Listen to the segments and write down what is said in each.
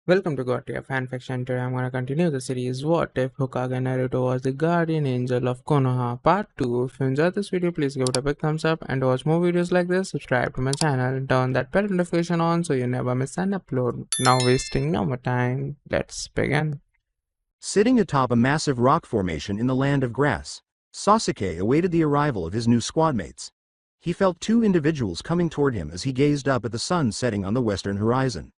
Welcome to Gotia Fanfiction. Today I'm gonna continue the series What If Hokage Naruto Was the Guardian Angel of Konoha Part 2. If you enjoyed this video, please give it a big thumbs up, and to watch more videos like this, subscribe to my channel and turn that bell notification on so you never miss an upload. Now wasting no more time, let's begin. Sitting atop a massive rock formation in the land of grass, Sasuke awaited the arrival of his new squadmates. He felt two individuals coming toward him as he gazed up at the sun setting on the western horizon.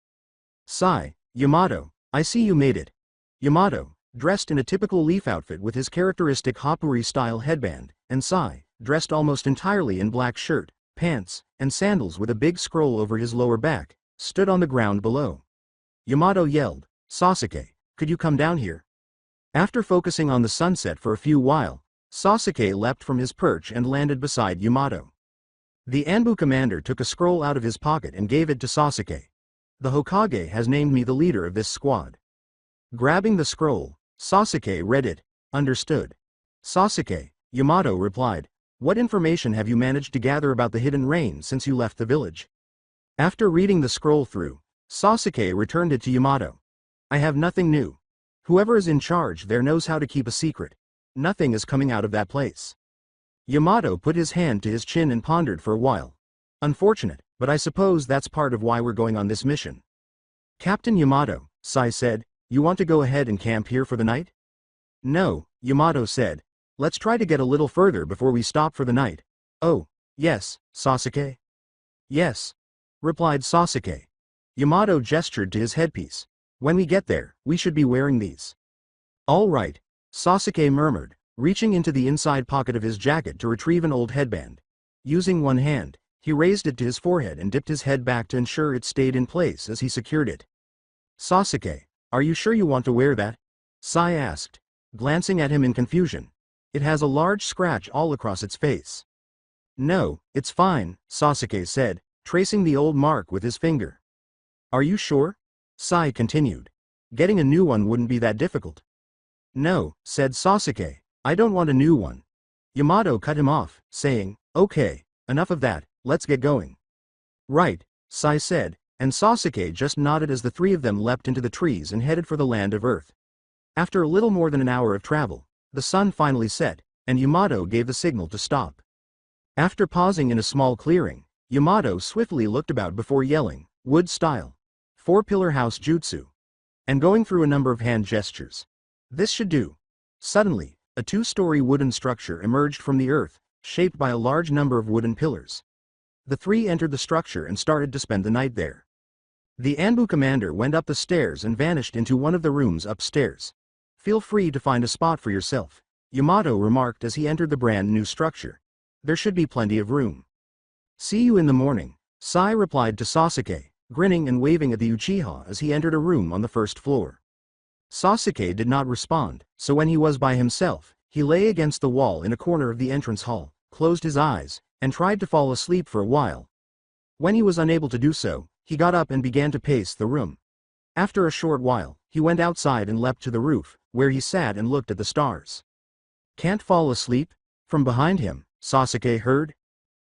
Sigh, Yamato, I see you made it. Yamato, dressed in a typical leaf outfit with his characteristic Hapuri-style headband, and Sai, dressed almost entirely in black shirt, pants, and sandals with a big scroll over his lower back, stood on the ground below. Yamato yelled, "Sasuke, could you come down here?" After focusing on the sunset for a few while, Sasuke leapt from his perch and landed beside Yamato. The Anbu commander took a scroll out of his pocket and gave it to Sasuke. "The Hokage has named me the leader of this squad." Grabbing the scroll, Sasuke read it. "Understood." "Sasuke," Yamato replied, "what information have you managed to gather about the hidden rain since you left the village?" After reading the scroll through, Sasuke returned it to Yamato. "I have nothing new. Whoever is in charge there knows how to keep a secret. Nothing is coming out of that place." Yamato put his hand to his chin and pondered for a while. "Unfortunate, but I suppose that's part of why we're going on this mission." "Captain Yamato," Sai said, "you want to go ahead and camp here for the night?" "No," Yamato said. "Let's try to get a little further before we stop for the night." "Oh, yes, Sasuke?" "Yes," replied Sasuke. Yamato gestured to his headpiece. "When we get there, we should be wearing these." "All right," Sasuke murmured, reaching into the inside pocket of his jacket to retrieve an old headband. Using one hand, he raised it to his forehead and dipped his head back to ensure it stayed in place as he secured it. "Sasuke, are you sure you want to wear that?" Sai asked, glancing at him in confusion. "It has a large scratch all across its face." "No, it's fine," Sasuke said, tracing the old mark with his finger. "Are you sure?" Sai continued. "Getting a new one wouldn't be that difficult." "No," said Sasuke, "I don't want a new one." Yamato cut him off, saying, "Okay, enough of that, let's get going." "Right," Sai said, and Sasuke just nodded as the three of them leapt into the trees and headed for the land of Earth. After a little more than an hour of travel, the sun finally set, and Yamato gave the signal to stop. After pausing in a small clearing, Yamato swiftly looked about before yelling, "Wood style. Four-pillar house jutsu," and going through a number of hand gestures. "This should do." Suddenly, a two-story wooden structure emerged from the earth, shaped by a large number of wooden pillars. The three entered the structure and started to spend the night there. The Anbu commander went up the stairs and vanished into one of the rooms upstairs. "Feel free to find a spot for yourself," Yamato remarked as he entered the brand new structure. "There should be plenty of room." "See you in the morning," Sai replied to Sasuke, grinning and waving at the Uchiha as he entered a room on the first floor. Sasuke did not respond, so when he was by himself, he lay against the wall in a corner of the entrance hall, closed his eyes, and tried to fall asleep for a while. When he was unable to do so, he got up and began to pace the room. After a short while, he went outside and leapt to the roof, where he sat and looked at the stars. "Can't fall asleep?" From behind him, Sasuke heard.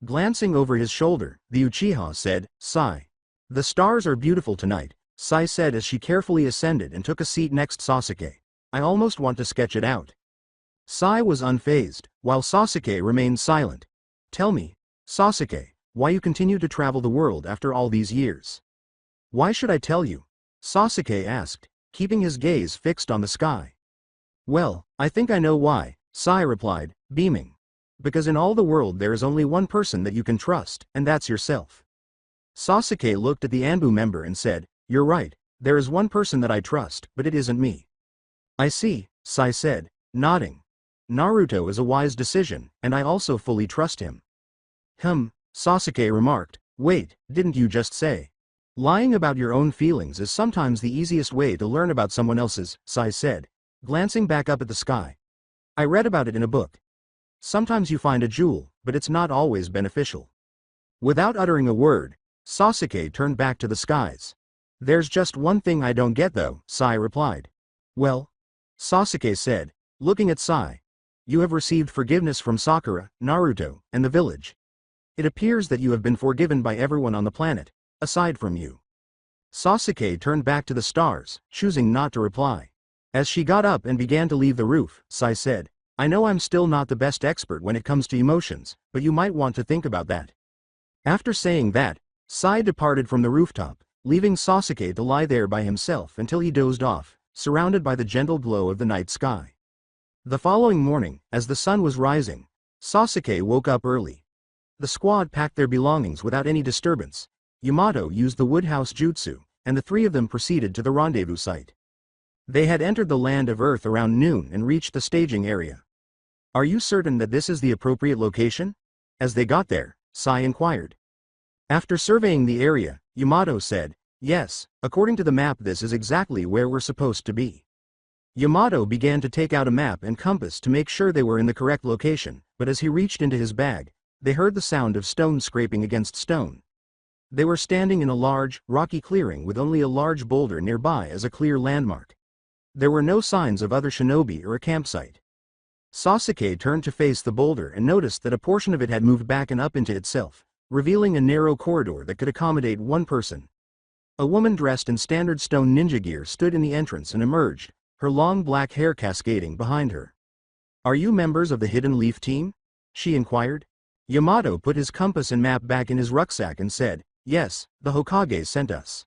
Glancing over his shoulder, the Uchiha said, "Sai. The stars are beautiful tonight," Sai said as she carefully ascended and took a seat next Sasuke. "I almost want to sketch it out." Sai was unfazed, while Sasuke remained silent. "Tell me, Sasuke, why you continue to travel the world after all these years?" "Why should I tell you?" Sasuke asked, keeping his gaze fixed on the sky. "Well, I think I know why," Sai replied, beaming. "Because in all the world there is only one person that you can trust, and that's yourself." Sasuke looked at the Anbu member and said, "You're right, there is one person that I trust, but it isn't me." "I see," Sai said, nodding. "Naruto is a wise decision, and I also fully trust him." Sasuke remarked, "Wait, didn't you just say lying about your own feelings is sometimes the easiest way to learn about someone else's?" Sai said, glancing back up at the sky. "I read about it in a book. Sometimes you find a jewel, but it's not always beneficial." Without uttering a word, Sasuke turned back to the skies. "There's just one thing I don't get though," Sai replied. "Well?" Sasuke said, looking at Sai. "You have received forgiveness from Sakura, Naruto, and the village. It appears that you have been forgiven by everyone on the planet, aside from you." Sasuke turned back to the stars, choosing not to reply. As she got up and began to leave the roof, Sai said, I know I'm still not the best expert when it comes to emotions, but you might want to think about that. After saying that, Sai departed from the rooftop, leaving Sasuke to lie there by himself until he dozed off, surrounded by the gentle glow of the night sky. The following morning, as the sun was rising, Sasuke woke up early. The squad packed their belongings without any disturbance. Yamato used the woodhouse jutsu, and the three of them proceeded to the rendezvous site. They had entered the land of Earth around noon and reached the staging area. Are you certain that this is the appropriate location? As they got there, Sai inquired. After surveying the area, Yamato said, yes, according to the map this is exactly where we're supposed to be. Yamato began to take out a map and compass to make sure they were in the correct location, but as he reached into his bag, they heard the sound of stone scraping against stone. They were standing in a large, rocky clearing with only a large boulder nearby as a clear landmark. There were no signs of other shinobi or a campsite. Sasuke turned to face the boulder and noticed that a portion of it had moved back and up into itself, revealing a narrow corridor that could accommodate one person. A woman dressed in standard stone ninja gear stood in the entrance and emerged, her long black hair cascading behind her. Are you members of the Hidden Leaf team? She inquired. Yamato put his compass and map back in his rucksack and said, yes, the Hokage sent us.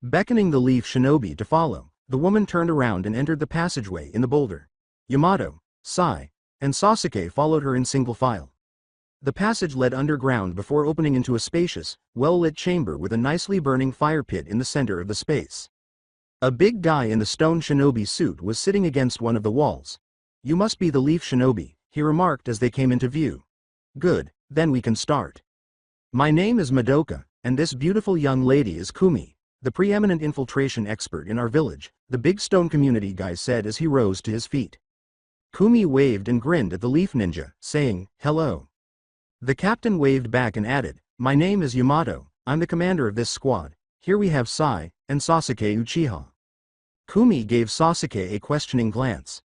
Beckoning the Leaf Shinobi to follow, the woman turned around and entered the passageway in the boulder. Yamato, Sai, and Sasuke followed her in single file. The passage led underground before opening into a spacious, well-lit chamber with a nicely burning fire pit in the center of the space. A big guy in the stone shinobi suit was sitting against one of the walls. You must be the Leaf Shinobi, he remarked as they came into view. Good, then we can start. My name is Madoka, and this beautiful young lady is Kumi, the preeminent infiltration expert in our village, the big stone community guy said as he rose to his feet. Kumi waved and grinned at the Leaf Ninja, saying, hello. The captain waved back and added, my name is Yamato, I'm the commander of this squad, here we have Sai, and Sasuke Uchiha. Kumi gave Sasuke a questioning glance.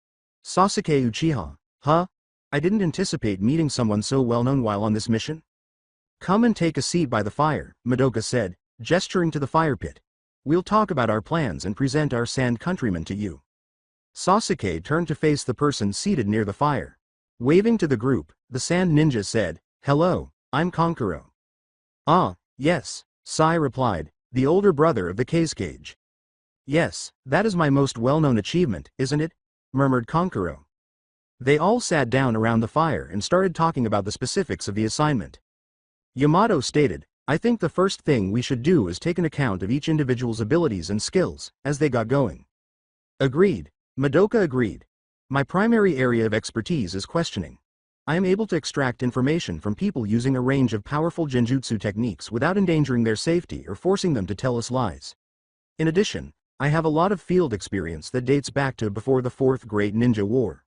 Sasuke Uchiha, huh? I didn't anticipate meeting someone so well-known while on this mission. Come and take a seat by the fire, Madoka said, gesturing to the fire pit. We'll talk about our plans and present our sand countrymen to you. Sasuke turned to face the person seated near the fire. Waving to the group, the sand ninja said, hello, I'm Konkuro. Ah, yes, Sai replied, the older brother of the Kazekage. Yes, that is my most well-known achievement, isn't it? Murmured Konkuro. They all sat down around the fire and started talking about the specifics of the assignment. Yamato stated, I think the first thing we should do is take an account of each individual's abilities and skills, as they got going. Agreed. Madoka agreed. My primary area of expertise is questioning. I am able to extract information from people using a range of powerful genjutsu techniques without endangering their safety or forcing them to tell us lies. In addition, I have a lot of field experience that dates back to before the Fourth Great Ninja War.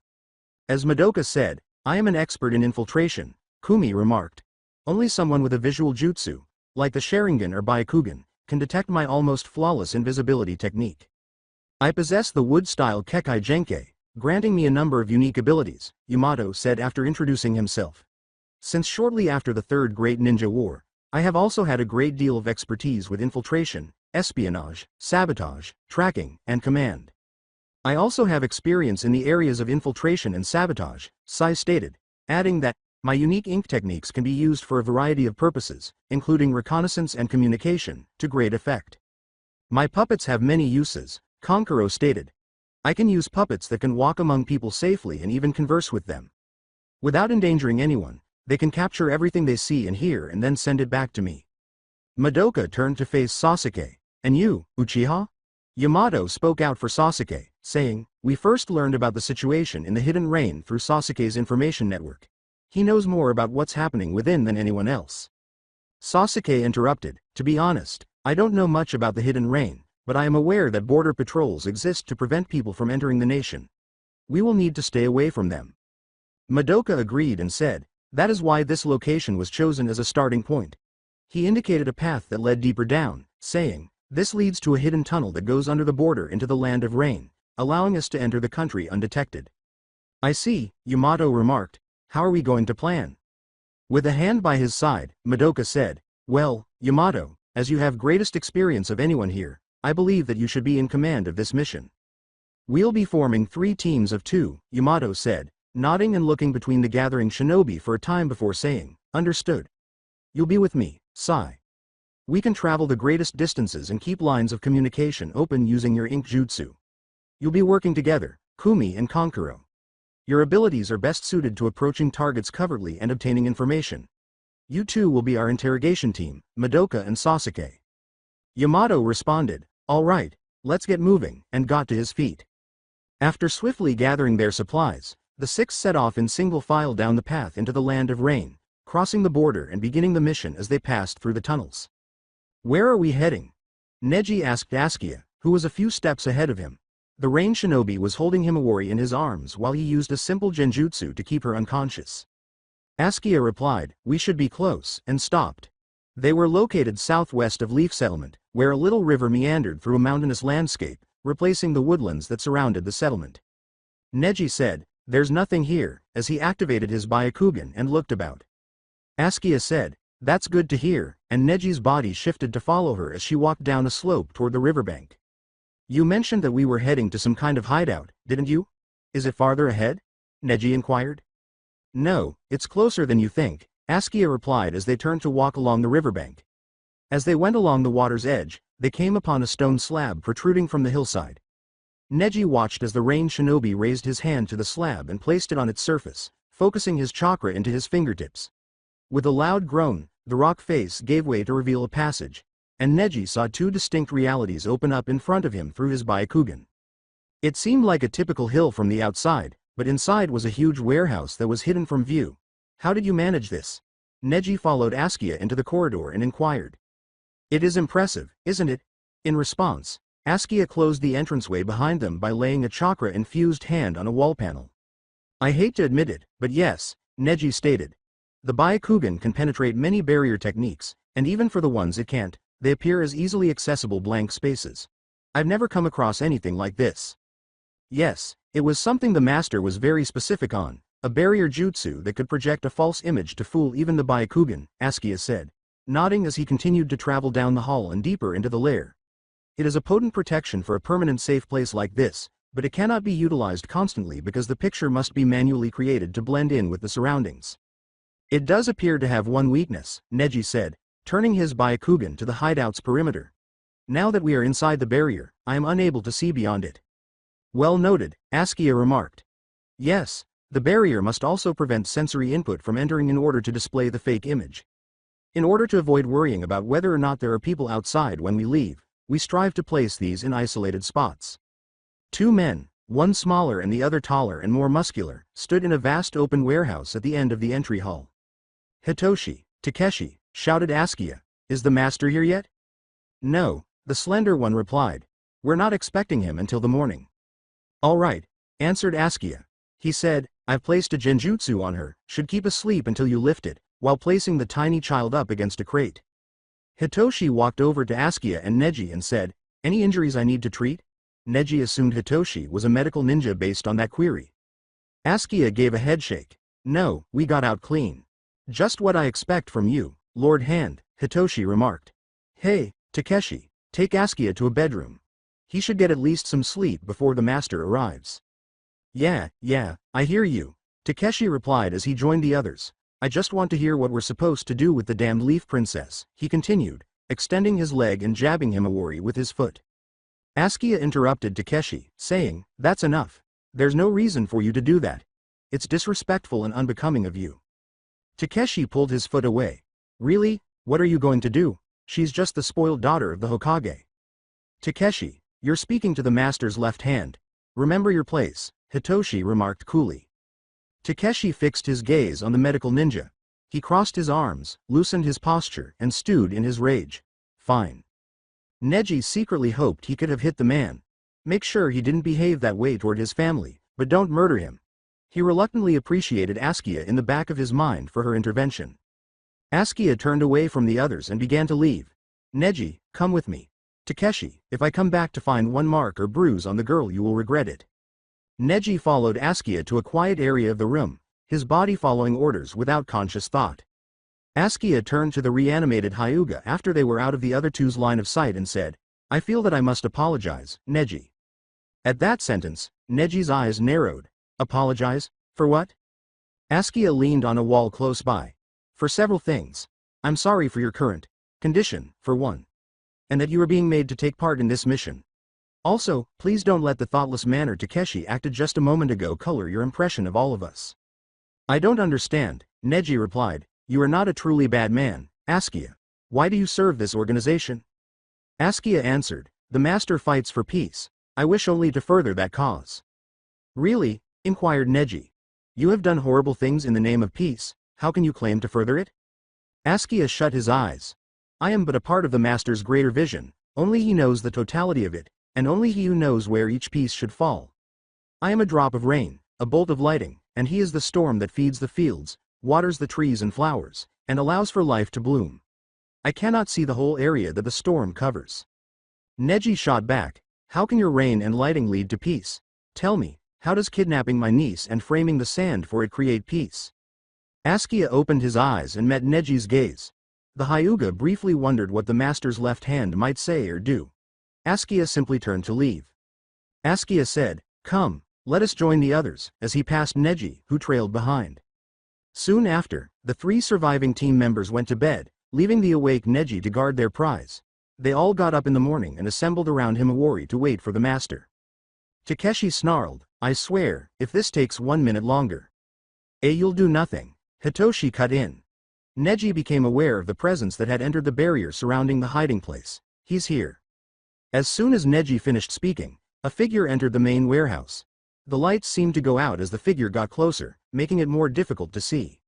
As Madoka said, I am an expert in infiltration, Kumi remarked. Only someone with a visual jutsu, like the Sharingan or Byakugan, can detect my almost flawless invisibility technique. I possess the wood-style Kekai Genkai, granting me a number of unique abilities, Yamato said after introducing himself. Since shortly after the Third Great Ninja War, I have also had a great deal of expertise with infiltration, espionage, sabotage, tracking, and command. I also have experience in the areas of infiltration and sabotage, Sai stated, adding that, my unique ink techniques can be used for a variety of purposes, including reconnaissance and communication, to great effect. My puppets have many uses, Konkuro stated. I can use puppets that can walk among people safely and even converse with them. Without endangering anyone, they can capture everything they see and hear and then send it back to me. Madoka turned to face Sasuke. And you, Uchiha? Yamato spoke out for Sasuke, saying, we first learned about the situation in the Hidden Rain through Sasuke's information network. He knows more about what's happening within than anyone else. Sasuke interrupted, to be honest, I don't know much about the Hidden Rain, but I am aware that border patrols exist to prevent people from entering the nation. We will need to stay away from them. Madoka agreed and said, that is why this location was chosen as a starting point. He indicated a path that led deeper down, saying, this leads to a hidden tunnel that goes under the border into the Land of Rain, allowing us to enter the country undetected. I see, Yamato remarked, how are we going to plan? With a hand by his side, Madoka said, well, Yamato, As you have greatest experience of anyone here, I believe that you should be in command of this mission. We'll be forming 3 teams of 2, Yamato said, nodding and looking between the gathering shinobi for a time before saying, understood. You'll be with me, Sai. We can travel the greatest distances and keep lines of communication open using your ink jutsu. You'll be working together, Kumi and Konkuro. Your abilities are best suited to approaching targets covertly and obtaining information. You two will be our interrogation team, Madoka and Sasuke. Yamato responded, all right, let's get moving, and got to his feet. After swiftly gathering their supplies, the 6 set off in single file down the path into the land of rain, crossing the border and beginning the mission as they passed through the tunnels. Where are we heading? Neji asked Askia, who was a few steps ahead of him. The rain shinobi was holding Himawari in his arms while he used a simple genjutsu to keep her unconscious. Askia replied, we should be close, and stopped. They were located southwest of Leaf Settlement, where a little river meandered through a mountainous landscape, replacing the woodlands that surrounded the settlement. Neji said, there's nothing here, as he activated his Byakugan and looked about. Askia said, that's good to hear, and Neji's body shifted to follow her as she walked down a slope toward the riverbank. You mentioned that we were heading to some kind of hideout, didn't you? Is it farther ahead? Neji inquired. No, it's closer than you think, Askia replied as they turned to walk along the riverbank. As they went along the water's edge, they came upon a stone slab protruding from the hillside. Neji watched as the rain shinobi raised his hand to the slab and placed it on its surface, focusing his chakra into his fingertips. With a loud groan, the rock face gave way to reveal a passage, and Neji saw 2 distinct realities open up in front of him through his Byakugan. It seemed like a typical hill from the outside, but inside was a huge warehouse that was hidden from view. How did you manage this? Neji followed Askia into the corridor and inquired. It is impressive, isn't it? In response, Askia closed the entranceway behind them by laying a chakra-infused hand on a wall panel. I hate to admit it, but yes, Neji stated. The Byakugan can penetrate many barrier techniques, and even for the ones it can't, they appear as easily accessible blank spaces. I've never come across anything like this. Yes, it was something the master was very specific on, a barrier jutsu that could project a false image to fool even the Byakugan, Askia said, nodding as he continued to travel down the hall and deeper into the lair. It is a potent protection for a permanent safe place like this, but it cannot be utilized constantly because the picture must be manually created to blend in with the surroundings. It does appear to have one weakness, Neji said, turning his Byakugan to the hideout's perimeter. Now that we are inside the barrier, I am unable to see beyond it. Well noted, Askia remarked. Yes, the barrier must also prevent sensory input from entering in order to display the fake image. In order to avoid worrying about whether or not there are people outside when we leave, we strive to place these in isolated spots. 2 men, one smaller and the other taller and more muscular, stood in a vast open warehouse at the end of the entry hall. Hitoshi, Takeshi, shouted Askia, is the master here yet? No, the slender one replied. We're not expecting him until the morning. All right, answered Askia. He said, I've placed a genjutsu on her, should keep asleep until you lift it, while placing the tiny child up against a crate. Hitoshi walked over to Askia and Neji and said, any injuries I need to treat? Neji assumed Hitoshi was a medical ninja based on that query. Askia gave a headshake. No, we got out clean. Just what I expect from you, Lord Hand, Hitoshi remarked. Hey, Takeshi, take Askia to a bedroom. He should get at least some sleep before the master arrives. Yeah, I hear you, Takeshi replied as he joined the others. I just want to hear what we're supposed to do with the damned leaf princess, he continued, extending his leg and jabbing Himawari with his foot. Askia interrupted Takeshi, saying, that's enough. There's no reason for you to do that. It's disrespectful and unbecoming of you. Takeshi pulled his foot away. Really? What are you going to do? She's just the spoiled daughter of the Hokage. Takeshi, you're speaking to the master's left hand. Remember your place, Hitoshi remarked coolly. Takeshi fixed his gaze on the medical ninja. He crossed his arms, loosened his posture, and stewed in his rage. Fine. Neji secretly hoped he could have hit the man. Make sure he didn't behave that way toward his family, but don't murder him. He reluctantly appreciated Askia in the back of his mind for her intervention. Askia turned away from the others and began to leave. Neji, come with me. Takeshi, if I come back to find one mark or bruise on the girl you will regret it. Neji followed Askia to a quiet area of the room, his body following orders without conscious thought. Askia turned to the reanimated Hyuga after they were out of the other two's line of sight and said, I feel that I must apologize, Neji. At that sentence, Neji's eyes narrowed. Apologize? For what? Askia leaned on a wall close by. For several things. I'm sorry for your current condition, for one. And that you are being made to take part in this mission. Also, please don't let the thoughtless manner Takeshi acted just a moment ago color your impression of all of us. I don't understand, Neji replied. You are not a truly bad man, Askia. Why do you serve this organization? Askia answered, the master fights for peace. I wish only to further that cause. Really? Inquired Neji. You have done horrible things in the name of peace, how can you claim to further it? Askia shut his eyes. I am but a part of the master's greater vision, only he knows the totality of it, and only he who knows where each piece should fall. I am a drop of rain, a bolt of lighting, and he is the storm that feeds the fields, waters the trees and flowers, and allows for life to bloom. I cannot see the whole area that the storm covers. Neji shot back, how can your rain and lighting lead to peace? Tell me, how does kidnapping my niece and framing the sand for it create peace? Askia opened his eyes and met Neji's gaze. The Hyuga briefly wondered what the master's left hand might say or do. Askia simply turned to leave. Askia said, come, let us join the others, as he passed Neji, who trailed behind. Soon after, the 3 surviving team members went to bed, leaving the awake Neji to guard their prize. They all got up in the morning and assembled around Himawari to wait for the master. Takeshi snarled, I swear, if this takes 1 minute longer. You'll do nothing. Hitoshi cut in. Neji became aware of the presence that had entered the barrier surrounding the hiding place. He's here. As soon as Neji finished speaking, a figure entered the main warehouse. The lights seemed to go out as the figure got closer, making it more difficult to see.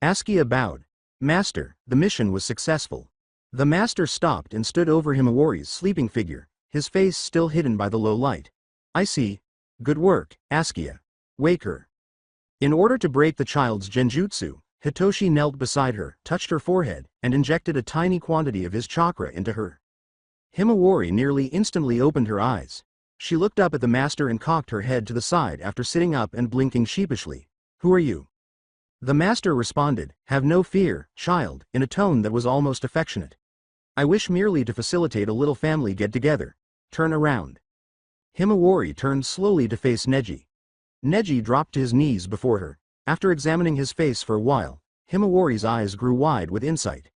Askia bowed. Master, the mission was successful. The master stopped and stood over Himawari's sleeping figure, his face still hidden by the low light. I see. Good work, Askia. Wake her. In order to break the child's genjutsu, Hitoshi knelt beside her, touched her forehead, and injected a tiny quantity of his chakra into her. Himawari nearly instantly opened her eyes. She looked up at the master and cocked her head to the side after sitting up and blinking sheepishly. Who are you? The master responded, have no fear, child, in a tone that was almost affectionate. I wish merely to facilitate a little family get-together. Turn around. Himawari turned slowly to face Neji. Neji dropped to his knees before her. After examining his face for a while, Himawari's eyes grew wide with insight.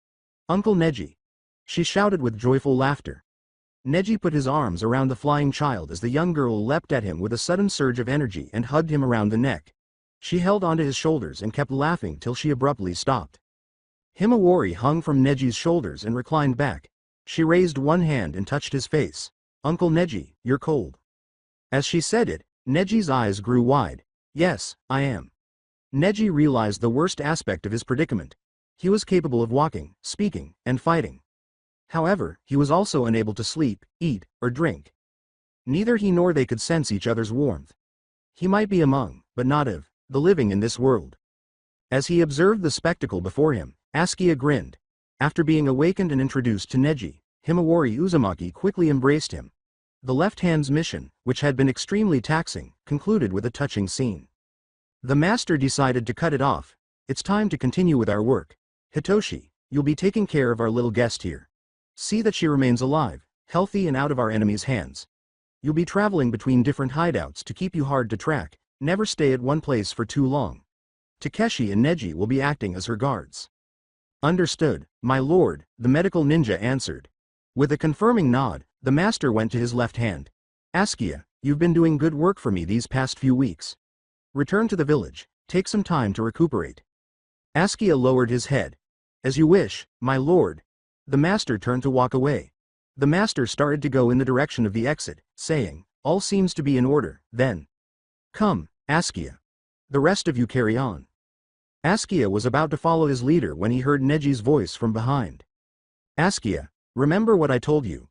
Uncle Neji. She shouted with joyful laughter. Neji put his arms around the flying child as the young girl leapt at him with a sudden surge of energy and hugged him around the neck. She held onto his shoulders and kept laughing till she abruptly stopped. Himawari hung from Neji's shoulders and reclined back. She raised one hand and touched his face. Uncle Neji, you're cold. As she said it, Neji's eyes grew wide. Yes, I am. Neji realized the worst aspect of his predicament. He was capable of walking, speaking, and fighting. However, he was also unable to sleep, eat, or drink. Neither he nor they could sense each other's warmth. He might be among, but not of, the living in this world. As he observed the spectacle before him, Askia grinned. After being awakened and introduced to Neji, Himawari Uzumaki quickly embraced him. The left hand's mission, which had been extremely taxing, concluded with a touching scene. The master decided to cut it off. It's time to continue with our work. Hitoshi, you'll be taking care of our little guest here. See that she remains alive, healthy and out of our enemy's hands. You'll be traveling between different hideouts to keep you hard to track, never stay at one place for too long. Takeshi and Neji will be acting as her guards. Understood, my lord, the medical ninja answered. With a confirming nod, the master went to his left hand. Askia, you've been doing good work for me these past few weeks. Return to the village, take some time to recuperate. Askia lowered his head. As you wish, my lord. The master turned to walk away. The master started to go in the direction of the exit, saying, all seems to be in order, then. Come, Askia. The rest of you carry on. Askia was about to follow his leader when he heard Neji's voice from behind. Askia, remember what I told you.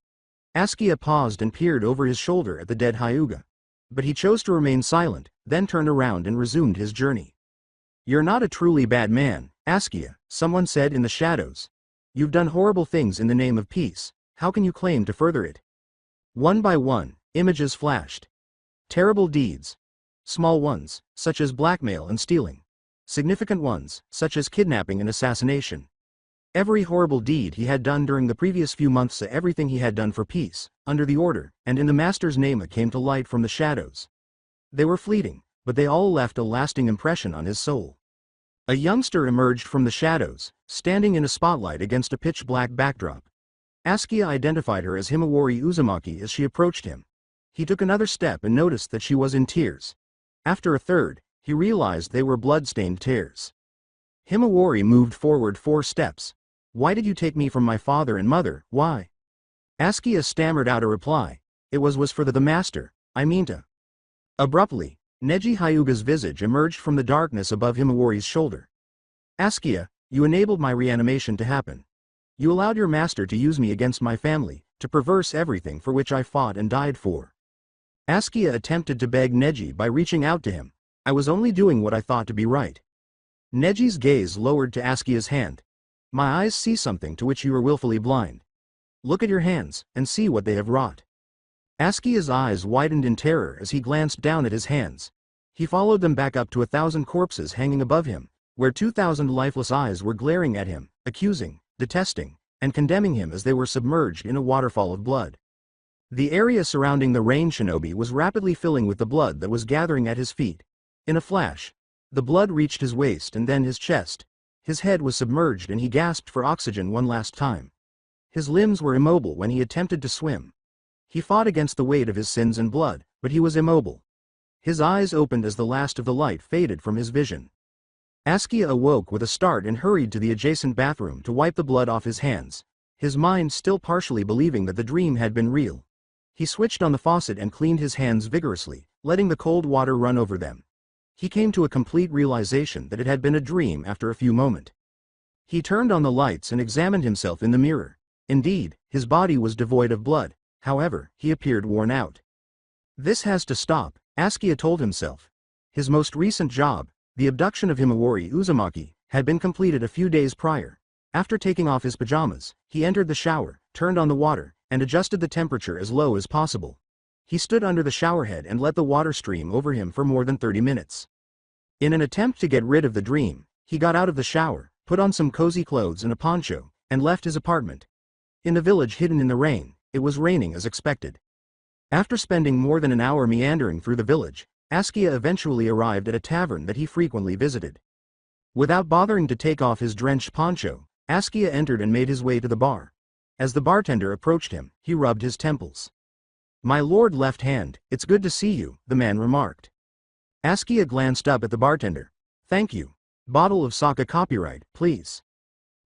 Askia paused and peered over his shoulder at the dead Hyuga. But he chose to remain silent, then turned around and resumed his journey. You're not a truly bad man, Askia, someone said in the shadows. You've done horrible things in the name of peace, how can you claim to further it? One by one, images flashed. Terrible deeds. Small ones, such as blackmail and stealing. Significant ones, such as kidnapping and assassination. Every horrible deed he had done during the previous few months, everything he had done for peace, under the order, and in the master's name, came to light from the shadows. They were fleeting, but they all left a lasting impression on his soul. A youngster emerged from the shadows, standing in a spotlight against a pitch-black backdrop. Askia identified her as Himawari Uzumaki as she approached him. He took another step and noticed that she was in tears. After a third, he realized they were blood-stained tears. Himawari moved forward 4 steps. "Why did you take me from my father and mother, why?" Askia stammered out a reply. "It was for the master, I mean to." Abruptly, Neji Hyuga's visage emerged from the darkness above Himawari's shoulder. "Askia, you enabled my reanimation to happen. You allowed your master to use me against my family, to perverse everything for which I fought and died for." Askia attempted to beg Neji by reaching out to him. "I was only doing what I thought to be right." Neji's gaze lowered to Askia's hand. "My eyes see something to which you are willfully blind. Look at your hands, and see what they have wrought." Askia's eyes widened in terror as he glanced down at his hands. He followed them back up to 1,000 corpses hanging above him, where 2,000 lifeless eyes were glaring at him, accusing, detesting, and condemning him as they were submerged in a waterfall of blood. The area surrounding the rain shinobi was rapidly filling with the blood that was gathering at his feet. In a flash, the blood reached his waist and then his chest. His head was submerged and he gasped for oxygen one last time. His limbs were immobile when he attempted to swim. He fought against the weight of his sins and blood, but he was immobile. His eyes opened as the last of the light faded from his vision. Askia awoke with a start and hurried to the adjacent bathroom to wipe the blood off his hands, his mind still partially believing that the dream had been real. He switched on the faucet and cleaned his hands vigorously, letting the cold water run over them. He came to a complete realization that it had been a dream after a few moments. He turned on the lights and examined himself in the mirror. Indeed, his body was devoid of blood. However, he appeared worn out. This has to stop, Askia told himself. His most recent job, the abduction of Himawari Uzumaki, had been completed a few days prior. After taking off his pajamas, he entered the shower, turned on the water, and adjusted the temperature as low as possible. He stood under the showerhead and let the water stream over him for more than 30 minutes. In an attempt to get rid of the dream, he got out of the shower, put on some cozy clothes and a poncho, and left his apartment. In the village hidden in the rain, it was raining as expected. After spending more than an hour meandering through the village, Askia eventually arrived at a tavern that he frequently visited. Without bothering to take off his drenched poncho, Askia entered and made his way to the bar. As the bartender approached him, he rubbed his temples. "My lord Left Hand, it's good to see you," the man remarked. Askia glanced up at the bartender. "Thank you. Bottle of sake copyright, please."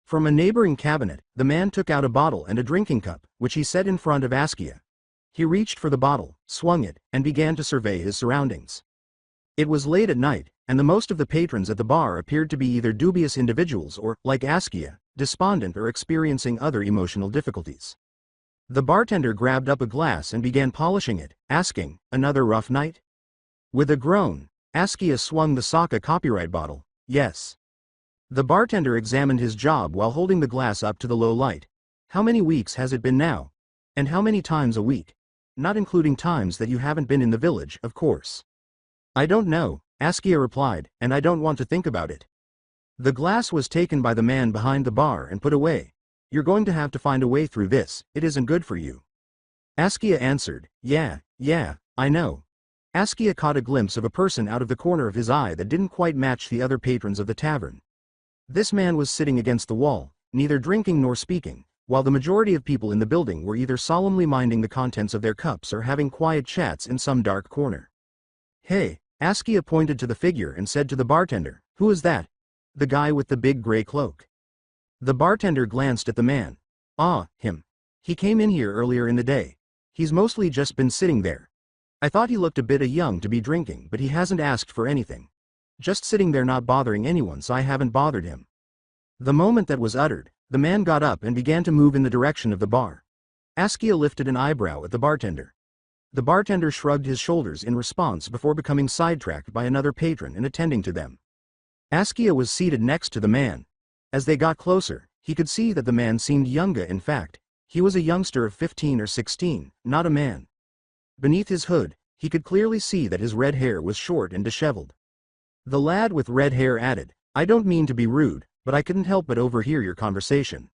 From a neighboring cabinet, the man took out a bottle and a drinking cup, which he set in front of Askia. He reached for the bottle, swung it, and began to survey his surroundings. It was late at night, and the most of the patrons at the bar appeared to be either dubious individuals or, like Askia, despondent or experiencing other emotional difficulties. The bartender grabbed up a glass and began polishing it, asking, "Another rough night?" With a groan, Askia swung the sake copyright bottle. "Yes." The bartender examined his job while holding the glass up to the low light. "How many weeks has it been now? And how many times a week? Not including times that you haven't been in the village, of course." "I don't know," Askia replied, "and I don't want to think about it." The glass was taken by the man behind the bar and put away. "You're going to have to find a way through this, it isn't good for you." Askia answered, Yeah, I know." Askia caught a glimpse of a person out of the corner of his eye that didn't quite match the other patrons of the tavern. This man was sitting against the wall, neither drinking nor speaking, while the majority of people in the building were either solemnly minding the contents of their cups or having quiet chats in some dark corner. "Hey," Askia pointed to the figure and said to the bartender, "Who is that?" "The guy with the big gray cloak." The bartender glanced at the man. "Ah, him. He came in here earlier in the day. He's mostly just been sitting there. I thought he looked a bit young to be drinking, but he hasn't asked for anything. Just sitting there not bothering anyone, so I haven't bothered him." The moment that was uttered, the man got up and began to move in the direction of the bar. Askia lifted an eyebrow at the bartender. The bartender shrugged his shoulders in response before becoming sidetracked by another patron and attending to them. Askia was seated next to the man. As they got closer, he could see that the man seemed younger. In fact, he was a youngster of 15 or 16, not a man. Beneath his hood, he could clearly see that his red hair was short and disheveled. The lad with red hair added, "I don't mean to be rude, but I couldn't help but overhear your conversation.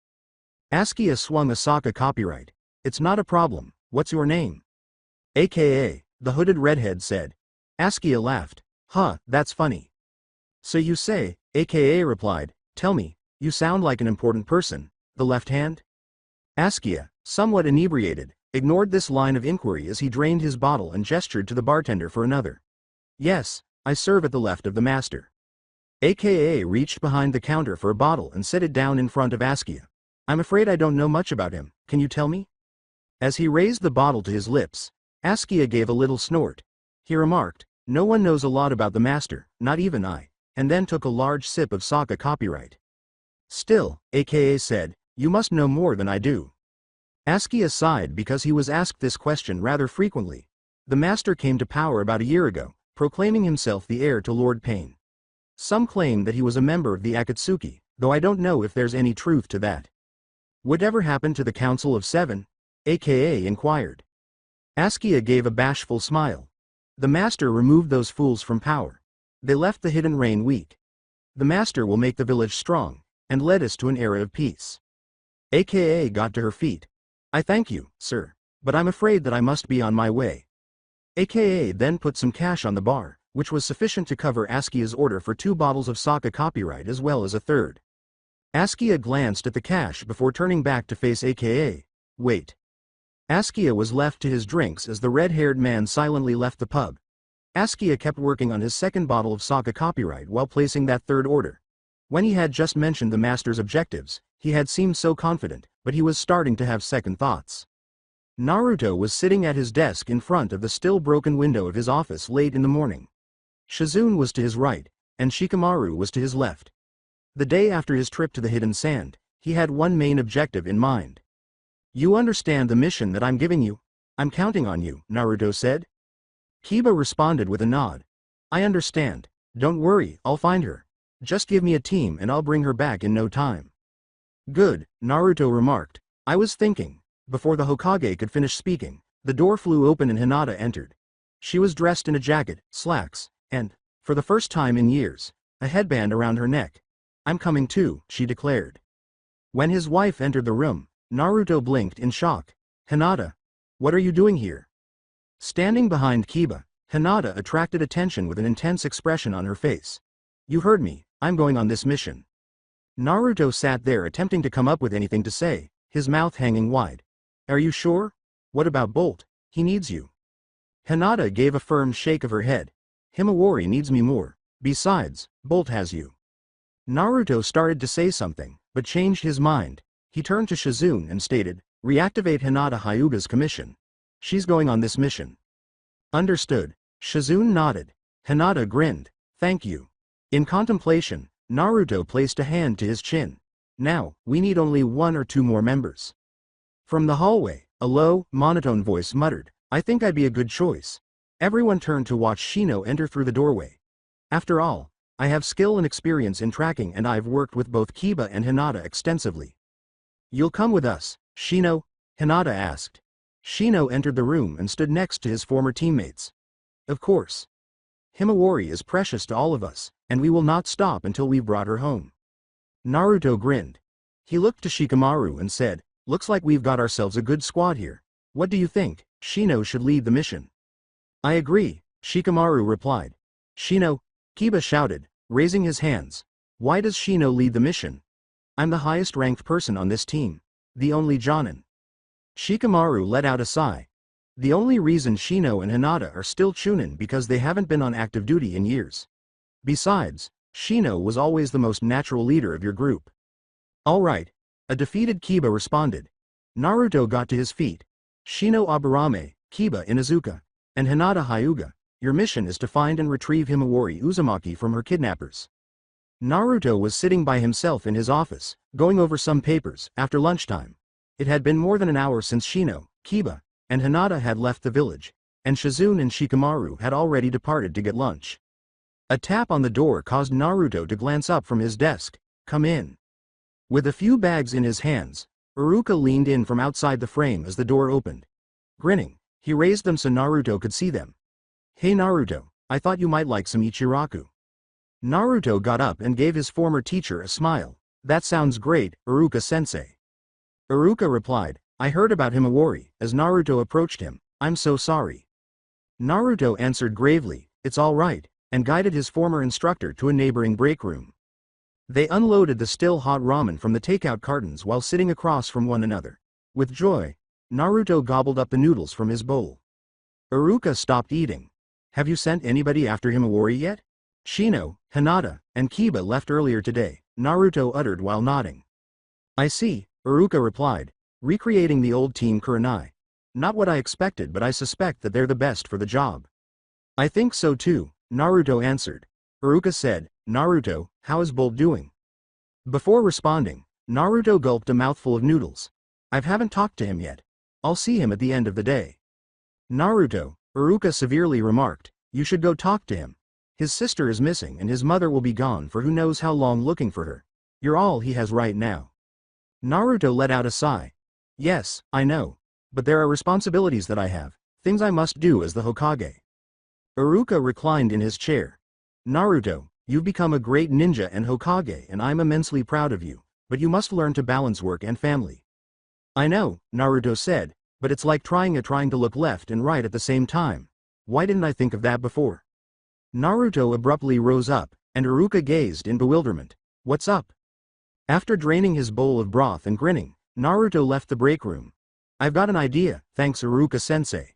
Askia swung a Sokka copyright. It's not a problem, what's your name? AKA, the hooded redhead said. Askia laughed. Huh, that's funny. So you say, AKA replied, tell me, you sound like an important person, the left hand? Askia, somewhat inebriated, ignored this line of inquiry as he drained his bottle and gestured to the bartender for another. Yes, I serve at the left of the master. AKA reached behind the counter for a bottle and set it down in front of Askia. I'm afraid I don't know much about him, can you tell me? As he raised the bottle to his lips, Askia gave a little snort. He remarked, no one knows a lot about the master, not even I, and then took a large sip of Sokka copyright. Still, AKA said, you must know more than I do. Askia sighed because he was asked this question rather frequently. The master came to power about a year ago, proclaiming himself the heir to Lord Pain. Some claim that he was a member of the Akatsuki, though I don't know if there's any truth to that. Whatever happened to the Council of Seven? AKA inquired. Askia gave a bashful smile. The master removed those fools from power. They left the hidden rain weak. The master will make the village strong, and led us to an era of peace. AKA got to her feet. I thank you, sir, but I'm afraid that I must be on my way. AKA then put some cash on the bar, which was sufficient to cover Askia's order for 2 bottles of Sokka copyright as well as a third. Askia glanced at the cash before turning back to face AKA. Wait. Askia was left to his drinks as the red-haired man silently left the pub. Askia kept working on his second bottle of Sokka copyright while placing that third order. When he had just mentioned the master's objectives, he had seemed so confident, but he was starting to have second thoughts. Naruto was sitting at his desk in front of the still broken window of his office late in the morning. Shizune was to his right, and Shikamaru was to his left. The day after his trip to the Hidden Sand, he had one main objective in mind. You understand the mission that I'm giving you? I'm counting on you, Naruto said. Kiba responded with a nod. I understand. Don't worry, I'll find her. Just give me a team and I'll bring her back in no time. Good, Naruto remarked. I was thinking. Before the Hokage could finish speaking, the door flew open and Hinata entered. She was dressed in a jacket, slacks, and, for the first time in years, a headband around her neck. I'm coming too, she declared. When his wife entered the room, Naruto blinked in shock. Hinata, what are you doing here? Standing behind Kiba, Hinata attracted attention with an intense expression on her face. You heard me, I'm going on this mission. Naruto sat there attempting to come up with anything to say, his mouth hanging wide. Are you sure? What about Bolt? He needs you. Hinata gave a firm shake of her head. Himawari needs me more. Besides, Bolt has you. Naruto started to say something, but changed his mind. He turned to Shizune and stated, reactivate Hinata Hyuga's commission. She's going on this mission. Understood. Shizune nodded. Hinata grinned. Thank you. In contemplation, Naruto placed a hand to his chin. Now, we need only 1 or 2 more members. From the hallway, a low, monotone voice muttered, I think I'd be a good choice. Everyone turned to watch Shino enter through the doorway. After all, I have skill and experience in tracking and I've worked with both Kiba and Hinata extensively. You'll come with us, Shino? Hinata asked. Shino entered the room and stood next to his former teammates. Of course. Himawari is precious to all of us, and we will not stop until we've brought her home. Naruto grinned. He looked to Shikamaru and said, looks like we've got ourselves a good squad here. What do you think? Shino should lead the mission. I agree, Shikamaru replied. Shino, Kiba shouted, raising his hands. Why does Shino lead the mission? I'm the highest ranked person on this team. The only Jonin. Shikamaru let out a sigh. The only reason Shino and Hinata are still Chunin because they haven't been on active duty in years. Besides, Shino was always the most natural leader of your group. All right. A defeated Kiba responded. Naruto got to his feet. Shino Aburame, Kiba Inuzuka, and Hinata Hyuga, your mission is to find and retrieve Himawari Uzumaki from her kidnappers. Naruto was sitting by himself in his office, going over some papers, after lunchtime. It had been more than an hour since Shino, Kiba, and Hinata had left the village, and Shizune and Shikamaru had already departed to get lunch. A tap on the door caused Naruto to glance up from his desk. Come in. With a few bags in his hands, Iruka leaned in from outside the frame as the door opened. Grinning, he raised them so Naruto could see them. Hey Naruto, I thought you might like some Ichiraku. Naruto got up and gave his former teacher a smile. That sounds great, Iruka-sensei. Iruka replied, I heard about Himawari, as Naruto approached him. I'm so sorry. Naruto answered gravely, it's all right, and guided his former instructor to a neighboring break room. They unloaded the still hot ramen from the takeout cartons while sitting across from one another. With joy, Naruto gobbled up the noodles from his bowl. Iruka stopped eating. Have you sent anybody after Himawari yet? Shino, Hinata, and Kiba left earlier today, Naruto uttered while nodding. I see, Iruka replied, recreating the old team Kurenai. Not what I expected, but I suspect that they're the best for the job. I think so too, Naruto answered. Iruka said, Naruto, how is Bolt doing? Before responding, Naruto gulped a mouthful of noodles. I haven't talked to him yet. I'll see him at the end of the day. Naruto, Iruka severely remarked, you should go talk to him. His sister is missing and his mother will be gone for who knows how long looking for her. You're all he has right now. Naruto let out a sigh. Yes, I know. But there are responsibilities that I have, things I must do as the Hokage. Iruka reclined in his chair. Naruto, you've become a great ninja and Hokage and I'm immensely proud of you, but you must learn to balance work and family. I know, Naruto said, but it's like trying to look left and right at the same time. Why didn't I think of that before? Naruto abruptly rose up, and Iruka gazed in bewilderment. What's up? After draining his bowl of broth and grinning, Naruto left the break room. I've got an idea, thanks Iruka-sensei.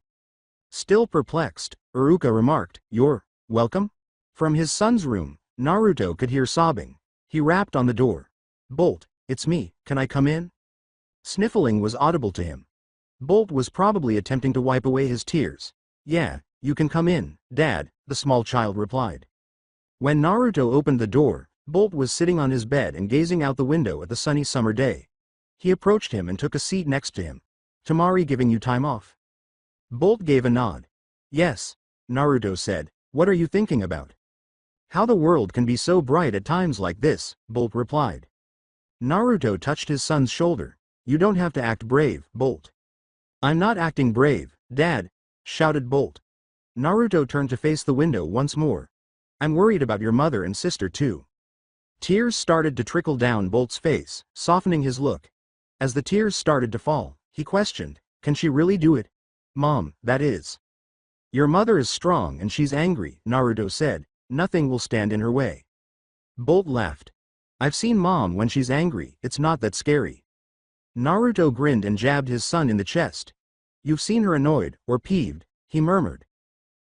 Still perplexed, Iruka remarked, you're welcome? From his son's room, Naruto could hear sobbing. He rapped on the door. Bolt, it's me, can I come in? Sniffling was audible to him. Bolt was probably attempting to wipe away his tears. Yeah, you can come in, Dad, the small child replied. When Naruto opened the door, Bolt was sitting on his bed and gazing out the window at the sunny summer day. He approached him and took a seat next to him. Tamari giving you time off? Bolt gave a nod. Yes, Naruto said, what are you thinking about? How the world can be so bright at times like this, Bolt replied. Naruto touched his son's shoulder. You don't have to act brave, Bolt. I'm not acting brave, Dad, shouted Bolt. Naruto turned to face the window once more. I'm worried about your mother and sister too. Tears started to trickle down Bolt's face, softening his look. As the tears started to fall, he questioned, can she really do it? Mom, that is. Your mother is strong and she's angry, Naruto said, nothing will stand in her way. Bolt laughed. I've seen Mom when she's angry, it's not that scary. Naruto grinned and jabbed his son in the chest. You've seen her annoyed, or peeved, he murmured.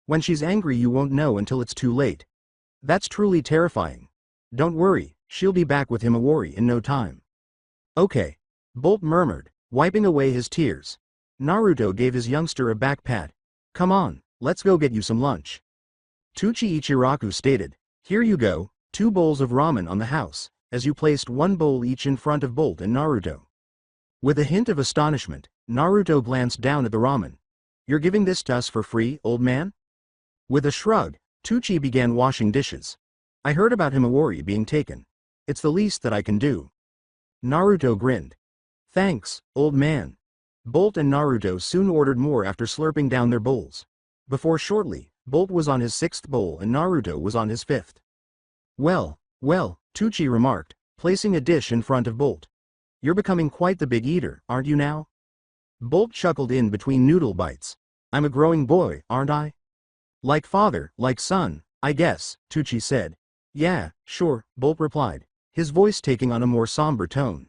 When she's angry you won't know until it's too late. That's truly terrifying. Don't worry, she'll be back with Himawari in no time. Okay. Bolt murmured, wiping away his tears. Naruto gave his youngster a back pat. Come on, let's go get you some lunch. Tuchi Ichiraku stated, here you go, 2 bowls of ramen on the house, as you placed 1 bowl each in front of Bolt and Naruto. With a hint of astonishment, Naruto glanced down at the ramen. You're giving this to us for free, old man? With a shrug, Tuchi began washing dishes. I heard about Himawari being taken. It's the least that I can do. Naruto grinned. Thanks, old man. Bolt and Naruto soon ordered more after slurping down their bowls. Before shortly, Bolt was on his 6th bowl and Naruto was on his 5th. Well, Tuchi remarked, placing a dish in front of Bolt. You're becoming quite the big eater, aren't you now? Bolt chuckled in between noodle bites. I'm a growing boy, aren't I? Like father, like son, I guess, Tuchi said. Yeah, sure, Bolt replied, his voice taking on a more somber tone.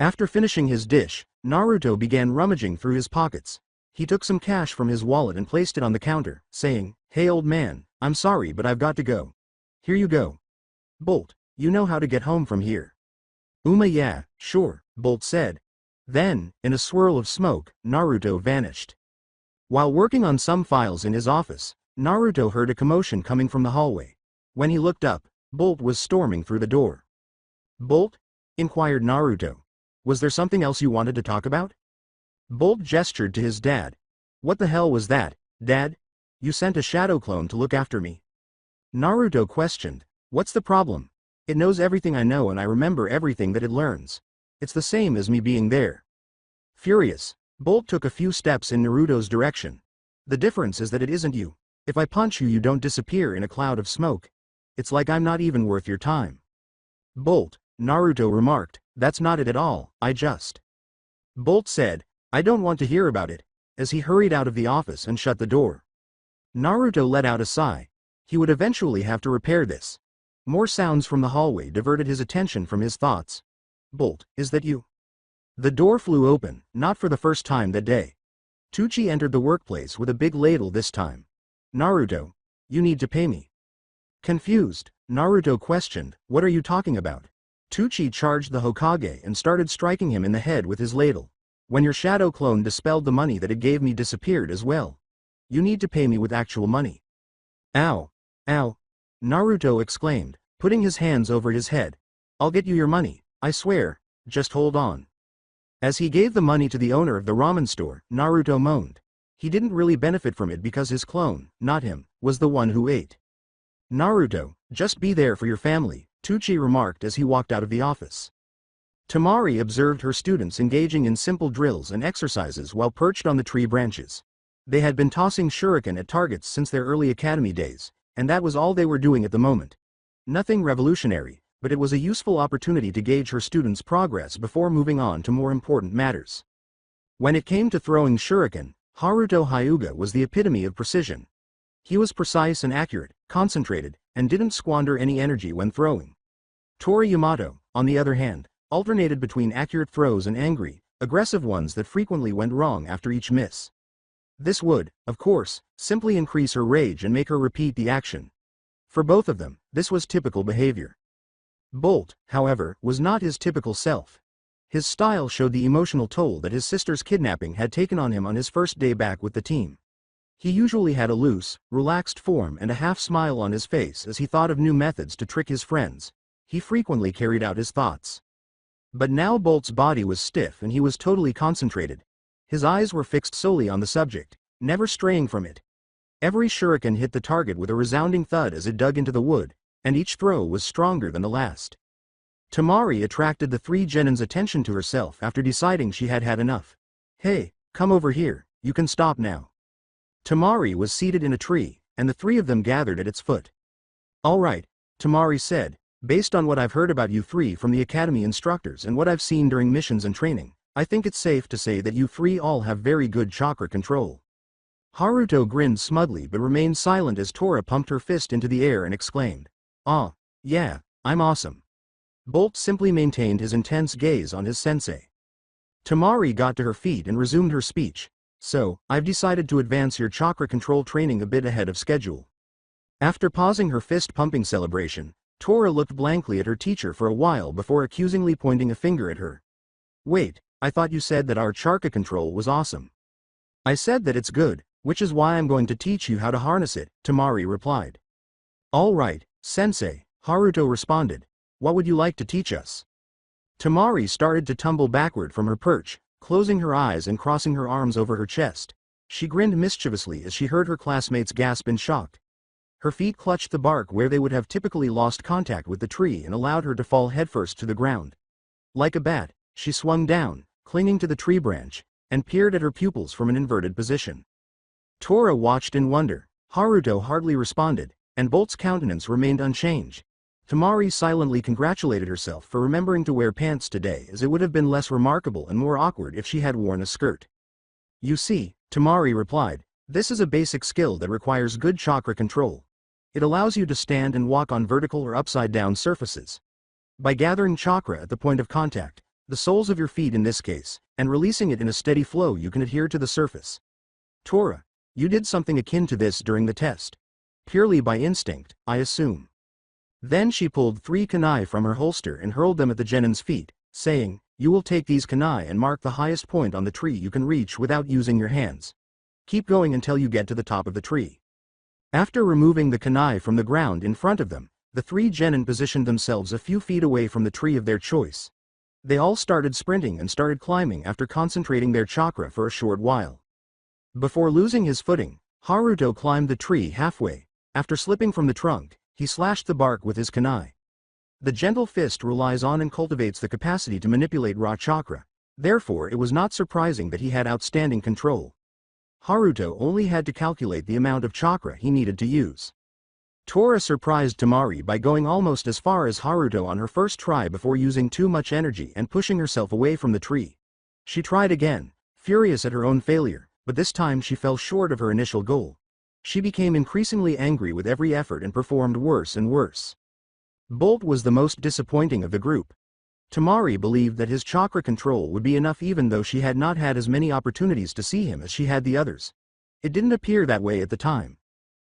After finishing his dish, Naruto began rummaging through his pockets. He took some cash from his wallet and placed it on the counter, saying, Hey old man, I'm sorry but I've got to go. Here you go. Bolt, you know how to get home from here. Yeah, sure, Bolt said. Then, in a swirl of smoke, Naruto vanished. While working on some files in his office, Naruto heard a commotion coming from the hallway. When he looked up, Bolt was storming through the door. Bolt? Inquired Naruto. Was there something else you wanted to talk about? Bolt gestured to his dad. What the hell was that, Dad? You sent a shadow clone to look after me. Naruto questioned. What's the problem? It knows everything I know and I remember everything that it learns. It's the same as me being there. Furious, Bolt took a few steps in Naruto's direction. The difference is that it isn't you. If I punch you, you don't disappear in a cloud of smoke. It's like I'm not even worth your time. Bolt, Naruto remarked, "That's not it at all, I just." Bolt said, "I don't want to hear about it," as he hurried out of the office and shut the door. Naruto let out a sigh. He would eventually have to repair this. More sounds from the hallway diverted his attention from his thoughts. "Bolt, is that you?" The door flew open, not for the first time that day. Tucci entered the workplace with a big ladle this time. "Naruto, you need to pay me." Confused, Naruto questioned, "What are you talking about?" Tucci charged the Hokage and started striking him in the head with his ladle. "When your shadow clone dispelled the money that it gave me disappeared as well. You need to pay me with actual money." "Ow! Ow!" Naruto exclaimed, putting his hands over his head. "I'll get you your money, I swear, just hold on." As he gave the money to the owner of the ramen store, Naruto moaned. He didn't really benefit from it because his clone, not him, was the one who ate. "Naruto, just be there for your family," Tucci remarked as he walked out of the office. Tamari observed her students engaging in simple drills and exercises while perched on the tree branches. They had been tossing shuriken at targets since their early academy days, and that was all they were doing at the moment. Nothing revolutionary, but it was a useful opportunity to gauge her students' progress before moving on to more important matters. When it came to throwing shuriken, Haruto Hyuga was the epitome of precision. He was precise and accurate, concentrated, and didn't squander any energy when throwing. Tori Yamato, on the other hand, alternated between accurate throws and angry, aggressive ones that frequently went wrong after each miss. This would, of course, simply increase her rage and make her repeat the action. For both of them, this was typical behavior. Bolt, however, was not his typical self. His style showed the emotional toll that his sister's kidnapping had taken on him on his first day back with the team. He usually had a loose, relaxed form and a half-smile on his face as he thought of new methods to trick his friends. He frequently carried out his thoughts. But now Bolt's body was stiff and he was totally concentrated. His eyes were fixed solely on the subject, never straying from it. Every shuriken hit the target with a resounding thud as it dug into the wood, and each throw was stronger than the last. Tamari attracted the three genins' attention to herself after deciding she had had enough. "Hey, come over here, you can stop now." Tamari was seated in a tree, and the three of them gathered at its foot. "All right," Tamari said, "based on what I've heard about you three from the academy instructors and what I've seen during missions and training, I think it's safe to say that you three all have very good chakra control." Haruto grinned smugly but remained silent as Tora pumped her fist into the air and exclaimed, "Ah, yeah, I'm awesome." Bolt simply maintained his intense gaze on his sensei. Tamari got to her feet and resumed her speech. "So, I've decided to advance your chakra control training a bit ahead of schedule." After pausing her fist-pumping celebration, Tora looked blankly at her teacher for a while before accusingly pointing a finger at her. "Wait, I thought you said that our chakra control was awesome." "I said that it's good, which is why I'm going to teach you how to harness it," Tamari replied. "All right, sensei," Haruto responded. "What would you like to teach us?" Tamari started to tumble backward from her perch, closing her eyes and crossing her arms over her chest. She grinned mischievously as she heard her classmates gasp in shock. Her feet clutched the bark where they would have typically lost contact with the tree and allowed her to fall headfirst to the ground. Like a bat, she swung down, clinging to the tree branch, and peered at her pupils from an inverted position. Tora watched in wonder. Haruto hardly responded, and Bolt's countenance remained unchanged. Tamari silently congratulated herself for remembering to wear pants today, as it would have been less remarkable and more awkward if she had worn a skirt. "You see," Tamari replied, "this is a basic skill that requires good chakra control. It allows you to stand and walk on vertical or upside-down surfaces. By gathering chakra at the point of contact, the soles of your feet in this case, and releasing it in a steady flow, you can adhere to the surface. Tora, you did something akin to this during the test. Purely by instinct, I assume." Then she pulled 3 kunai from her holster and hurled them at the genin's feet, saying, "You will take these kunai and mark the highest point on the tree you can reach without using your hands. Keep going until you get to the top of the tree." After removing the kunai from the ground in front of them, the 3 genin positioned themselves a few feet away from the tree of their choice. They all started sprinting and started climbing after concentrating their chakra for a short while. Before losing his footing, Haruto climbed the tree halfway. After slipping from the trunk, he slashed the bark with his kunai. The gentle fist relies on and cultivates the capacity to manipulate raw chakra. Therefore, it was not surprising that he had outstanding control. Haruto only had to calculate the amount of chakra he needed to use. Tora surprised Tamari by going almost as far as Haruto on her first try before using too much energy and pushing herself away from the tree. She tried again, furious at her own failure, but this time she fell short of her initial goal. She became increasingly angry with every effort and performed worse and worse. Bolt was the most disappointing of the group. Tamari believed that his chakra control would be enough even though she had not had as many opportunities to see him as she had the others. It didn't appear that way at the time.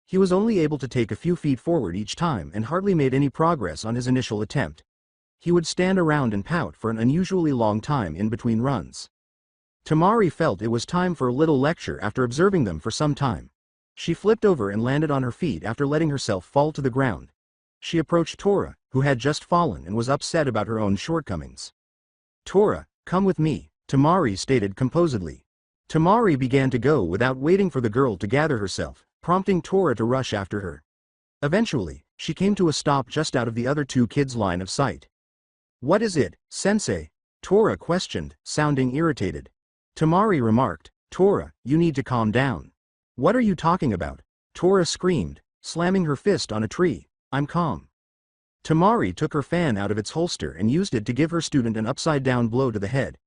He was only able to take a few feet forward each time and hardly made any progress on his initial attempt. He would stand around and pout for an unusually long time in between runs. Tamari felt it was time for a little lecture after observing them for some time. She flipped over and landed on her feet after letting herself fall to the ground. She approached Tora, who had just fallen and was upset about her own shortcomings. "Tora, come with me," Tamari stated composedly. Tamari began to go without waiting for the girl to gather herself, prompting Tora to rush after her. Eventually, she came to a stop just out of the other two kids' line of sight. "What is it, sensei?" Tora questioned, sounding irritated. Tamari remarked, "Tora, you need to calm down." "What are you talking about?" Tora screamed, slamming her fist on a tree. "I'm calm." Tamari took her fan out of its holster and used it to give her student an upside-down blow to the head.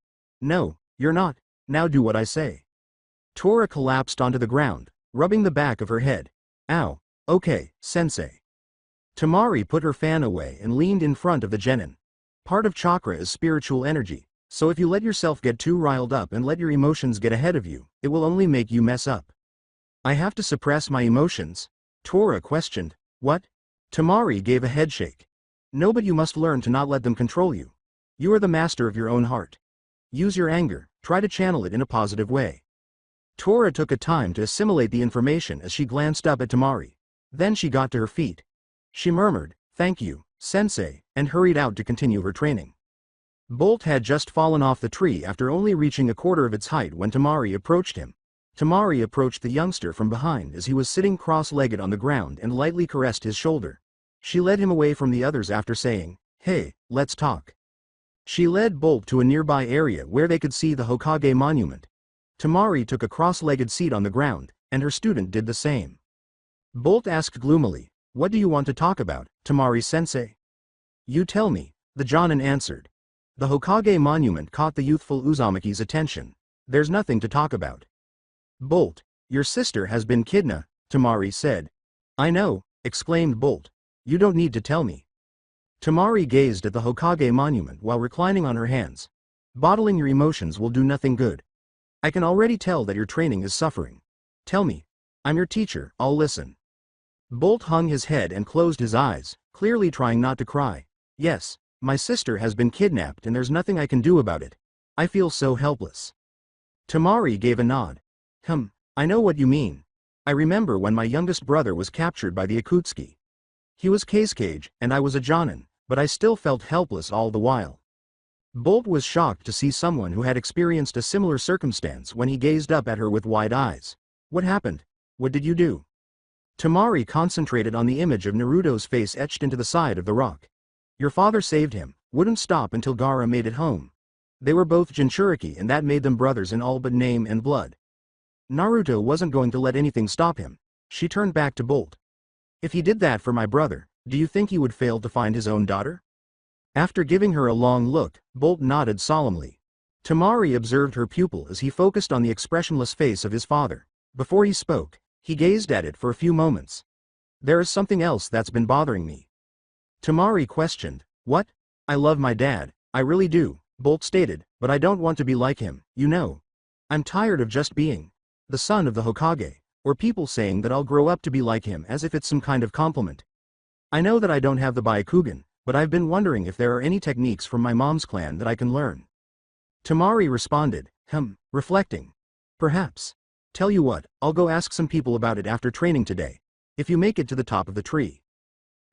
"No, you're not. Now do what I say." Tora collapsed onto the ground, rubbing the back of her head. "Ow. Okay, sensei." Tamari put her fan away and leaned in front of the genin. Part of chakra is spiritual energy, so if you let yourself get too riled up and let your emotions get ahead of you, it will only make you mess up. "I have to suppress my emotions?" Tora questioned. "What?" Tamari gave a headshake. "No, but you must learn to not let them control you. You are the master of your own heart. Use your anger, try to channel it in a positive way." Tora took a time to assimilate the information as she glanced up at Tamari. Then she got to her feet. She murmured, "Thank you, sensei," and hurried out to continue her training. Bolt had just fallen off the tree after only reaching a quarter of its height when Tamari approached him. Tamari approached the youngster from behind as he was sitting cross-legged on the ground and lightly caressed his shoulder. She led him away from the others after saying, "Hey, let's talk." She led Bolt to a nearby area where they could see the Hokage monument. Tamari took a cross-legged seat on the ground, and her student did the same. Bolt asked gloomily, "What do you want to talk about, Tamari-sensei?" "You tell me," the Jonin answered. The Hokage monument caught the youthful Uzumaki's attention. "There's nothing to talk about." "Bolt, your sister has been kidnapped," Tamari said. "I know," exclaimed Bolt. "You don't need to tell me." Tamari gazed at the Hokage monument while reclining on her hands. "Bottling your emotions will do nothing good. I can already tell that your training is suffering. Tell me. I'm your teacher, I'll listen." Bolt hung his head and closed his eyes, clearly trying not to cry. "Yes, my sister has been kidnapped and there's nothing I can do about it. I feel so helpless." Tamari gave a nod. I know what you mean. I remember when my youngest brother was captured by the Akutsuki. He was Kazekage, and I was a Jonin, but I still felt helpless all the while." Bolt was shocked to see someone who had experienced a similar circumstance when he gazed up at her with wide eyes. "What happened? What did you do?" Tamari concentrated on the image of Naruto's face etched into the side of the rock. "Your father saved him, wouldn't stop until Gaara made it home. They were both Jinchuriki and that made them brothers in all but name and blood. Naruto wasn't going to let anything stop him." She turned back to Bolt. "If he did that for my brother, do you think he would fail to find his own daughter?" After giving her a long look, Bolt nodded solemnly. Tamari observed her pupil as he focused on the expressionless face of his father. Before he spoke, he gazed at it for a few moments. "There is something else that's been bothering me." Tamari questioned. "What?" "I love my dad, I really do," Bolt stated, "but I don't want to be like him, you know. I'm tired of just being the son of the Hokage, or people saying that I'll grow up to be like him as if it's some kind of compliment. I know that I don't have the Byakugan, but I've been wondering if there are any techniques from my mom's clan that I can learn." Tamari responded, reflecting. "Perhaps. Tell you what, I'll go ask some people about it after training today, if you make it to the top of the tree."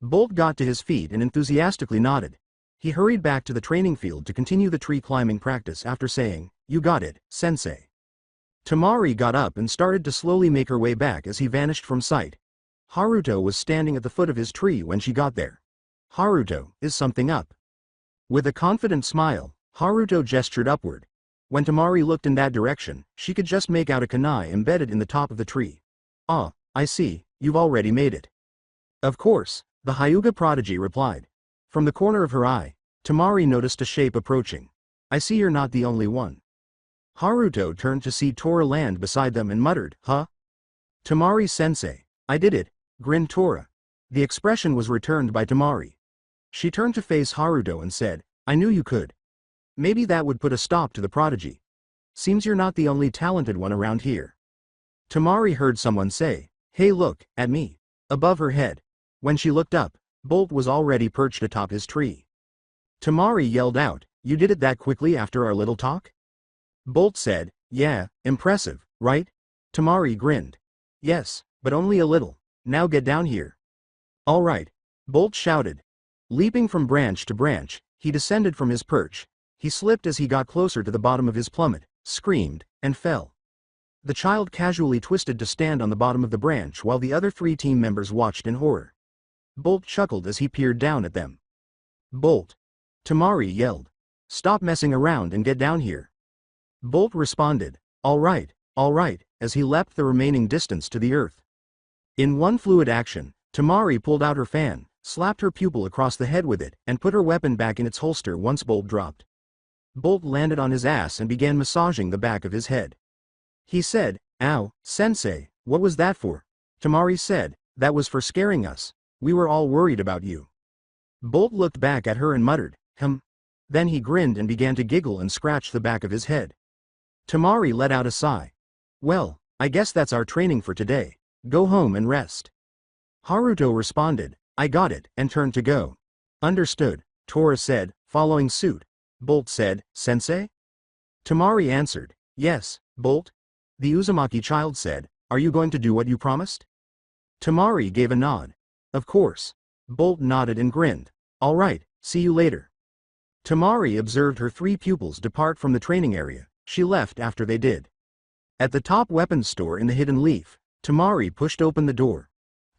Bolt got to his feet and enthusiastically nodded. He hurried back to the training field to continue the tree climbing practice after saying, "You got it, sensei." Tamari got up and started to slowly make her way back as he vanished from sight. Haruto was standing at the foot of his tree when she got there. "Haruto, is something up?" With a confident smile, Haruto gestured upward. When Tamari looked in that direction, she could just make out a kunai embedded in the top of the tree. "Ah, I see, you've already made it." Of course, the Hyuga prodigy replied. From the corner of her eye, Tamari noticed a shape approaching. I see you're not the only one. Haruto turned to see Tora land beside them and muttered, huh? Tamari-sensei. I did it, grinned Tora. The expression was returned by Tamari. She turned to face Haruto and said, I knew you could. Maybe that would put a stop to the prodigy. Seems you're not the only talented one around here. Tamari heard someone say, hey look, at me. Above her head. When she looked up, Bolt was already perched atop his tree. Tamari yelled out, you did it that quickly after our little talk? Bolt said, yeah, impressive, right? Tamari grinned. Yes, but only a little. Now get down here. All right. Bolt shouted. Leaping from branch to branch, he descended from his perch. He slipped as he got closer to the bottom of his plummet, screamed, and fell. The child casually twisted to stand on the bottom of the branch while the other 3 team members watched in horror. Bolt chuckled as he peered down at them. Bolt. Tamari yelled. Stop messing around and get down here. Bolt responded, all right, as he leapt the remaining distance to the earth. In one fluid action, Tamari pulled out her fan, slapped her pupil across the head with it, and put her weapon back in its holster once Bolt dropped. Bolt landed on his ass and began massaging the back of his head. He said, ow, sensei, what was that for? Tamari said, that was for scaring us. We were all worried about you. Bolt looked back at her and muttered, Then he grinned and began to giggle and scratch the back of his head. Tamari let out a sigh. Well, I guess that's our training for today. Go home and rest. Haruto responded, I got it, and turned to go. Understood, Tora said, following suit. Bolt said, Sensei? Tamari answered, yes, Bolt. The Uzumaki child said, are you going to do what you promised? Tamari gave a nod. Of course. Bolt nodded and grinned. All right, see you later. Tamari observed her 3 pupils depart from the training area. She left after they did. At the top weapons store in the Hidden Leaf, Tamari pushed open the door.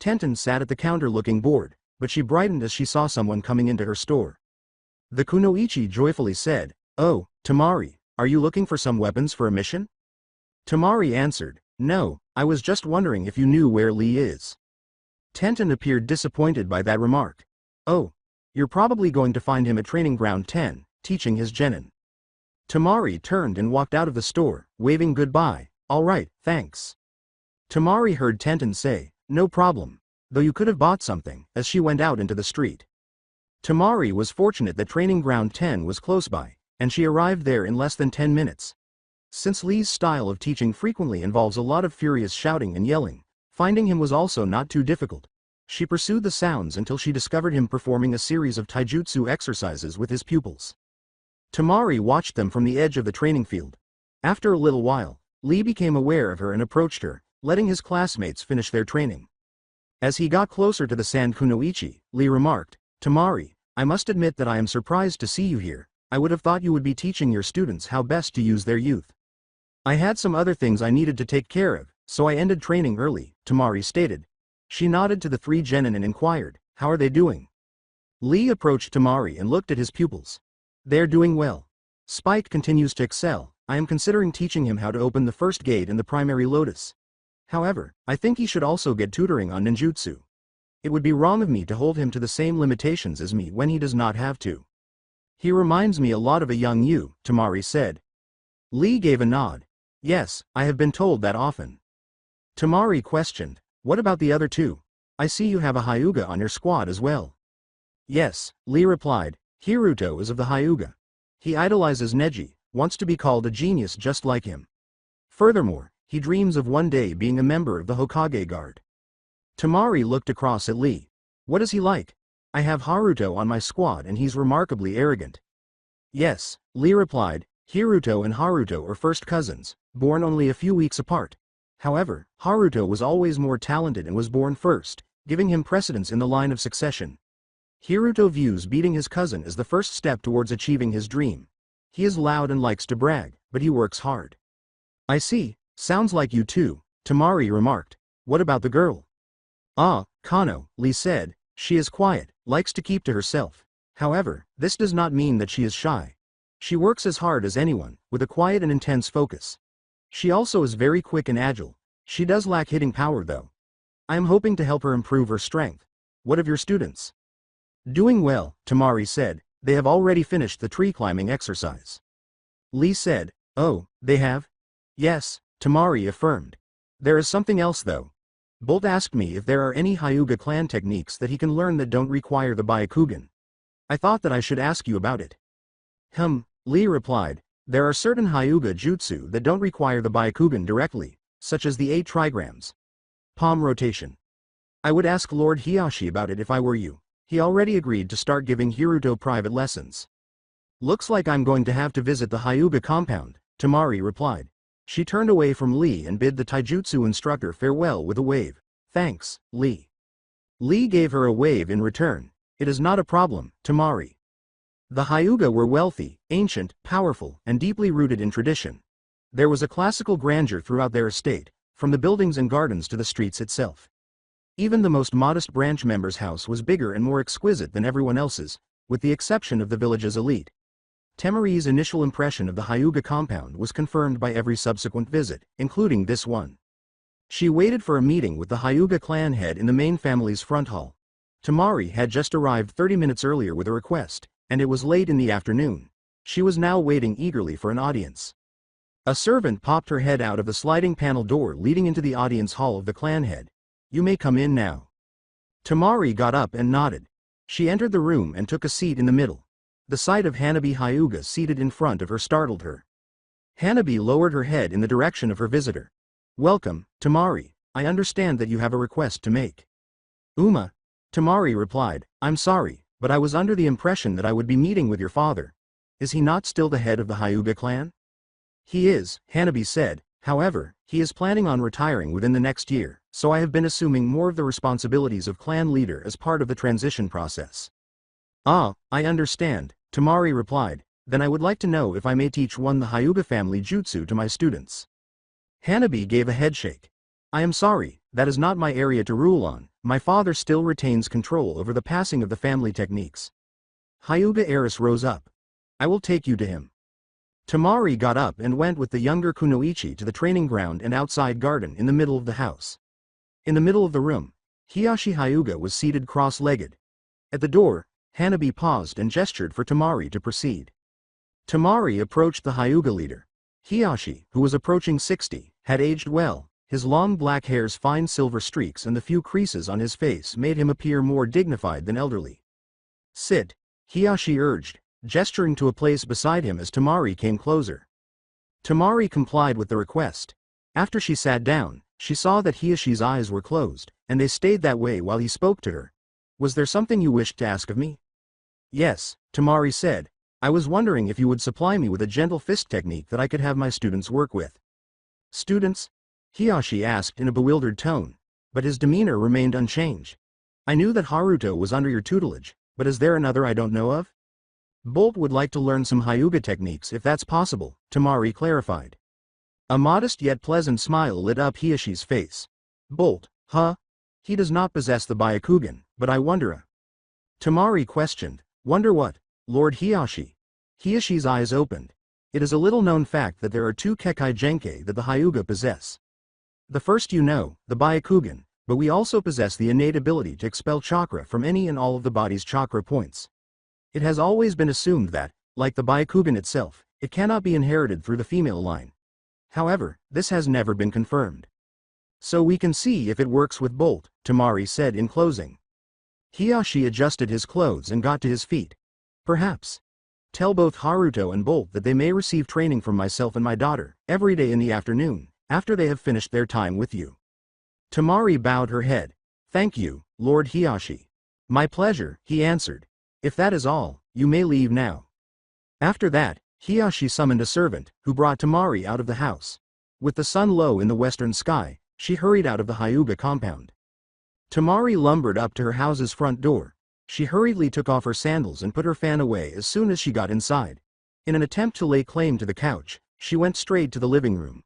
Tenten sat at the counter looking bored, but she brightened as she saw someone coming into her store. The Kunoichi joyfully said, oh, Tamari, are you looking for some weapons for a mission? Tamari answered, no, I was just wondering if you knew where Lee is. Tenten appeared disappointed by that remark. Oh, you're probably going to find him at Training Ground 10, teaching his genin. Tamari turned and walked out of the store, waving goodbye. All right, thanks. Tamari heard Tenten say, no problem, though you could have bought something, as she went out into the street. Tamari was fortunate that Training Ground 10 was close by, and she arrived there in less than 10 minutes. Since Lee's style of teaching frequently involves a lot of furious shouting and yelling, finding him was also not too difficult. She pursued the sounds until she discovered him performing a series of taijutsu exercises with his pupils. Tamari watched them from the edge of the training field. After a little while, Lee became aware of her and approached her, letting his classmates finish their training. As he got closer to the Sand Kunoichi, Lee remarked, Tamari, I must admit that I am surprised to see you here. I would have thought you would be teaching your students how best to use their youth. I had some other things I needed to take care of, so I ended training early, Tamari stated. She nodded to the 3 genin and inquired, how are they doing? Lee approached Tamari and looked at his pupils. They're doing well. Spike continues to excel. I am considering teaching him how to open the first gate in the primary lotus. However, I think he should also get tutoring on ninjutsu. It would be wrong of me to hold him to the same limitations as me when he does not have to. He reminds me a lot of a young you, Tamari said. Lee gave a nod. Yes, I have been told that often. Tamari questioned, what about the other 2? I see you have a Hyuga on your squad as well. Yes, Lee replied, Hiruto is of the Hyuga. He idolizes Neji, wants to be called a genius just like him. Furthermore, he dreams of one day being a member of the Hokage Guard. Tamari looked across at Lee. What is he like? I have Haruto on my squad and he's remarkably arrogant. Yes, Lee replied, Hiruto and Haruto are first cousins, born only a few weeks apart. However, Haruto was always more talented and was born first, giving him precedence in the line of succession. Hiruto views beating his cousin as the first step towards achieving his dream. He is loud and likes to brag, but he works hard. I see, sounds like you too, Tamari remarked. What about the girl? Ah, Kano, Lee said, she is quiet, likes to keep to herself. However, this does not mean that she is shy. She works as hard as anyone, with a quiet and intense focus. She also is very quick and agile. She does lack hitting power though. I am hoping to help her improve her strength. What of your students? Doing well, Tamari said. They have already finished the tree climbing exercise. Lee said, oh, they have? Yes, Tamari affirmed. There is something else though. Bolt asked me if there are any Hyuga clan techniques that he can learn that don't require the Byakugan. I thought that I should ask you about it. Lee replied, there are certain Hyuga jutsu that don't require the Byakugan directly, such as the 8 trigrams. Palm rotation. I would ask Lord Hiyashi about it if I were you. He already agreed to start giving Hiruto private lessons. Looks like I'm going to have to visit the Hyuga compound, Tamari replied. She turned away from Lee and bid the taijutsu instructor farewell with a wave. Thanks, Lee. Lee gave her a wave in return. It is not a problem, Tamari. The Hyuga were wealthy, ancient, powerful, and deeply rooted in tradition. There was a classical grandeur throughout their estate, from the buildings and gardens to the streets itself. Even the most modest branch member's house was bigger and more exquisite than everyone else's, with the exception of the village's elite. Temari's initial impression of the Hyuga compound was confirmed by every subsequent visit, including this one. She waited for a meeting with the Hyuga clan head in the main family's front hall. Tamari had just arrived 30 minutes earlier with a request, and it was late in the afternoon. She was now waiting eagerly for an audience. A servant popped her head out of the sliding panel door leading into the audience hall of the clan head. You may come in now. Tamari got up and nodded. She entered the room and took a seat in the middle. The sight of Hanabi Hyuga seated in front of her startled her. Hanabi lowered her head in the direction of her visitor. Welcome, Tamari. I understand that you have a request to make. Tamari replied, I'm sorry, but I was under the impression that I would be meeting with your father. Is he not still the head of the Hyuga clan? He is, Hanabi said. However, he is planning on retiring within the next year, so I have been assuming more of the responsibilities of clan leader as part of the transition process. Ah, I understand, Tamari replied. Then I would like to know if I may teach the Hyuga family jutsu to my students. Hanabi gave a headshake. I am sorry, that is not my area to rule on. My father still retains control over the passing of the family techniques. Hyuga heiress rose up. I will take you to him. Tamari got up and went with the younger Kunoichi to the training ground and outside garden in the middle of the house. In the middle of the room, Hiyashi Hyuga was seated cross-legged. At the door, Hanabi paused and gestured for Tamari to proceed. Tamari approached the Hyuga leader. Hiyashi, who was approaching 60, had aged well. His long black hair's fine silver streaks and the few creases on his face made him appear more dignified than elderly. Sit, Hiyashi urged, gesturing to a place beside him as Tamari came closer. Tamari complied with the request. After she sat down, she saw that Hiyashi's eyes were closed, and they stayed that way while he spoke to her. Was there something you wished to ask of me? Yes, Tamari said. I was wondering if you would supply me with a gentle fist technique that I could have my students work with. Students? Hiyashi asked in a bewildered tone, but his demeanor remained unchanged. I knew that Haruto was under your tutelage, but is there another I don't know of? Bolt would like to learn some Hyuga techniques if that's possible, Tamari clarified. A modest yet pleasant smile lit up Hiyashi's face. Bolt, huh? He does not possess the Byakugan, but I wonder. Tamari questioned, wonder what, Lord Hiyashi? Hiyashi's eyes opened. It is a little-known fact that there are 2 Kekai Genkai that the Hyuga possess. The first you know, the Byakugan, but we also possess the innate ability to expel chakra from any and all of the body's chakra points. It has always been assumed that, like the Byakugan itself, it cannot be inherited through the female line. However, this has never been confirmed. So we can see if it works with Bolt, Tamari said in closing. Hiyashi adjusted his clothes and got to his feet. Perhaps. Tell both Haruto and Bolt that they may receive training from myself and my daughter, every day in the afternoon, after they have finished their time with you. Tamari bowed her head. Thank you, Lord Hiyashi. My pleasure, he answered. If that is all, you may leave now. After that, Hiyashi summoned a servant, who brought Tamari out of the house. With the sun low in the western sky, she hurried out of the Hyuga compound. Tamari lumbered up to her house's front door. She hurriedly took off her sandals and put her fan away as soon as she got inside. In an attempt to lay claim to the couch, she went straight to the living room.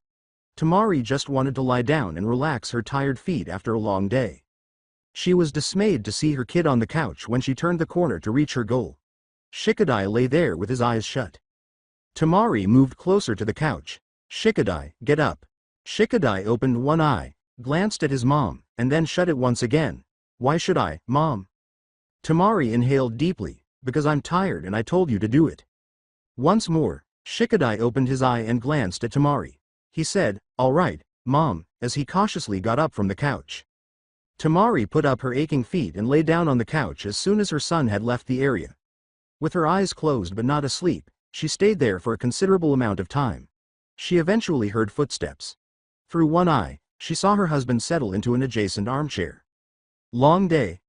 Tamari just wanted to lie down and relax her tired feet after a long day. She was dismayed to see her kid on the couch when she turned the corner to reach her goal. Shikadai lay there with his eyes shut. Tamari moved closer to the couch. Shikadai, get up. Shikadai opened one eye, glanced at his mom, and then shut it once again. Why should I, Mom? Tamari inhaled deeply, because I'm tired and I told you to do it. Once more, Shikadai opened his eye and glanced at Tamari. He said, "All right, Mom," as he cautiously got up from the couch. Tamari put up her aching feet and lay down on the couch as soon as her son had left the area. With her eyes closed but not asleep, she stayed there for a considerable amount of time. She eventually heard footsteps. Through one eye, she saw her husband settle into an adjacent armchair. "Long day?"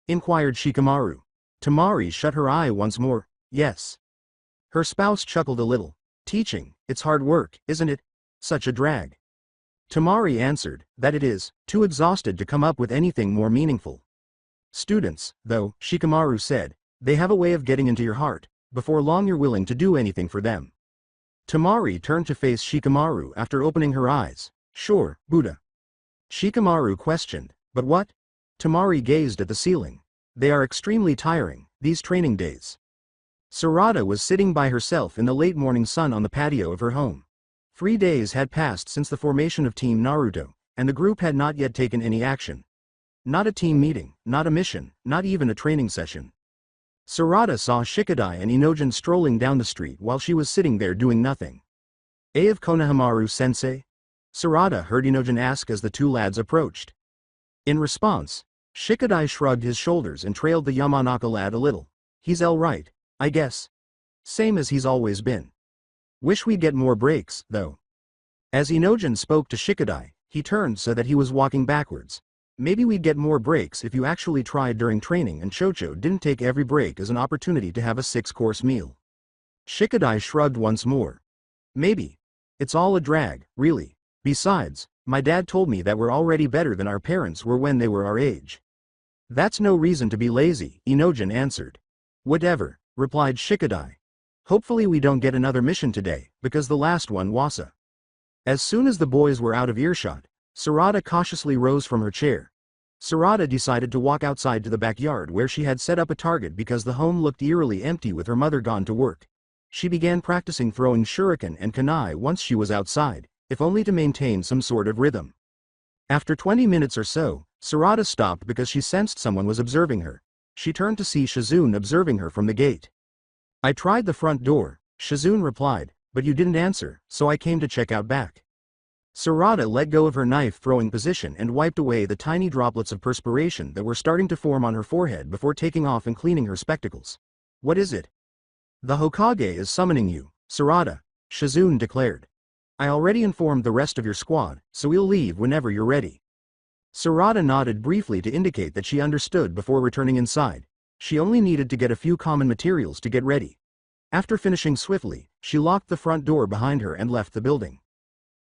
inquired Shikamaru. Tamari shut her eye once more. "Yes." Her spouse chuckled a little. "Teaching, it's hard work, isn't it? Such a drag." Tamari answered, "That it is, too exhausted to come up with anything more meaningful." "Students, though," Shikamaru said, "they have a way of getting into your heart. Before long you're willing to do anything for them." Tamari turned to face Shikamaru after opening her eyes. "Sure, Buddha." Shikamaru questioned, "But what?" Tamari gazed at the ceiling. "They are extremely tiring, these training days." Sarada was sitting by herself in the late morning sun on the patio of her home. 3 days had passed since the formation of Team Naruto, and the group had not yet taken any action. Not a team meeting, not a mission, not even a training session. Sarada saw Shikadai and Inojin strolling down the street while she was sitting there doing nothing. "Eh of Konohamaru-sensei?" Sarada heard Inojin ask as the two lads approached. In response, Shikadai shrugged his shoulders and trailed the Yamanaka lad a little. "He's all right, I guess. Same as he's always been. Wish we'd get more breaks, though." As Inojin spoke to Shikadai, he turned so that he was walking backwards. "Maybe we'd get more breaks if you actually tried during training and Chocho didn't take every break as an opportunity to have a 6-course meal." Shikadai shrugged once more. "Maybe. It's all a drag, really. Besides, my dad told me that we're already better than our parents were when they were our age." "That's no reason to be lazy," Inojin answered. "Whatever," replied Shikadai. "Hopefully we don't get another mission today, because the last one wasa." As soon as the boys were out of earshot, Sarada cautiously rose from her chair. Sarada decided to walk outside to the backyard where she had set up a target because the home looked eerily empty with her mother gone to work. She began practicing throwing shuriken and kunai once she was outside, if only to maintain some sort of rhythm. After 20 minutes or so, Sarada stopped because she sensed someone was observing her. She turned to see Shizune observing her from the gate. "I tried the front door," Shizune replied, "but you didn't answer, so I came to check out back." Sarada let go of her knife-throwing position and wiped away the tiny droplets of perspiration that were starting to form on her forehead before taking off and cleaning her spectacles. "What is it?" "The Hokage is summoning you, Sarada," Shizune declared. "I already informed the rest of your squad, so we'll leave whenever you're ready." Sarada nodded briefly to indicate that she understood before returning inside. She only needed to get a few common materials to get ready. After finishing swiftly, she locked the front door behind her and left the building.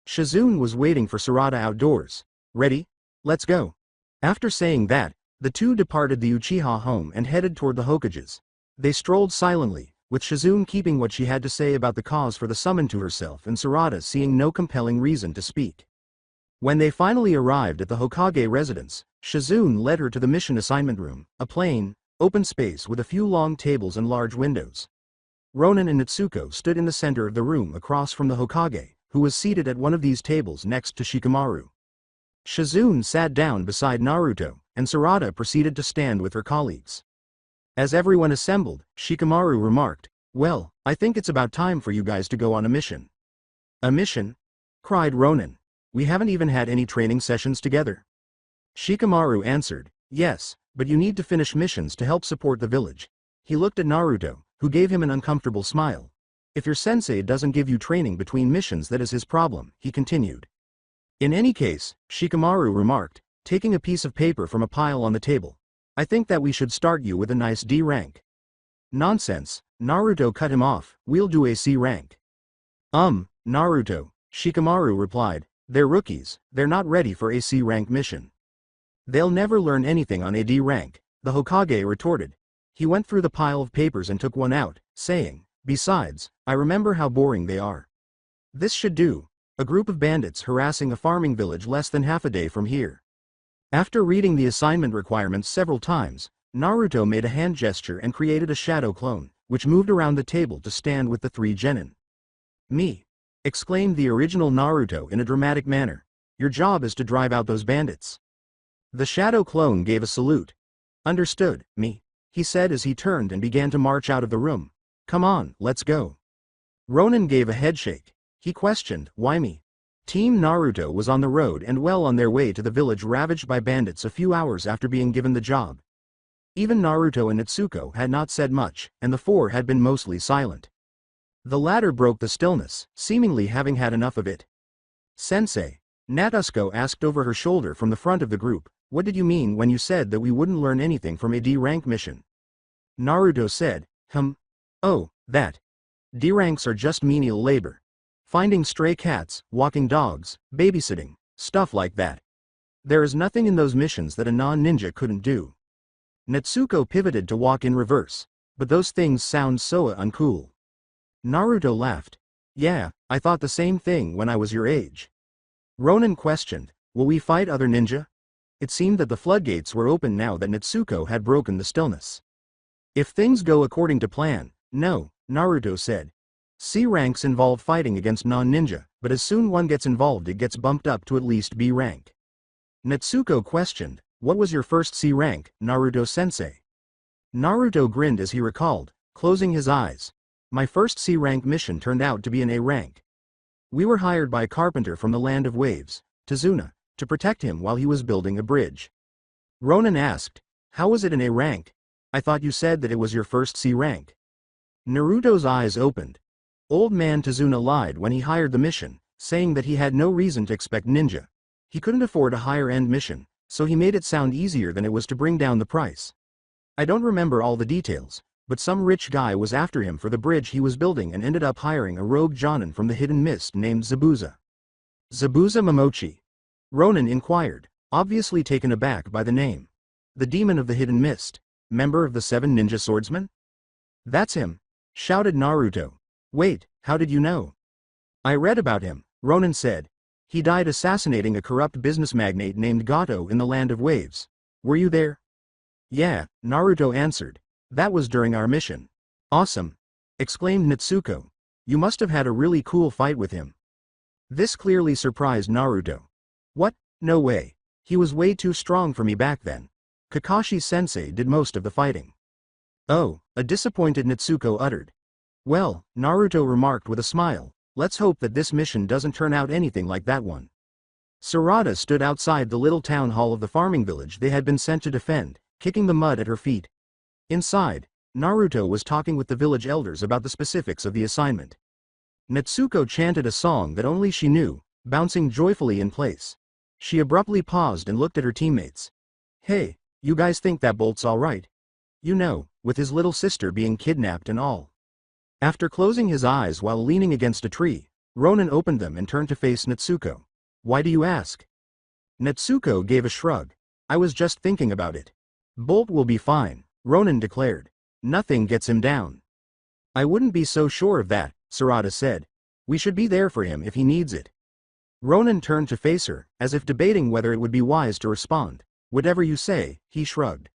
Shizune was waiting for Sarada outdoors. "Ready? Let's go." After saying that, the two departed the Uchiha home and headed toward the Hokages. They strolled silently, with Shizune keeping what she had to say about the cause for the summon to herself and Sarada seeing no compelling reason to speak. When they finally arrived at the Hokage residence, Shizune led her to the mission assignment room, a plain, open space with a few long tables and large windows. Ronin and Natsuko stood in the center of the room across from the Hokage, who was seated at one of these tables next to Shikamaru. Shizune sat down beside Naruto, and Sarada proceeded to stand with her colleagues. As everyone assembled, Shikamaru remarked, "Well, I think it's about time for you guys to go on a mission." "A mission?" cried Ronin. "We haven't even had any training sessions together." Shikamaru answered, "Yes, but you need to finish missions to help support the village." He looked at Naruto, who gave him an uncomfortable smile. "If your sensei doesn't give you training between missions, that is his problem," he continued. "In any case," Shikamaru remarked, taking a piece of paper from a pile on the table, "I think that we should start you with a nice D rank." "Nonsense," Naruto cut him off, "we'll do a C rank." Naruto," Shikamaru replied, "they're rookies, they're not ready for a C rank mission." "They'll never learn anything on a D rank," the Hokage retorted. He went through the pile of papers and took one out, saying, "Besides, I remember how boring they are. This should do. A group of bandits harassing a farming village less than half a day from here." After reading the assignment requirements several times, Naruto made a hand gesture and created a shadow clone, which moved around the table to stand with the 3 genin. "Me!" exclaimed the original Naruto in a dramatic manner. "Your job is to drive out those bandits." The shadow clone gave a salute. "Understood, me." he said as he turned and began to march out of the room. Come on, let's go. Ronin gave a headshake. He questioned, why me? Team Naruto was on the road and well on their way to the village ravaged by bandits a few hours after being given the job. Even Naruto and Natsuko had not said much, and the four had been mostly silent. The latter broke the stillness, seemingly having had enough of it. Sensei, Natsuko asked over her shoulder from the front of the group, what did you mean when you said that we wouldn't learn anything from a D-rank mission? Naruto said, oh, that. D-ranks are just menial labor. Finding stray cats, walking dogs, babysitting, stuff like that. There is nothing in those missions that a non-ninja couldn't do. Natsuko pivoted to walk in reverse, but those things sound so uncool. Naruto laughed. Yeah, I thought the same thing when I was your age. Ronin questioned, will we fight other ninja? It seemed that the floodgates were open now that Natsuko had broken the stillness. If things go according to plan, no, Naruto said. C ranks involve fighting against non-ninja, but as soon one gets involved it gets bumped up to at least B rank. Natsuko questioned, what was your first C rank, Naruto-sensei? Naruto grinned as he recalled, closing his eyes. My first C rank mission turned out to be an A rank. We were hired by a carpenter from the land of waves, Tazuna, to protect him while he was building a bridge. Ronin asked, how was it an A rank? I thought you said that it was your first C rank. Naruto's eyes opened. Old man Tazuna lied when he hired the mission, saying that he had no reason to expect ninja. He couldn't afford a higher-end mission, so he made it sound easier than it was to bring down the price. I don't remember all the details, but some rich guy was after him for the bridge he was building and ended up hiring a rogue jonin from the Hidden Mist named Zabuza. Zabuza Momochi? Ronin inquired, obviously taken aback by the name. The demon of the Hidden Mist, member of the 7 ninja swordsmen? That's him, shouted Naruto. Wait, how did you know? I read about him, Ronin said. He died assassinating a corrupt business magnate named Gato in the Land of Waves. Were you there? Yeah, Naruto answered. That was during our mission. Awesome! Exclaimed Natsuko. You must have had a really cool fight with him. This clearly surprised Naruto. What? No way. He was way too strong for me back then. Kakashi-sensei did most of the fighting. Oh, a disappointed Natsuko uttered. Well, Naruto remarked with a smile, let's hope that this mission doesn't turn out anything like that one. Sarada stood outside the little town hall of the farming village they had been sent to defend, kicking the mud at her feet. Inside, Naruto was talking with the village elders about the specifics of the assignment. Natsuko chanted a song that only she knew, bouncing joyfully in place. She abruptly paused and looked at her teammates. Hey, you guys think that Bolt's alright? You know, with his little sister being kidnapped and all. After closing his eyes while leaning against a tree, Ronin opened them and turned to face Natsuko. Why do you ask? Natsuko gave a shrug. I was just thinking about it. Bolt will be fine, Ronin declared. Nothing gets him down. I wouldn't be so sure of that, Sarada said. We should be there for him if he needs it. Ronin turned to face her, as if debating whether it would be wise to respond. Whatever you say, he shrugged.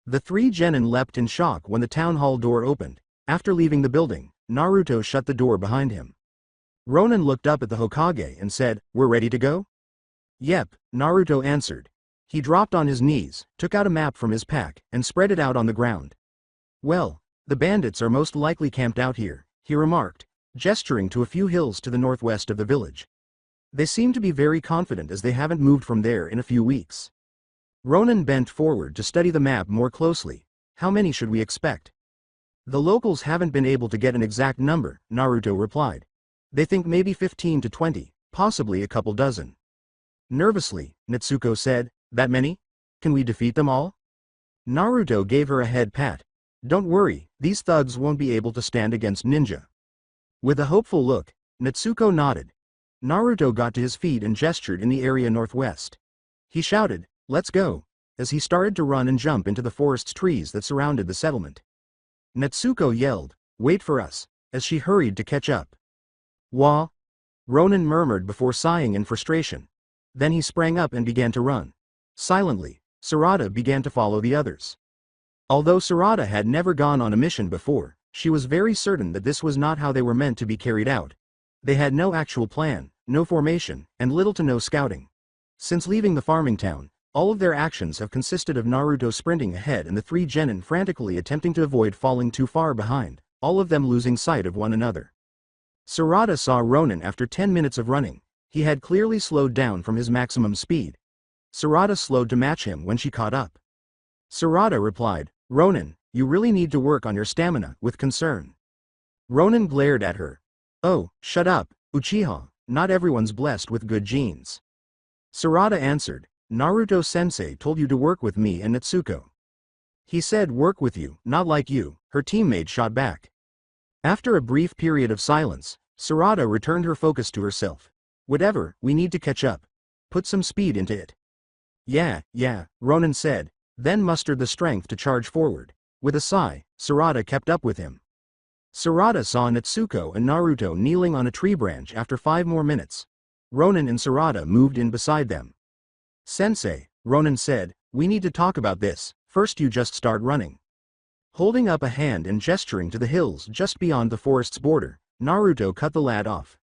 The 3 genin leapt in shock when the town hall door opened. After leaving the building, Naruto shut the door behind him. Ronin looked up at the Hokage and said, we're ready to go? Yep, Naruto answered. He dropped on his knees, took out a map from his pack, and spread it out on the ground. Well, the bandits are most likely camped out here, he remarked, gesturing to a few hills to the northwest of the village. They seem to be very confident as they haven't moved from there in a few weeks. Ronin bent forward to study the map more closely. How many should we expect? The locals haven't been able to get an exact number, Naruto replied. They think maybe 15 to 20, possibly a couple dozen. Nervously, Natsuko said, that many? Can we defeat them all? Naruto gave her a head pat. Don't worry, these thugs won't be able to stand against ninja. With a hopeful look, Natsuko nodded. Naruto got to his feet and gestured in the area northwest. He shouted, let's go, as he started to run and jump into the forest's trees that surrounded the settlement. Natsuko yelled, wait for us, as she hurried to catch up. Wah! Ronin murmured before sighing in frustration. Then he sprang up and began to run. Silently, Sarada began to follow the others. Although Sarada had never gone on a mission before, she was very certain that this was not how they were meant to be carried out. They had no actual plan, no formation, and little to no scouting. Since leaving the farming town, All of their actions have consisted of Naruto sprinting ahead and the three genin frantically attempting to avoid falling too far behind, all of them losing sight of one another. Sarada saw Ronin after 10 minutes of running. He had clearly slowed down from his maximum speed. Sarada slowed to match him when she caught up. Sarada replied, "Ronin, you really need to work on your stamina," with concern. Ronin glared at her. "Oh, shut up, Uchiha, not everyone's blessed with good genes." Sarada answered, "Naruto-sensei told you to work with me and Natsuko." "He said work with you, not like you," her teammate shot back. After a brief period of silence, Sarada returned her focus to herself. "Whatever, we need to catch up. Put some speed into it." Yeah, Ronin said, then mustered the strength to charge forward. With a sigh, Sarada kept up with him. Sarada saw Natsuko and Naruto kneeling on a tree branch after 5 more minutes. Ronin and Sarada moved in beside them. "Sensei," Ronin said, "we need to talk about this. First you just start running." Holding up a hand and gesturing to the hills just beyond the forest's border, Naruto cut the lad off.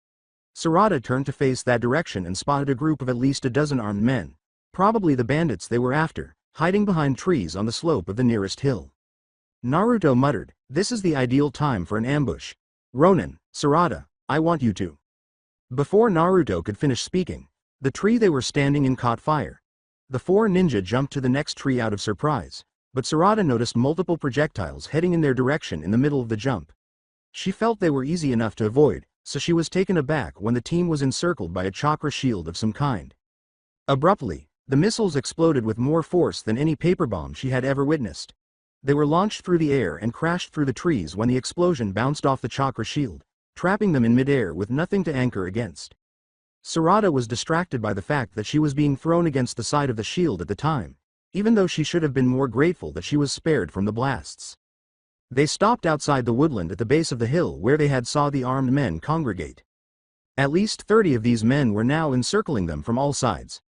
Sarada turned to face that direction and spotted a group of at least a dozen armed men, probably the bandits they were after, hiding behind trees on the slope of the nearest hill. Naruto muttered, "This is the ideal time for an ambush. Ronin, Sarada, I want you to." Before Naruto could finish speaking, the tree they were standing in caught fire. The 4 ninja jumped to the next tree out of surprise, but Sarada noticed multiple projectiles heading in their direction in the middle of the jump. She felt they were easy enough to avoid, so she was taken aback when the team was encircled by a chakra shield of some kind. Abruptly, the missiles exploded with more force than any paper bomb she had ever witnessed. They were launched through the air and crashed through the trees when the explosion bounced off the chakra shield, trapping them in midair with nothing to anchor against. Sarada was distracted by the fact that she was being thrown against the side of the shield at the time, even though she should have been more grateful that she was spared from the blasts. They stopped outside the woodland at the base of the hill where they had saw the armed men congregate. At least 30 of these men were now encircling them from all sides.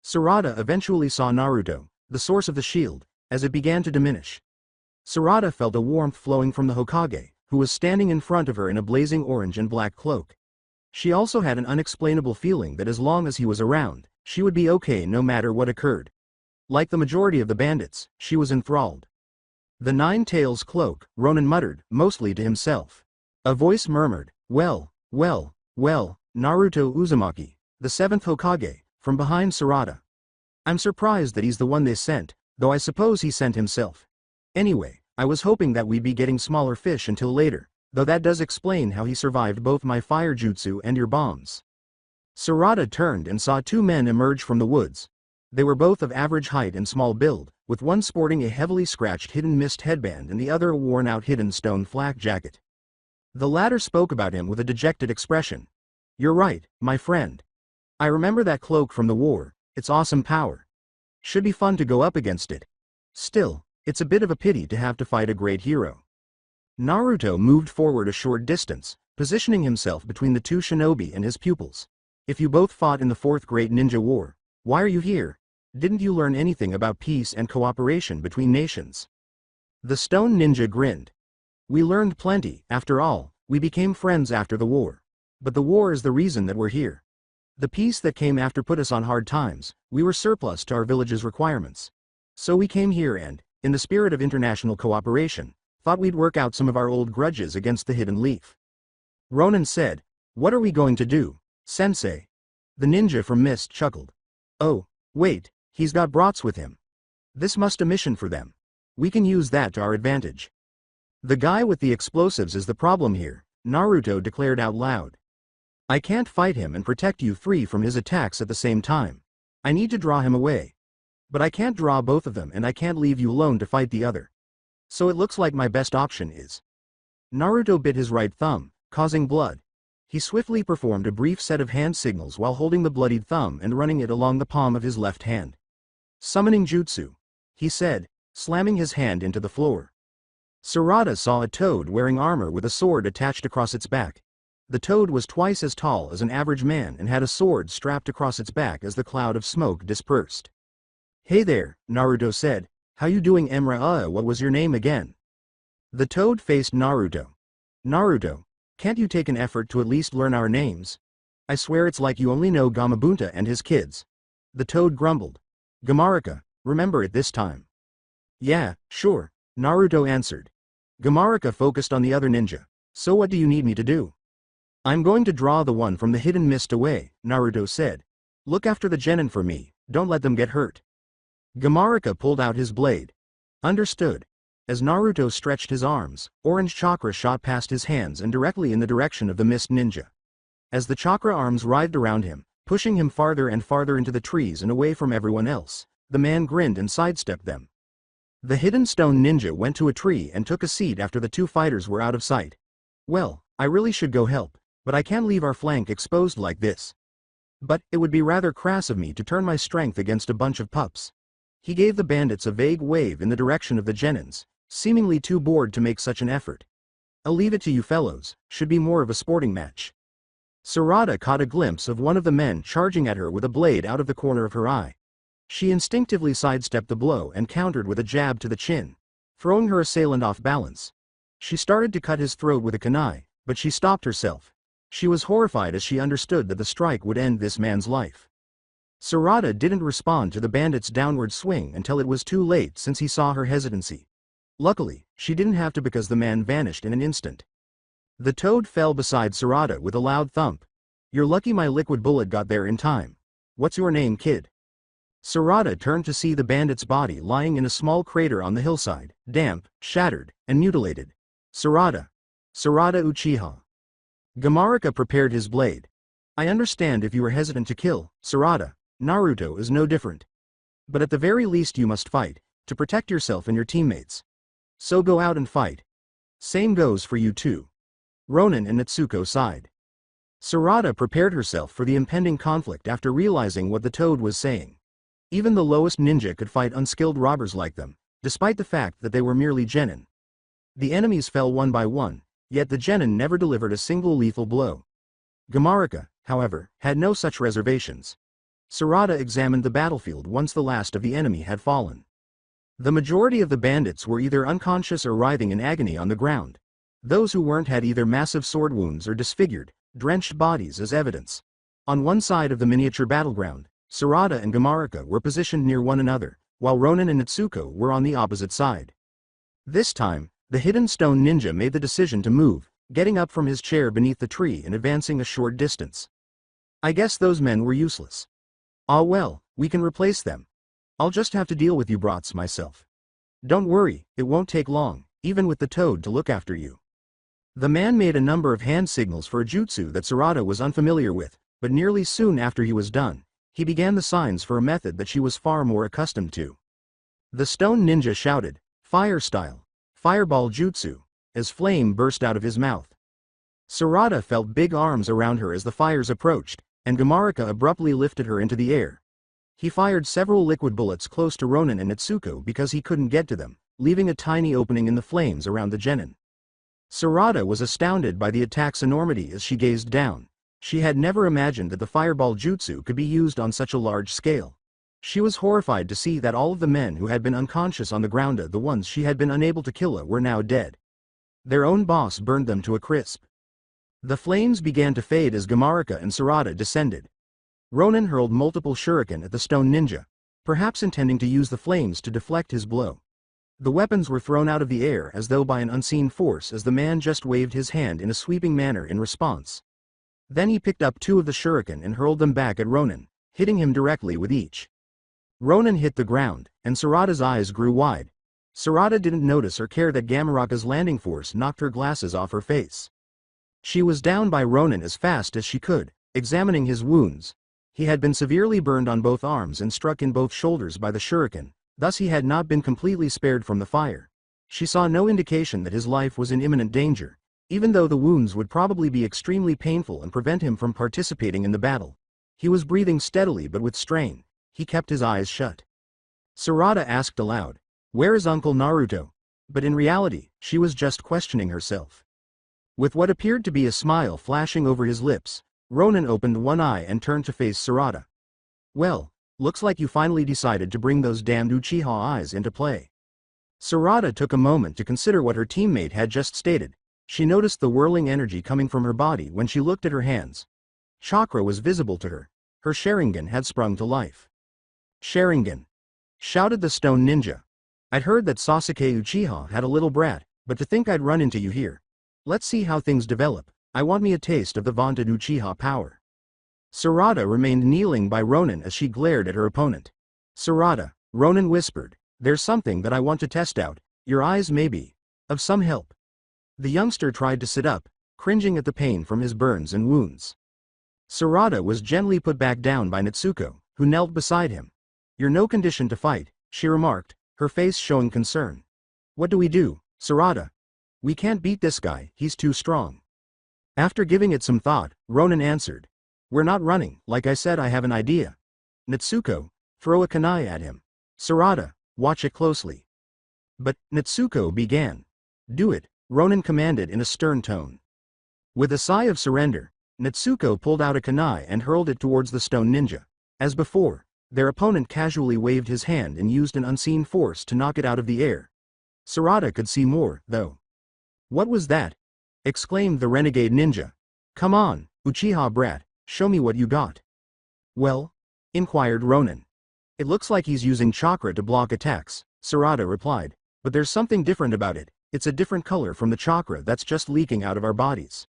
Sarada eventually saw Naruto, the source of the shield, as it began to diminish. Sarada felt a warmth flowing from the Hokage, who was standing in front of her in a blazing orange and black cloak. She also had an unexplainable feeling that as long as he was around, she would be okay no matter what occurred. Like the majority of the bandits, she was enthralled. "The Nine Tails cloak," Ronin muttered, mostly to himself. A voice murmured, well, Naruto Uzumaki, the 7th Hokage, from behind Sarada. "I'm surprised that he's the one they sent, though I suppose he sent himself. Anyway, I was hoping that we'd be getting smaller fish until later, though that does explain how he survived both my fire jutsu and your bombs." Sarada turned and saw 2 men emerge from the woods. They were both of average height and small build, with one sporting a heavily scratched hidden mist headband and the other a worn-out hidden stone flak jacket. The latter spoke about him with a dejected expression. "You're right, my friend. I remember that cloak from the war. It's awesome power. Should be fun to go up against it. Still, it's a bit of a pity to have to fight a great hero." Naruto moved forward a short distance, positioning himself between the 2 shinobi and his pupils. "If you both fought in the 4th Great Ninja War, why are you here? Didn't you learn anything about peace and cooperation between nations?" The stone ninja grinned. "We learned plenty, after all, we became friends after the war. But the war is the reason that we're here. The peace that came after put us on hard times, we were surplus to our village's requirements. So we came here and, in the spirit of international cooperation, thought we'd work out some of our old grudges against the Hidden Leaf." Ronin said, "What are we going to do, sensei?" The ninja from Mist chuckled. "Oh, wait, he's got brats with him. This must a mission for them. We can use that to our advantage." "The guy with the explosives is the problem here," Naruto declared out loud. "I can't fight him and protect you 3 from his attacks at the same time. I need to draw him away. But I can't draw both of them and I can't leave you alone to fight the other. So it looks like my best option is..." Naruto bit his right thumb, causing blood. He swiftly performed a brief set of hand signals while holding the bloodied thumb and running it along the palm of his left hand. "Summoning jutsu," he said, slamming his hand into the floor. Sarada saw a toad wearing armor with a sword attached across its back. The toad was twice as tall as an average man and had a sword strapped across its back as the cloud of smoke dispersed. "Hey there," Naruto said, "how you doing Emra? What was your name again?" The toad faced Naruto. "Naruto, can't you take an effort to at least learn our names? I swear it's like you only know Gamabunta and his kids." The toad grumbled. Gamarika, remember it this time. Yeah, sure, Naruto answered. Gamarika focused on the other ninja. So what do you need me to do? I'm going to draw the one from the hidden mist away, Naruto said. Look after the genin for me, don't let them get hurt. Gamarika pulled out his blade. Understood. As Naruto stretched his arms, orange chakra shot past his hands and directly in the direction of the mist ninja. As the chakra arms writhed around him, pushing him farther and farther into the trees and away from everyone else, the man grinned and sidestepped them. The hidden stone ninja went to a tree and took a seat after the two fighters were out of sight. Well, I really should go help, but I can't leave our flank exposed like this. But it would be rather crass of me to turn my strength against a bunch of pups. He gave the bandits a vague wave in the direction of the genins, seemingly too bored to make such an effort. I'll leave it to you fellows, should be more of a sporting match. Sarada caught a glimpse of one of the men charging at her with a blade out of the corner of her eye. She instinctively sidestepped the blow and countered with a jab to the chin, throwing her assailant off balance. She started to cut his throat with a kunai, but she stopped herself. She was horrified as she understood that the strike would end this man's life. Sarada didn't respond to the bandit's downward swing until it was too late since he saw her hesitancy. Luckily, she didn't have to because the man vanished in an instant. The toad fell beside Sarada with a loud thump. You're lucky my liquid bullet got there in time. What's your name, kid? Sarada turned to see the bandit's body lying in a small crater on the hillside, damp, shattered, and mutilated. Sarada. Sarada Uchiha. Gamarika prepared his blade. I understand if you were hesitant to kill, Sarada. Naruto is no different. But at the very least you must fight, to protect yourself and your teammates. So go out and fight. Same goes for you too. Ronin and Natsuko sighed. Sarada prepared herself for the impending conflict after realizing what the toad was saying. Even the lowest ninja could fight unskilled robbers like them, despite the fact that they were merely genin. The enemies fell one by one, yet the genin never delivered a single lethal blow. Gamarika, however, had no such reservations. Sarada examined the battlefield once the last of the enemy had fallen. The majority of the bandits were either unconscious or writhing in agony on the ground. Those who weren't had either massive sword wounds or disfigured, drenched bodies as evidence. On one side of the miniature battleground, Sarada and Gamarika were positioned near one another, while Ronin and Natsuko were on the opposite side. This time, the hidden stone ninja made the decision to move, getting up from his chair beneath the tree and advancing a short distance. I guess those men were useless. Ah well, we can replace them. I'll just have to deal with you brats myself. Don't worry, it won't take long, even with the toad to look after you. The man made a number of hand signals for a jutsu that Sarada was unfamiliar with, but nearly soon after he was done, he began the signs for a method that she was far more accustomed to. The stone ninja shouted, "Fire style, fireball jutsu," as flame burst out of his mouth. Sarada felt big arms around her as the fires approached, and Gamarika abruptly lifted her into the air. He fired several liquid bullets close to Ronin and Natsuko because he couldn't get to them, leaving a tiny opening in the flames around the genin. Sarada was astounded by the attack's enormity as she gazed down. She had never imagined that the fireball jutsu could be used on such a large scale. She was horrified to see that all of the men who had been unconscious on the ground, the ones she had been unable to kill, were now dead. Their own boss burned them to a crisp. The flames began to fade as Gamarika and Sarada descended. Ronin hurled multiple shuriken at the stone ninja, perhaps intending to use the flames to deflect his blow. The weapons were thrown out of the air as though by an unseen force as the man just waved his hand in a sweeping manner in response. Then he picked up two of the shuriken and hurled them back at Ronin, hitting him directly with each. Ronin hit the ground, and Sarada's eyes grew wide. Sarada didn't notice or care that Gamarika's landing force knocked her glasses off her face. She was down by Ronin as fast as she could, examining his wounds. He had been severely burned on both arms and struck in both shoulders by the shuriken, thus he had not been completely spared from the fire. She saw no indication that his life was in imminent danger, even though the wounds would probably be extremely painful and prevent him from participating in the battle. He was breathing steadily but with strain. He kept his eyes shut. Sarada asked aloud, "Where is Uncle Naruto?" But in reality, she was just questioning herself. With what appeared to be a smile flashing over his lips, Ronin opened one eye and turned to face Sarada. "Well, looks like you finally decided to bring those damned Uchiha eyes into play." Sarada took a moment to consider what her teammate had just stated. She noticed the whirling energy coming from her body when she looked at her hands. Chakra was visible to her. Her Sharingan had sprung to life. Sharingan. shouted the stone ninja. I'd heard that Sasuke Uchiha had a little brat, but to think I'd run into you here. Let's see how things develop. I want me a taste of the vaunted Uchiha power. Sarada remained kneeling by Ronin as she glared at her opponent. Sarada, Ronin whispered, there's something that I want to test out, your eyes may be of some help. The youngster tried to sit up, cringing at the pain from his burns and wounds. Sarada was gently put back down by Natsuko, who knelt beside him. You're no condition to fight, she remarked, her face showing concern. What do we do, Sarada? We can't beat this guy, he's too strong. After giving it some thought, Ronin answered. We're not running, like I said I have an idea. Natsuko, throw a kunai at him. Sarada, watch it closely. But, Natsuko began. Do it, Ronin commanded in a stern tone. With a sigh of surrender, Natsuko pulled out a kunai and hurled it towards the stone ninja. As before, their opponent casually waved his hand and used an unseen force to knock it out of the air. Sarada could see more, though. What was that? Exclaimed the renegade ninja. Come on, Uchiha brat, show me what you got. Well? Inquired Ronin. It looks like he's using chakra to block attacks, Sarada replied, but there's something different about it, it's a different color from the chakra that's just leaking out of our bodies.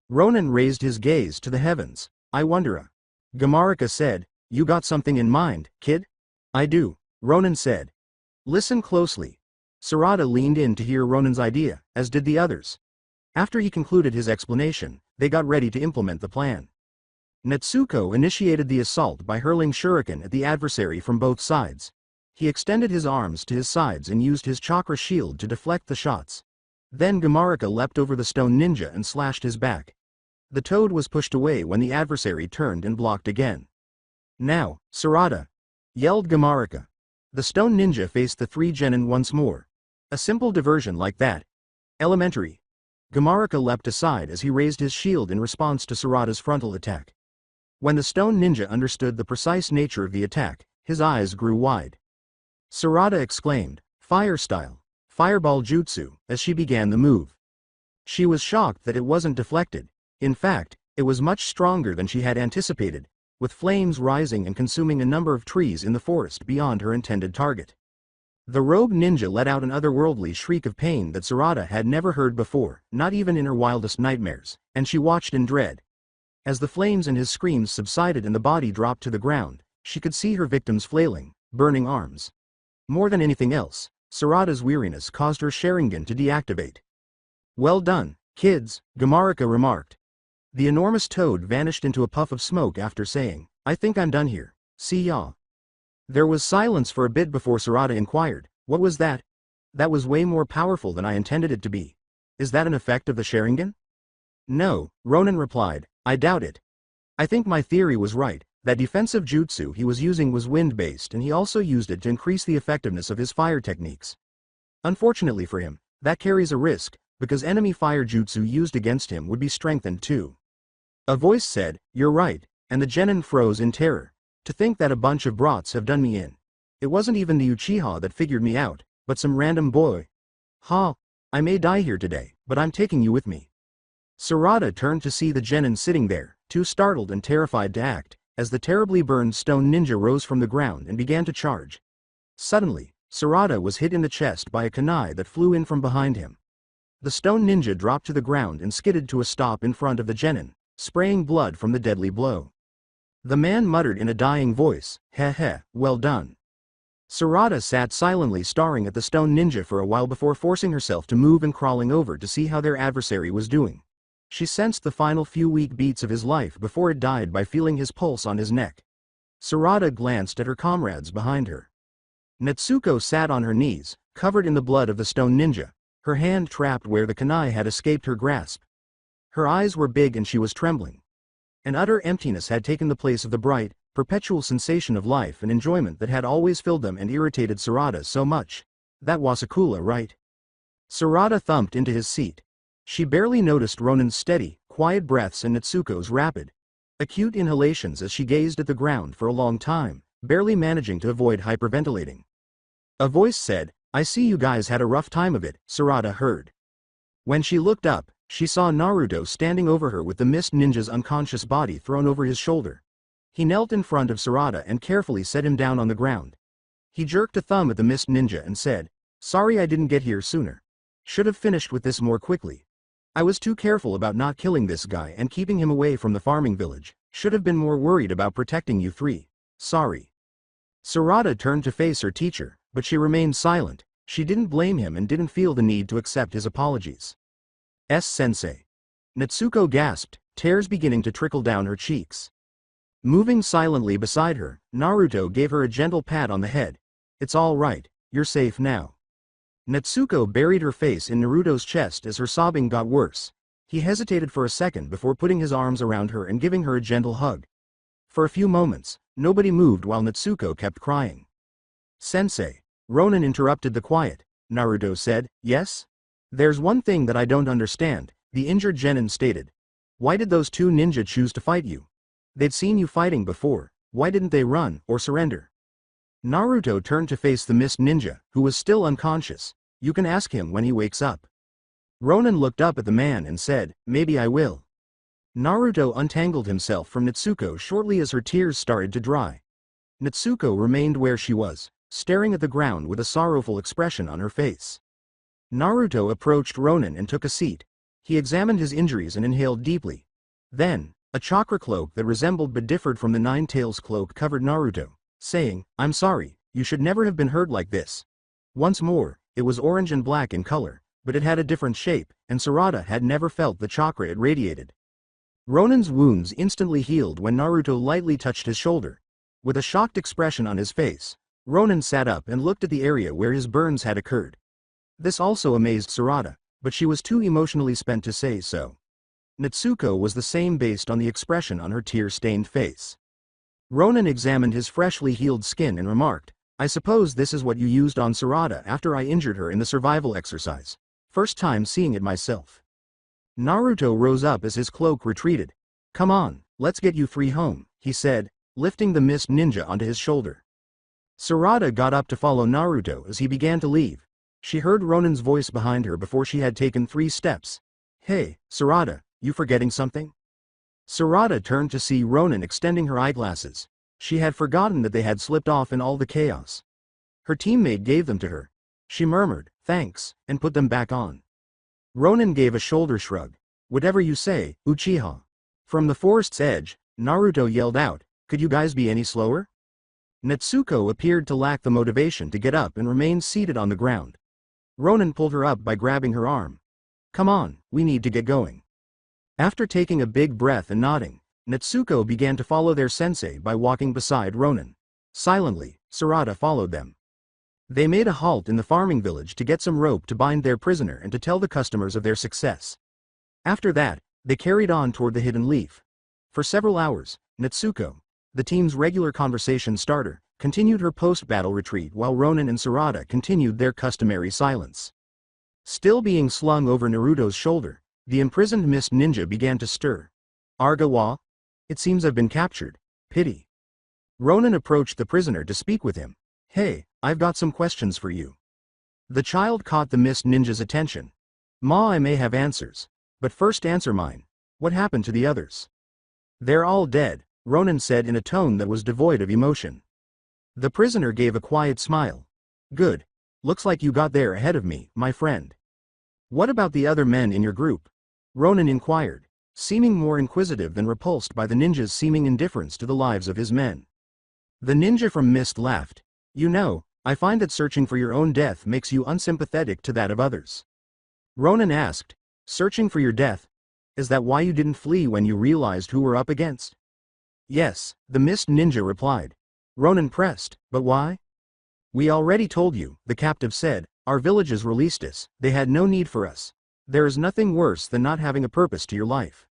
Ronin raised his gaze to the heavens. I wonder. Gamarika said, you got something in mind, kid? I do, Ronin said. Listen closely. Sarada leaned in to hear Ronin's idea, as did the others. After he concluded his explanation, they got ready to implement the plan. Natsuko initiated the assault by hurling shuriken at the adversary from both sides. He extended his arms to his sides and used his chakra shield to deflect the shots. Then Gamarika leapt over the stone ninja and slashed his back. The toad was pushed away when the adversary turned and blocked again. Now, Sarada! Yelled Gamarika. The stone ninja faced the three genin once more. A simple diversion like that. Elementary. Gamarika leapt aside as he raised his shield in response to Sarada's frontal attack. When the stone ninja understood the precise nature of the attack, his eyes grew wide. Sarada exclaimed, Fire style, fireball jutsu, as she began the move. She was shocked that it wasn't deflected. In fact, it was much stronger than she had anticipated, with flames rising and consuming a number of trees in the forest beyond her intended target. The rogue ninja let out an otherworldly shriek of pain that Sarada had never heard before, not even in her wildest nightmares, and she watched in dread. As the flames and his screams subsided and the body dropped to the ground, she could see her victim's flailing, burning arms. More than anything else, Sarada's weariness caused her Sharingan to deactivate. Well done, kids, Gamarika remarked. The enormous toad vanished into a puff of smoke after saying, I think I'm done here, see ya. There was silence for a bit before Sarada inquired, what was that? That was way more powerful than I intended it to be. Is that an effect of the Sharingan? No, Ronin replied, I doubt it. I think my theory was right, that defensive jutsu he was using was wind-based and he also used it to increase the effectiveness of his fire techniques. Unfortunately for him, that carries a risk, because enemy fire jutsu used against him would be strengthened too. A voice said, you're right, and the genin froze in terror. To think that a bunch of brats have done me in. It wasn't even the Uchiha that figured me out, but some random boy. Ha! I may die here today, but I'm taking you with me. Sarada turned to see the genin sitting there, too startled and terrified to act, as the terribly burned stone ninja rose from the ground and began to charge. Suddenly, Sarada was hit in the chest by a kunai that flew in from behind him. The stone ninja dropped to the ground and skidded to a stop in front of the genin, spraying blood from the deadly blow. The man muttered in a dying voice, heh heh, well done. Sarada sat silently staring at the stone ninja for a while before forcing herself to move and crawling over to see how their adversary was doing. She sensed the final few weak beats of his life before it died by feeling his pulse on his neck. Sarada glanced at her comrades behind her. Natsuko sat on her knees, covered in the blood of the stone ninja, her hand trapped where the kunai had escaped her grasp. Her eyes were big and she was trembling. An utter emptiness had taken the place of the bright, perpetual sensation of life and enjoyment that had always filled them and irritated Sarada so much. That was Asakura, right? Sarada thumped into his seat. She barely noticed Ronin's steady, quiet breaths and Natsuko's rapid, acute inhalations as she gazed at the ground for a long time, barely managing to avoid hyperventilating. A voice said, I see you guys had a rough time of it, Sarada heard. When she looked up, she saw Naruto standing over her with the mist ninja's unconscious body thrown over his shoulder. He knelt in front of Sarada and carefully set him down on the ground. He jerked a thumb at the mist ninja and said, "Sorry I didn't get here sooner. Should have finished with this more quickly. I was too careful about not killing this guy and keeping him away from the farming village. Should have been more worried about protecting you three. Sorry." Sarada turned to face her teacher, but she remained silent. She didn't blame him and didn't feel the need to accept his apologies. Sensei. Natsuko gasped, tears beginning to trickle down her cheeks. Moving silently beside her, Naruto gave her a gentle pat on the head. "It's all right, you're safe now." Natsuko buried her face in Naruto's chest as her sobbing got worse. He hesitated for a second before putting his arms around her and giving her a gentle hug. For a few moments, nobody moved while Natsuko kept crying. "Sensei." Ronin interrupted the quiet. Naruto said, "Yes? There's one thing that I don't understand," the injured genin stated. "Why did those two ninja choose to fight you? They'd seen you fighting before, why didn't they run or surrender?" Naruto turned to face the mist ninja, who was still unconscious. "You can ask him when he wakes up." Ronin looked up at the man and said, "Maybe I will." Naruto untangled himself from Natsuko shortly as her tears started to dry. Natsuko remained where she was, staring at the ground with a sorrowful expression on her face. Naruto approached Ronin and took a seat. He examined his injuries and inhaled deeply. Then, a chakra cloak that resembled but differed from the Nine Tails cloak covered Naruto, saying, "I'm sorry, you should never have been hurt like this." Once more, it was orange and black in color, but it had a different shape, and Sarada had never felt the chakra it radiated. Ronin's wounds instantly healed when Naruto lightly touched his shoulder. With a shocked expression on his face, Ronin sat up and looked at the area where his burns had occurred. This also amazed Sarada, but she was too emotionally spent to say so. Natsuko was the same based on the expression on her tear-stained face. Ronin examined his freshly healed skin and remarked, "I suppose this is what you used on Sarada after I injured her in the survival exercise. First time seeing it myself." Naruto rose up as his cloak retreated. "Come on, let's get you three home," he said, lifting the mist ninja onto his shoulder. Sarada got up to follow Naruto as he began to leave. She heard Ronin's voice behind her before she had taken 3 steps. "Hey, Sarada, you forgetting something?" Sarada turned to see Ronin extending her eyeglasses. She had forgotten that they had slipped off in all the chaos. Her teammate gave them to her. She murmured, "Thanks," and put them back on. Ronin gave a shoulder shrug. "Whatever you say, Uchiha." From the forest's edge, Naruto yelled out, "Could you guys be any slower?" Natsuko appeared to lack the motivation to get up and remained seated on the ground. Ronin pulled her up by grabbing her arm. "Come on, we need to get going." After taking a big breath and nodding, Natsuko began to follow their sensei by walking beside Ronin. Silently, Sarada followed them. They made a halt in the farming village to get some rope to bind their prisoner and to tell the customers of their success. After that, they carried on toward the hidden leaf. For several hours, Natsuko, the team's regular conversation starter, continued her post-battle retreat while Ronin and Sarada continued their customary silence. Still being slung over Naruto's shoulder, the imprisoned mist ninja began to stir. "Argawa? It seems I've been captured. Pity." Ronin approached the prisoner to speak with him. "Hey, I've got some questions for you." The child caught the mist ninja's attention. "Ma, I may have answers. But first answer mine. What happened to the others?" "They're all dead," Ronin said in a tone that was devoid of emotion. The prisoner gave a quiet smile. "Good. Looks like you got there ahead of me, my friend." "What about the other men in your group?" Ronin inquired, seeming more inquisitive than repulsed by the ninja's seeming indifference to the lives of his men. The ninja from Mist laughed. "You know, I find that searching for your own death makes you unsympathetic to that of others." Ronin asked, "Searching for your death? Is that why you didn't flee when you realized who we're up against?" "Yes," the Mist ninja replied. Ronin pressed, "But why?" "We already told you," the captive said. "Our villages released us. They had no need for us. There is nothing worse than not having a purpose to your life."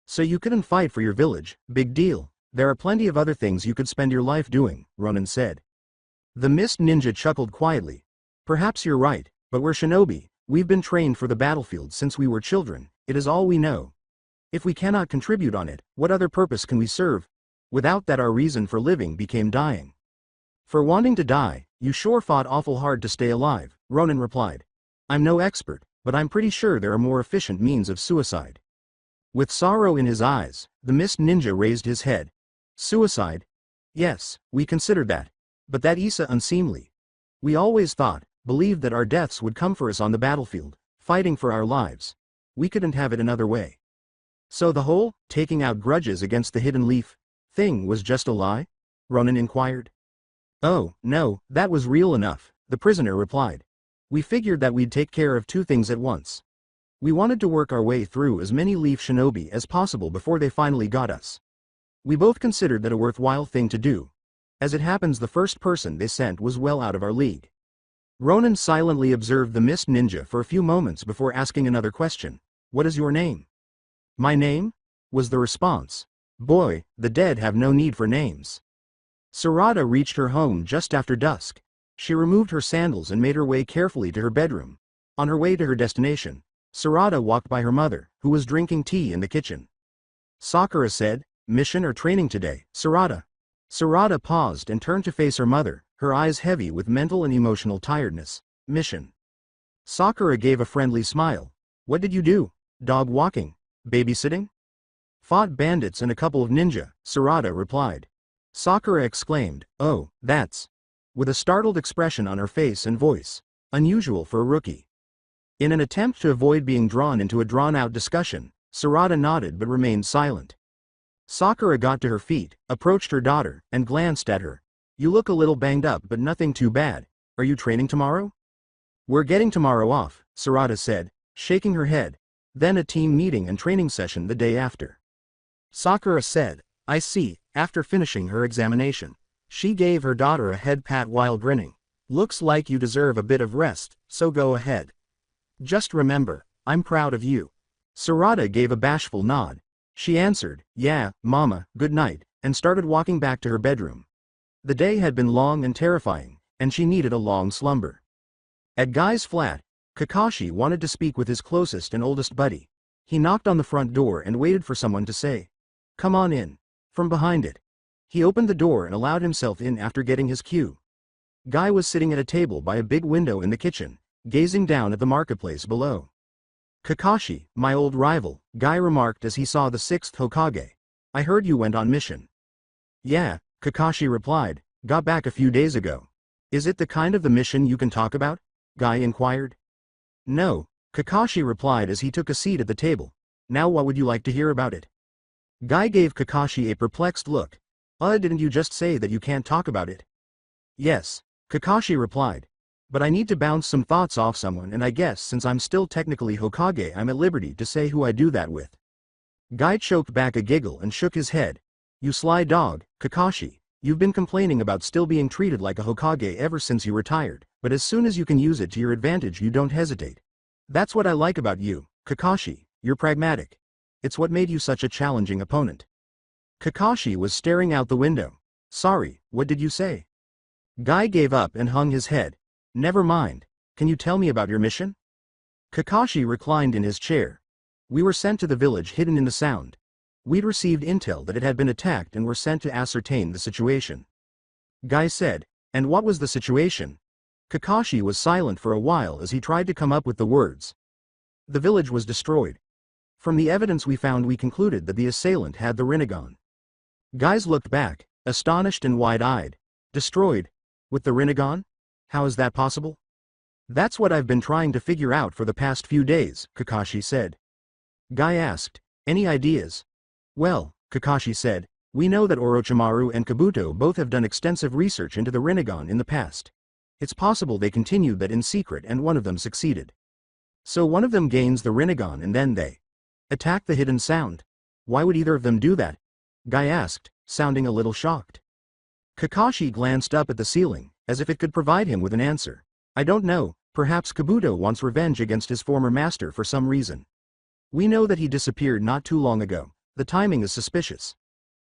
"So you couldn't fight for your village? Big deal. There are plenty of other things you could spend your life doing," Ronin said. The Mist ninja chuckled quietly. "Perhaps you're right, but we're shinobi. We've been trained for the battlefield since we were children. It is all we know. If we cannot contribute on it, what other purpose can we serve? Without that, our reason for living became dying." "For wanting to die, you sure fought awful hard to stay alive," Ronin replied. "I'm no expert, but I'm pretty sure there are more efficient means of suicide." With sorrow in his eyes, the Mist ninja raised his head. "Suicide? Yes, we considered that. But that Issa unseemly. We always thought, believed that our deaths would come for us on the battlefield, fighting for our lives. We couldn't have it another way. So the whole, taking out grudges against the hidden leaf, thing was just a lie? Ronan inquired. Oh, no, that was real enough, the prisoner replied. We figured that we'd take care of two things at once. We wanted to work our way through as many leaf shinobi as possible before they finally got us. We both considered that a worthwhile thing to do. As it happens, the first person they sent was well out of our league. Ronan silently observed the mist ninja for a few moments before asking another question. What is your name? My name? Was the response. Boy, the dead have no need for names. Sarada reached her home just after dusk. She removed her sandals and made her way carefully to her bedroom. On her way to her destination, Sarada walked by her mother, who was drinking tea in the kitchen. Sakura said, mission or training today, Sarada? Sarada paused and turned to face her mother, her eyes heavy with mental and emotional tiredness. Mission. Sakura gave a friendly smile. What did you do? Dog walking? Babysitting? Fought bandits and a couple of ninja, Sarada replied. Sakura exclaimed, oh, that's... with a startled expression on her face and voice. Unusual for a rookie. In an attempt to avoid being drawn into a drawn-out discussion, Sarada nodded but remained silent. Sakura got to her feet, approached her daughter, and glanced at her. You look a little banged up but nothing too bad. Are you training tomorrow? We're getting tomorrow off, Sarada said, shaking her head. Then a team meeting and training session the day after. Sakura said, I see, after finishing her examination. She gave her daughter a head pat while grinning. Looks like you deserve a bit of rest, so go ahead. Just remember, I'm proud of you. Sarada gave a bashful nod. She answered, yeah, mama, good night, and started walking back to her bedroom. The day had been long and terrifying, and she needed a long slumber. At Guy's flat, Kakashi wanted to speak with his closest and oldest buddy. He knocked on the front door and waited for someone to say, come on in. From behind it. He opened the door and allowed himself in after getting his cue. Guy was sitting at a table by a big window in the kitchen, gazing down at the marketplace below. Kakashi, my old rival, Guy remarked as he saw the sixth Hokage. I heard you went on mission. Yeah, Kakashi replied, got back a few days ago. Is it the kind of the mission you can talk about? Guy inquired. No, Kakashi replied as he took a seat at the table. Now what would you like to hear about it? Guy gave Kakashi a perplexed look. Didn't you just say that you can't talk about it? Yes, Kakashi replied. But I need to bounce some thoughts off someone, and I guess since I'm still technically Hokage I'm at liberty to say who I do that with. Guy choked back a giggle and shook his head. You sly dog, Kakashi. You've been complaining about still being treated like a Hokage ever since you retired, but as soon as you can use it to your advantage you don't hesitate. That's what I like about you, Kakashi, you're pragmatic. It's what made you such a challenging opponent. Kakashi was staring out the window. Sorry, what did you say? Guy gave up and hung his head. Never mind. Can you tell me about your mission? Kakashi reclined in his chair. We were sent to the village hidden in the sound. We'd received intel that it had been attacked and were sent to ascertain the situation. Guy said, and what was the situation? Kakashi was silent for a while as he tried to come up with the words. The village was destroyed. From the evidence we found we concluded that the assailant had the Rinnegan. Guys looked back, astonished and wide-eyed. Destroyed? With the Rinnegan? How is that possible? That's what I've been trying to figure out for the past few days, Kakashi said. Guy asked, any ideas? Well, Kakashi said, we know that Orochimaru and Kabuto both have done extensive research into the Rinnegan in the past. It's possible they continued that in secret and one of them succeeded. So one of them gains the Rinnegan and then they attack the hidden sound. Why would either of them do that? Guy asked, sounding a little shocked. Kakashi glanced up at the ceiling, as if it could provide him with an answer. I don't know, perhaps Kabuto wants revenge against his former master for some reason. We know that he disappeared not too long ago. The timing is suspicious.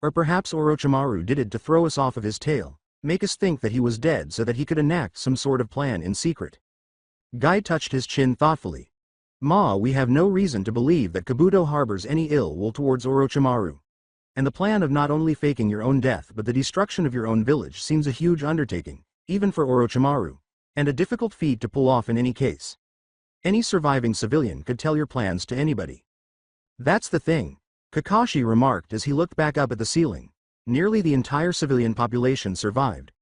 Or perhaps Orochimaru did it to throw us off of his tail, make us think that he was dead so that he could enact some sort of plan in secret. Guy touched his chin thoughtfully. We have no reason to believe that Kabuto harbors any ill will towards Orochimaru. And the plan of not only faking your own death but the destruction of your own village seems a huge undertaking, even for Orochimaru, and a difficult feat to pull off in any case. Any surviving civilian could tell your plans to anybody. That's the thing, Kakashi remarked as he looked back up at the ceiling. Nearly the entire civilian population survived.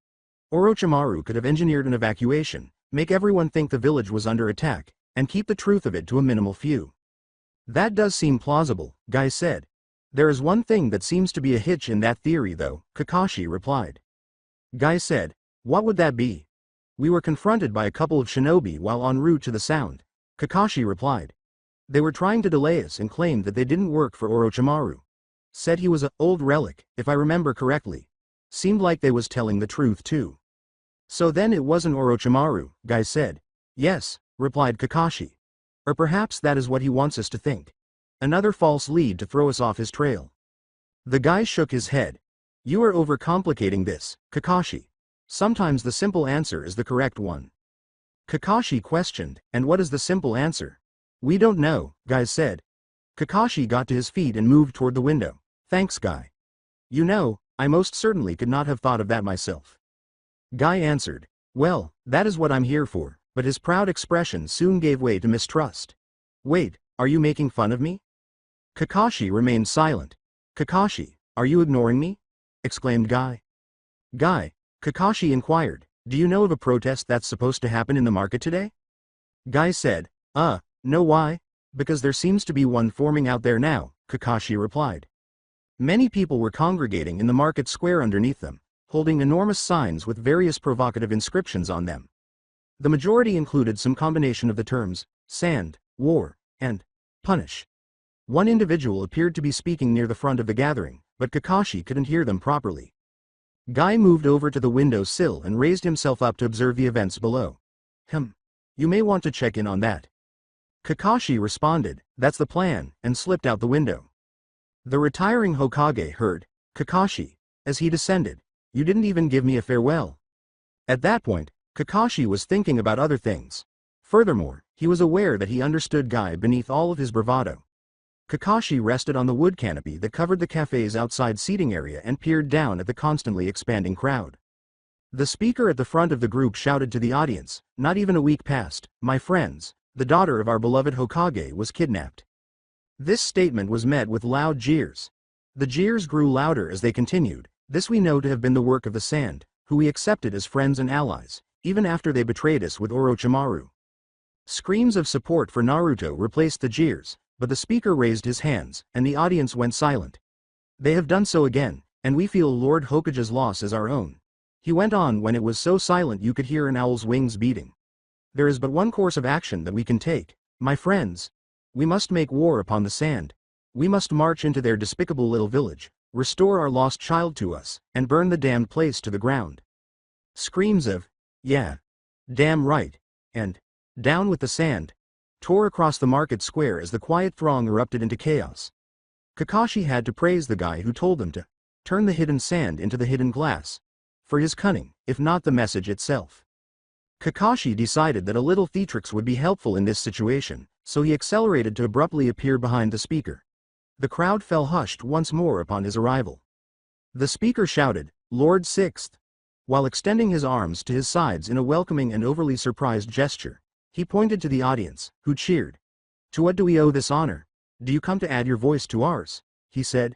Orochimaru could have engineered an evacuation, make everyone think the village was under attack, and keep the truth of it to a minimal few. That does seem plausible, Guy said. There is one thing that seems to be a hitch in that theory though, Kakashi replied. Guy said, what would that be? We were confronted by a couple of shinobi while en route to the sound, Kakashi replied. They were trying to delay us and claimed that they didn't work for Orochimaru. Said he was a old relic, if I remember correctly. Seemed like they was telling the truth too. So then it wasn't Orochimaru, Guy said. Yes, replied Kakashi. Or perhaps that is what he wants us to think. Another false lead to throw us off his trail. The guy shook his head. You are overcomplicating this, Kakashi. Sometimes the simple answer is the correct one. Kakashi questioned, and what is the simple answer? We don't know, Guy said. Kakashi got to his feet and moved toward the window. Thanks, Guy. You know, I most certainly could not have thought of that myself. Guy answered, well, that is what I'm here for, but his proud expression soon gave way to mistrust. Wait, are you making fun of me? Kakashi remained silent. Kakashi, are you ignoring me? Exclaimed Guy. Guy, Kakashi inquired, do you know of a protest that's supposed to happen in the market today? Guy said, no why? Because there seems to be one forming out there now, Kakashi replied. Many people were congregating in the market square underneath them, holding enormous signs with various provocative inscriptions on them. The majority included some combination of the terms, sand, war, and punish. One individual appeared to be speaking near the front of the gathering, but Kakashi couldn't hear them properly. Guy moved over to the window sill and raised himself up to observe the events below. You may want to check in on that. Kakashi responded, that's the plan, and slipped out the window. The retiring Hokage heard, Kakashi, as he descended, you didn't even give me a farewell. At that point, Kakashi was thinking about other things. Furthermore, he was aware that he understood Guy beneath all of his bravado. Kakashi rested on the wood canopy that covered the cafe's outside seating area and peered down at the constantly expanding crowd. The speaker at the front of the group shouted to the audience, not even a week passed, my friends, the daughter of our beloved Hokage was kidnapped. This statement was met with loud jeers. The jeers grew louder as they continued, this we know to have been the work of the Sand, who we accepted as friends and allies, even after they betrayed us with Orochimaru. Screams of support for Naruto replaced the jeers, but the speaker raised his hands, and the audience went silent. They have done so again, and we feel Lord Hokage's loss as our own. He went on when it was so silent you could hear an owl's wings beating. There is but one course of action that we can take, my friends. We must make war upon the Sand. We must march into their despicable little village, restore our lost child to us, and burn the damned place to the ground. Screams of, yeah, damn right, and down with the Sand, tore across the market square as the quiet throng erupted into chaos. Kakashi had to praise the guy who told them to turn the hidden sand into the hidden glass, for his cunning, if not the message itself. Kakashi decided that a little theatrics would be helpful in this situation, so he accelerated to abruptly appear behind the speaker. The crowd fell hushed once more upon his arrival. The speaker shouted, Lord Sixth. While extending his arms to his sides in a welcoming and overly surprised gesture, he pointed to the audience, who cheered. To what do we owe this honor? Do you come to add your voice to ours? He said.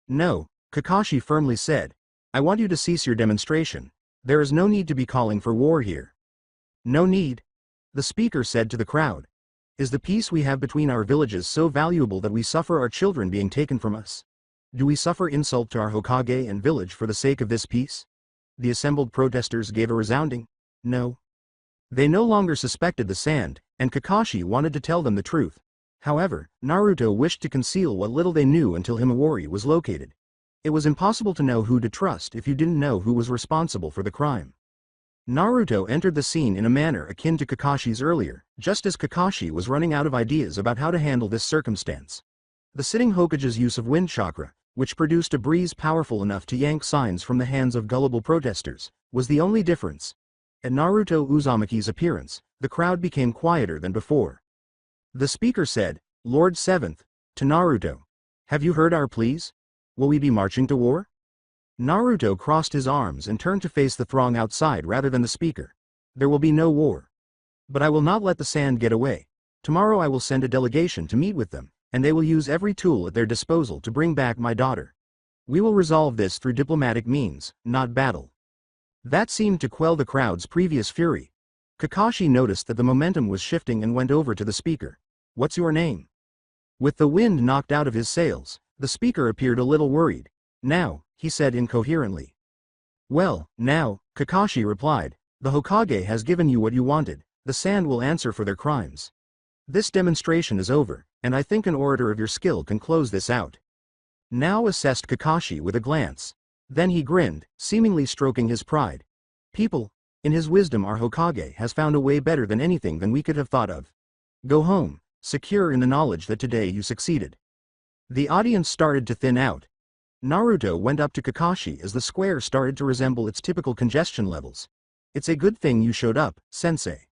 No, Kakashi firmly said. I want you to cease your demonstration. There is no need to be calling for war here. No need. The speaker said to the crowd. Is the peace we have between our villages so valuable that we suffer our children being taken from us? Do we suffer insult to our Hokage and village for the sake of this peace? The assembled protesters gave a resounding no. They no longer suspected the Sand, and Kakashi wanted to tell them the truth. However, Naruto wished to conceal what little they knew until Himawari was located. It was impossible to know who to trust if you didn't know who was responsible for the crime. Naruto entered the scene in a manner akin to Kakashi's earlier, just as Kakashi was running out of ideas about how to handle this circumstance. The sitting Hokage's use of wind chakra, which produced a breeze powerful enough to yank signs from the hands of gullible protesters, was the only difference. At Naruto Uzumaki's appearance, the crowd became quieter than before. The speaker said, Lord Seventh, to Naruto. Have you heard our pleas? Will we be marching to war? Naruto crossed his arms and turned to face the throng outside rather than the speaker. There will be no war. But I will not let the Sand get away. Tomorrow I will send a delegation to meet with them, and they will use every tool at their disposal to bring back my daughter. We will resolve this through diplomatic means, not battle. That seemed to quell the crowd's previous fury. Kakashi noticed that the momentum was shifting and went over to the speaker. "What's your name?" With the wind knocked out of his sails, the speaker appeared a little worried. "Now," he said incoherently. "Well, now," Kakashi replied, "the Hokage has given you what you wanted. The sand will answer for their crimes. This demonstration is over, and I think an orator of your skill can close this out." Now assessed Kakashi with a glance. Then he grinned, seemingly stroking his pride. "People, in his wisdom our Hokage has found a way better than anything than we could have thought of. Go home, secure in the knowledge that today you succeeded." The audience started to thin out. Naruto went up to Kakashi as the square started to resemble its typical congestion levels. "It's a good thing you showed up, sensei."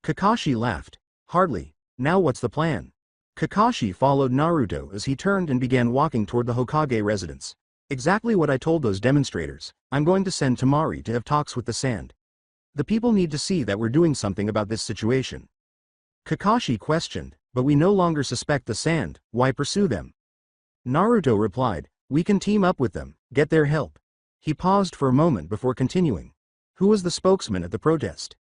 Kakashi laughed. "Hardly. Now what's the plan?" Kakashi followed Naruto as he turned and began walking toward the Hokage residence. "Exactly what I told those demonstrators. I'm going to send Temari to have talks with the sand. The people need to see that we're doing something about this situation." Kakashi questioned, "But we no longer suspect the sand, why pursue them?" Naruto replied, "We can team up with them, get their help." He paused for a moment before continuing. "Who was the spokesman at the protest?"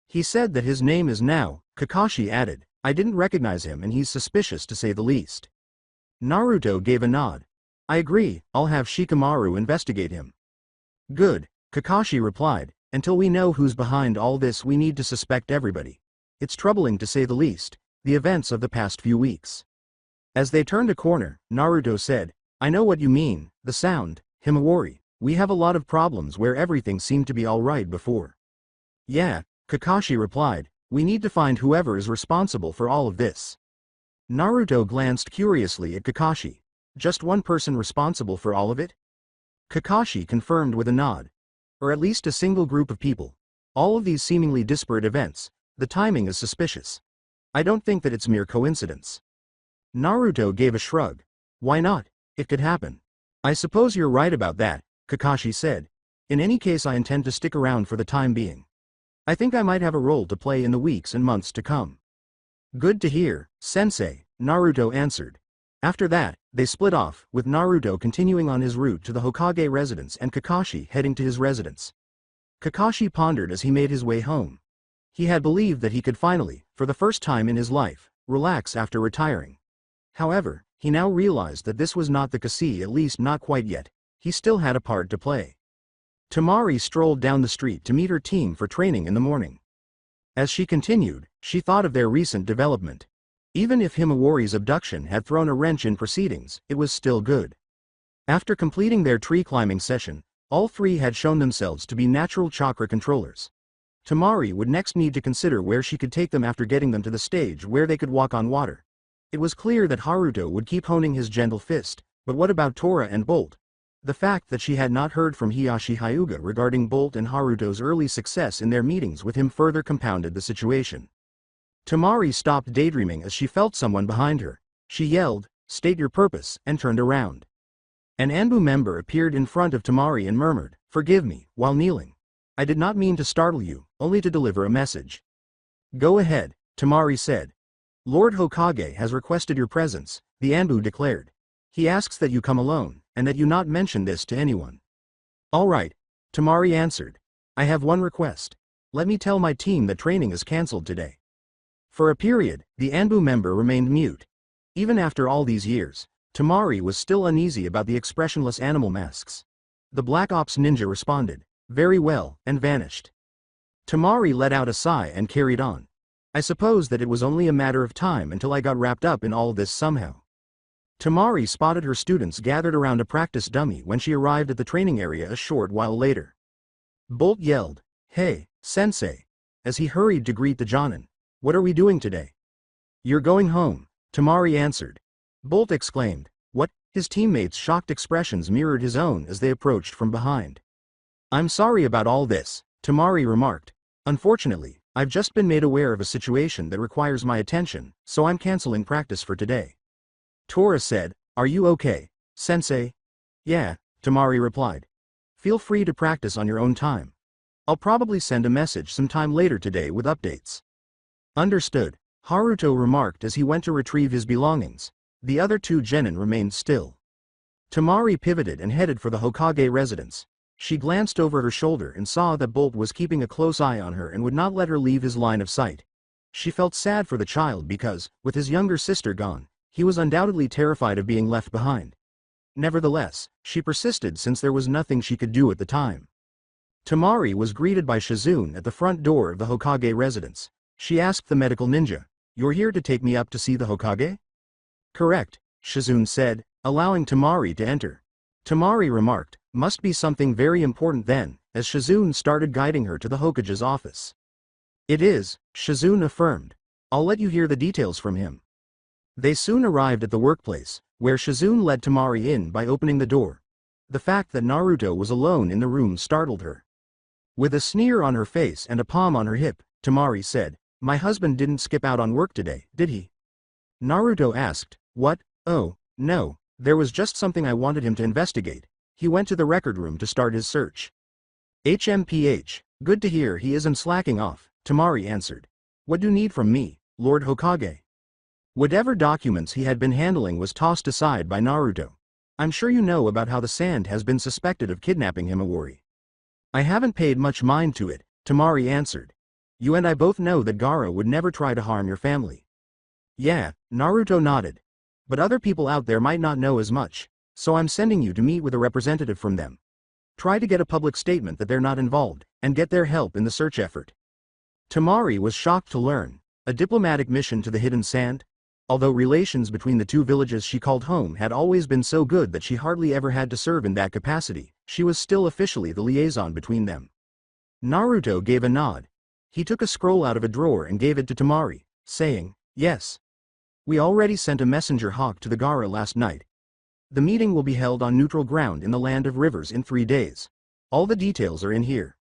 "He said that his name is Now," Kakashi added. "I didn't recognize him and he's suspicious to say the least." Naruto gave a nod. "I agree, I'll have Shikamaru investigate him." "Good," Kakashi replied. "Until we know who's behind all this we need to suspect everybody. It's troubling to say the least, the events of the past few weeks." As they turned a corner, Naruto said, "I know what you mean, the sound, Himawari. We have a lot of problems where everything seemed to be alright before." "Yeah," Kakashi replied, "we need to find whoever is responsible for all of this." Naruto glanced curiously at Kakashi. "Just one person responsible for all of it?" Kakashi confirmed with a nod. "Or at least a single group of people. All of these seemingly disparate events, the timing is suspicious. I don't think that it's mere coincidence." Naruto gave a shrug. "Why not? It could happen." "I suppose you're right about that," Kakashi said. "In any case I intend to stick around for the time being. I think I might have a role to play in the weeks and months to come." "Good to hear, sensei," Naruto answered. After that, they split off, with Naruto continuing on his route to the Hokage residence and Kakashi heading to his residence. Kakashi pondered as he made his way home. He had believed that he could finally, for the first time in his life, relax after retiring. However, he now realized that this was not the case, at least not quite yet. He still had a part to play. Temari strolled down the street to meet her team for training in the morning. As she continued, she thought of their recent development. Even if Himawari's abduction had thrown a wrench in proceedings, it was still good. After completing their tree climbing session, all three had shown themselves to be natural chakra controllers. Temari would next need to consider where she could take them after getting them to the stage where they could walk on water. It was clear that Haruto would keep honing his gentle fist, but what about Tora and Bolt? The fact that she had not heard from Hiyashi Hyuga regarding Bolt and Haruto's early success in their meetings with him further compounded the situation. Temari stopped daydreaming as she felt someone behind her. She yelled, "State your purpose," and turned around. An Anbu member appeared in front of Temari and murmured, "Forgive me," while kneeling. "I did not mean to startle you, only to deliver a message." "Go ahead," Temari said. "Lord Hokage has requested your presence," the Anbu declared. "He asks that you come alone, and that you not mention this to anyone." "All right," Temari answered. "I have one request. Let me tell my team that training is cancelled today." For a period, the Anbu member remained mute. Even after all these years, Temari was still uneasy about the expressionless animal masks. The Black Ops ninja responded, "Very well," and vanished. Temari let out a sigh and carried on. "I suppose that it was only a matter of time until I got wrapped up in all this somehow." Temari spotted her students gathered around a practice dummy when she arrived at the training area a short while later. Bolt yelled, "Hey, sensei," as he hurried to greet the Jonin. "What are we doing today?" "You're going home," Temari answered. Bolt exclaimed, "What?" His teammates' shocked expressions mirrored his own as they approached from behind. "I'm sorry about all this," Temari remarked. "Unfortunately, I've just been made aware of a situation that requires my attention, so I'm canceling practice for today." Tora said, "Are you okay, sensei?" "Yeah," Temari replied. "Feel free to practice on your own time. I'll probably send a message sometime later today with updates." "Understood," Haruto remarked as he went to retrieve his belongings. The other two genin remained still. Temari pivoted and headed for the Hokage residence. She glanced over her shoulder and saw that Bolt was keeping a close eye on her and would not let her leave his line of sight. She felt sad for the child because, with his younger sister gone, he was undoubtedly terrified of being left behind. Nevertheless, she persisted since there was nothing she could do at the time. Tamari was greeted by Shizune at the front door of the Hokage residence. She asked the medical ninja, "You're here to take me up to see the Hokage?" "Correct," Shizune said, allowing Tamari to enter. Tamari remarked, "Must be something very important then," as Shizune started guiding her to the Hokage's office. "It is," Shizune affirmed. "I'll let you hear the details from him." They soon arrived at the workplace, where Shizune led Tamari in by opening the door. The fact that Naruto was alone in the room startled her. With a sneer on her face and a palm on her hip, Tamari said, "My husband didn't skip out on work today, did he?" Naruto asked, "What? Oh, no, there was just something I wanted him to investigate. He went to the record room to start his search." "HMPH, good to hear he isn't slacking off," Tamari answered. "What do you need from me, Lord Hokage?" Whatever documents he had been handling was tossed aside by Naruto. "I'm sure you know about how the Sand has been suspected of kidnapping Himawari." "I haven't paid much mind to it," Tamari answered. "You and I both know that Gaara would never try to harm your family." "Yeah," Naruto nodded. "But other people out there might not know as much, so I'm sending you to meet with a representative from them. Try to get a public statement that they're not involved, and get their help in the search effort." Tamari was shocked to learn. A diplomatic mission to the Hidden Sand? Although relations between the two villages she called home had always been so good that she hardly ever had to serve in that capacity, she was still officially the liaison between them. Naruto gave a nod. He took a scroll out of a drawer and gave it to Tamari, saying, "Yes. We already sent a messenger hawk to the Gaara last night. The meeting will be held on neutral ground in the Land of Rivers in 3 days. All the details are in here."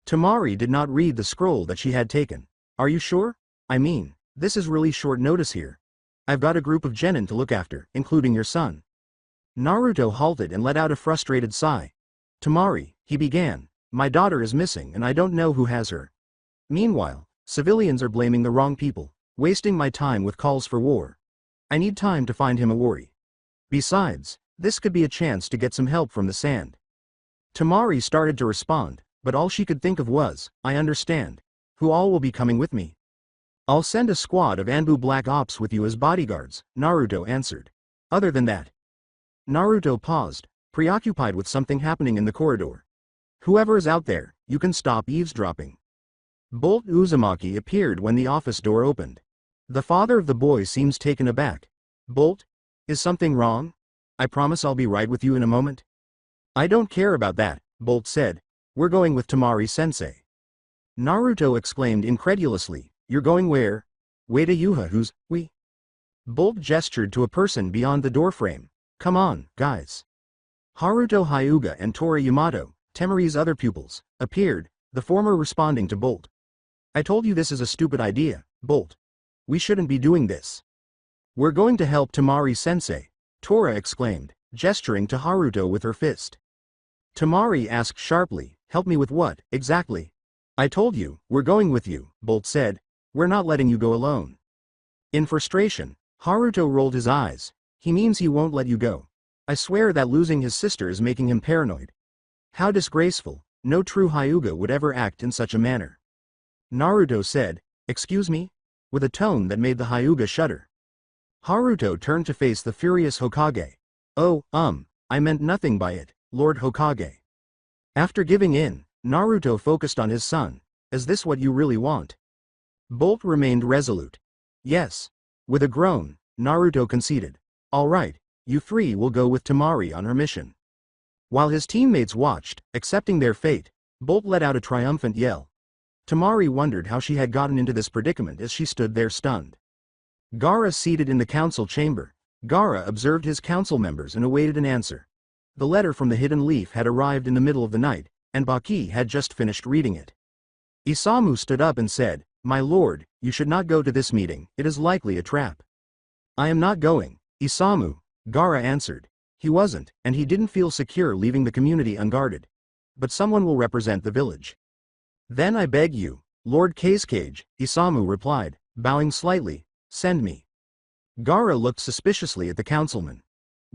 Tamari did not read the scroll that she had taken. "Are you sure? I mean, this is really short notice here. I've got a group of genin to look after, including your son." Naruto halted and let out a frustrated sigh. "Tamari," he began, "my daughter is missing and I don't know who has her. Meanwhile, civilians are blaming the wrong people, wasting my time with calls for war. I need time to find Himawari. Besides, this could be a chance to get some help from the Sand." Tamari started to respond, but all she could think of was, "I understand. Who all will be coming with me?" "I'll send a squad of Anbu Black Ops with you as bodyguards," Naruto answered. "Other than that." Naruto paused, preoccupied with something happening in the corridor. "Whoever is out there, you can stop eavesdropping." Bolt Uzumaki appeared when the office door opened. The father of the boy seems taken aback. "Bolt? Is something wrong? I promise I'll be right with you in a moment." "I don't care about that," Bolt said. "We're going with Tamari-sensei." Naruto exclaimed incredulously, "You're going where?" "Wait a Yuha who's, we?" Bolt gestured to a person beyond the doorframe. "Come on, guys." Haruto Hyuga and Tora Yamato, Temari's other pupils, appeared, the former responding to Bolt. "I told you this is a stupid idea, Bolt. We shouldn't be doing this." "We're going to help Tamari-sensei," Tora exclaimed, gesturing to Haruto with her fist. Tamari asked sharply, "Help me with what, exactly?" "I told you, we're going with you," Bolt said. "We're not letting you go alone." In frustration, Haruto rolled his eyes. "He means he won't let you go. I swear that losing his sister is making him paranoid. How disgraceful, no true Hyuga would ever act in such a manner." Naruto said, "Excuse me?" with a tone that made the Hyuga shudder. Haruto turned to face the furious Hokage. "Oh, I meant nothing by it, Lord Hokage." After giving in, Naruto focused on his son. "Is this what you really want?" Bolt remained resolute. "Yes." With a groan, Naruto conceded. "All right, you 3 will go with Tamari on her mission." While his teammates watched, accepting their fate, Bolt let out a triumphant yell. Tamari wondered how she had gotten into this predicament as she stood there stunned. Gaara seated in the council chamber. Gaara observed his council members and awaited an answer. The letter from the Hidden Leaf had arrived in the middle of the night, and Baki had just finished reading it. Isamu stood up and said, "My lord, you should not go to this meeting, it is likely a trap." "I am not going, Isamu," Gaara answered. He wasn't, and he didn't feel secure leaving the community unguarded. "But someone will represent the village." "Then I beg you, Lord Casecage," Isamu replied, bowing slightly, "send me." Gaara looked suspiciously at the councilman.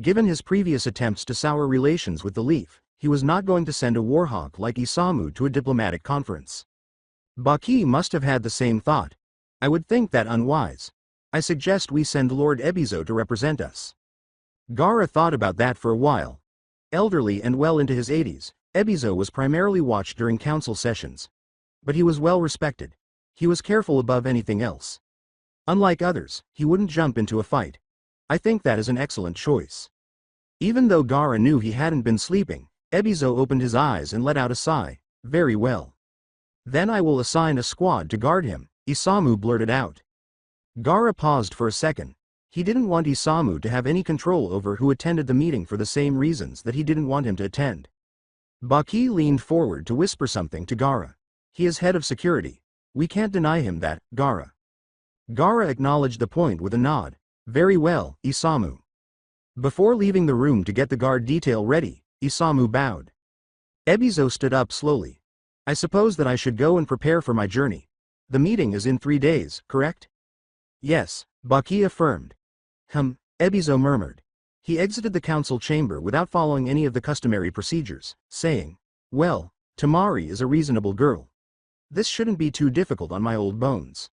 Given his previous attempts to sour relations with the Leaf, He was not going to send a warhawk like Isamu to a diplomatic conference. Baki must have had the same thought. I would think that unwise. I suggest we send Lord Ebizo to represent us. Gaara thought about that for a while. Elderly and well into his 80s, Ebizo was primarily watched during council sessions. But he was well respected. He was careful above anything else. Unlike others, he wouldn't jump into a fight. I think that is an excellent choice. Even though Gaara knew he hadn't been sleeping, Ebizo opened his eyes and let out a sigh. Very well. Then I will assign a squad to guard him, Isamu blurted out. Gaara paused for a second. He didn't want Isamu to have any control over who attended the meeting for the same reasons that he didn't want him to attend. Baki leaned forward to whisper something to Gaara. He is head of security. We can't deny him that, Gaara. Gaara acknowledged the point with a nod. Very well, Isamu. Before leaving the room to get the guard detail ready, Isamu bowed. Ebizo stood up slowly. I suppose that I should go and prepare for my journey. The meeting is in 3 days, correct? Yes, Baki affirmed. Ebizo murmured. He exited the council chamber without following any of the customary procedures, saying, well, Tamari is a reasonable girl. This shouldn't be too difficult on my old bones.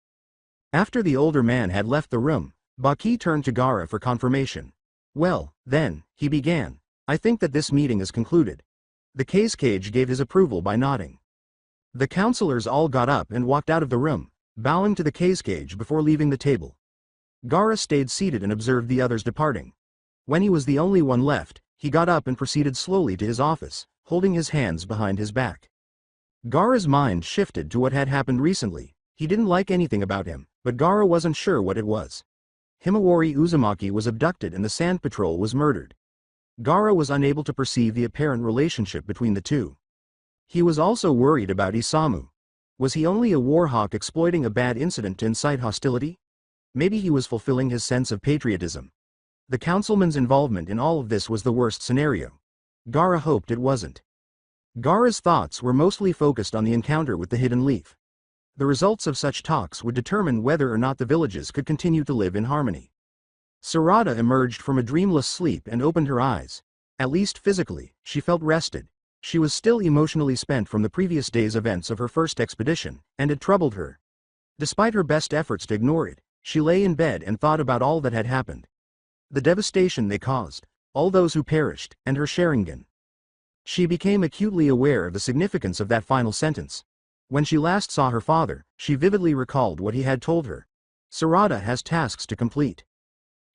After the older man had left the room, Baki turned to Gaara for confirmation. Well, then, he began, I think that this meeting is concluded. The Cage gave his approval by nodding. The councillors all got up and walked out of the room, bowing to the Cage before leaving the table. Gaara stayed seated and observed the others departing. When he was the only one left, he got up and proceeded slowly to his office, holding his hands behind his back. Gaara's mind shifted to what had happened recently. He didn't like anything about him, but Gaara wasn't sure what it was. Himawari Uzumaki was abducted and the Sand Patrol was murdered. Gaara was unable to perceive the apparent relationship between the two. He was also worried about Isamu. Was he only a warhawk exploiting a bad incident to incite hostility? Maybe he was fulfilling his sense of patriotism. The councilman's involvement in all of this was the worst scenario. Gaara hoped it wasn't. Gaara's thoughts were mostly focused on the encounter with the Hidden Leaf. The results of such talks would determine whether or not the villages could continue to live in harmony. Sarada emerged from a dreamless sleep and opened her eyes. At least physically, she felt rested. She was still emotionally spent from the previous day's events of her first expedition, and it troubled her. Despite her best efforts to ignore it, she lay in bed and thought about all that had happened. The devastation they caused, all those who perished, and her Sharingan. She became acutely aware of the significance of that final sentence. When she last saw her father, she vividly recalled what he had told her. Sarada has tasks to complete.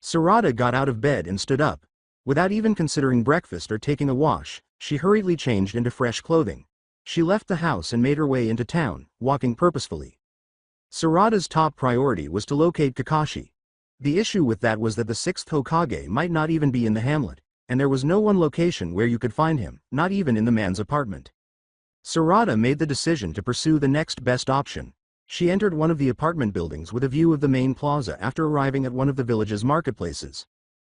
Sarada got out of bed and stood up. Without even considering breakfast or taking a wash, she hurriedly changed into fresh clothing. She left the house and made her way into town, walking purposefully. Sarada's top priority was to locate Kakashi. The issue with that was that the 6th Hokage might not even be in the hamlet, and there was no one location where you could find him, not even in the man's apartment. Sarada made the decision to pursue the next best option. She entered one of the apartment buildings with a view of the main plaza after arriving at one of the village's marketplaces.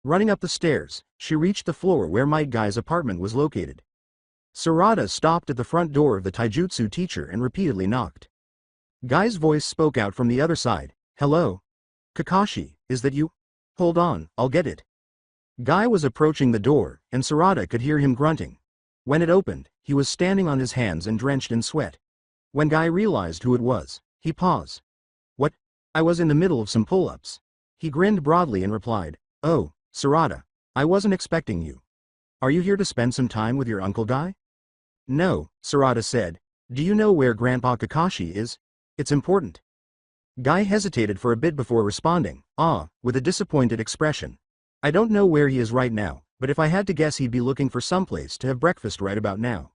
Running up the stairs, she reached the floor where Might Guy's apartment was located. Sarada stopped at the front door of the taijutsu teacher and repeatedly knocked. Guy's voice spoke out from the other side. Hello? Kakashi, is that you? Hold on, I'll get it. Guy was approaching the door, and Sarada could hear him grunting. When it opened, he was standing on his hands and drenched in sweat. When Guy realized who it was, he paused. What? I was in the middle of some pull-ups. He grinned broadly and replied, Oh, Sarada, I wasn't expecting you. Are you here to spend some time with your uncle Guy? No, Sarada said. Do you know where Grandpa Kakashi is? It's important. Guy hesitated for a bit before responding, with a disappointed expression. I don't know where he is right now, but if I had to guess he'd be looking for someplace to have breakfast right about now.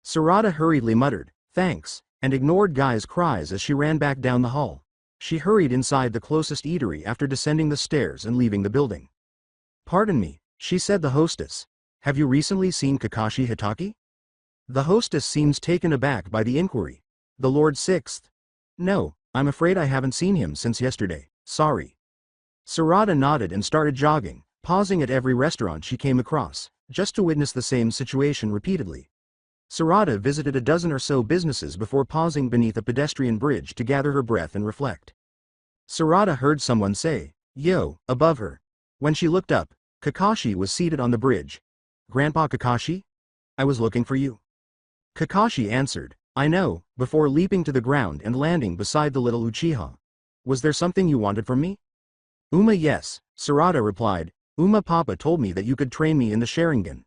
Sarada hurriedly muttered, thanks, and ignored Guy's cries as she ran back down the hall. She hurried inside the closest eatery after descending the stairs and leaving the building. Pardon me, she said the hostess. Have you recently seen Kakashi Hitaki? The hostess seems taken aback by the inquiry. The Lord Sixth? No, I'm afraid I haven't seen him since yesterday, sorry. Sarada nodded and started jogging, pausing at every restaurant she came across, just to witness the same situation repeatedly. Sarada visited a dozen or so businesses before pausing beneath a pedestrian bridge to gather her breath and reflect. Sarada heard someone say, Yo, above her. When she looked up, Kakashi was seated on the bridge. Grandpa Kakashi? I was looking for you. Kakashi answered, I know, before leaping to the ground and landing beside the little Uchiha. Was there something you wanted from me? Yes, Sarada replied. Papa told me that you could train me in the Sharingan.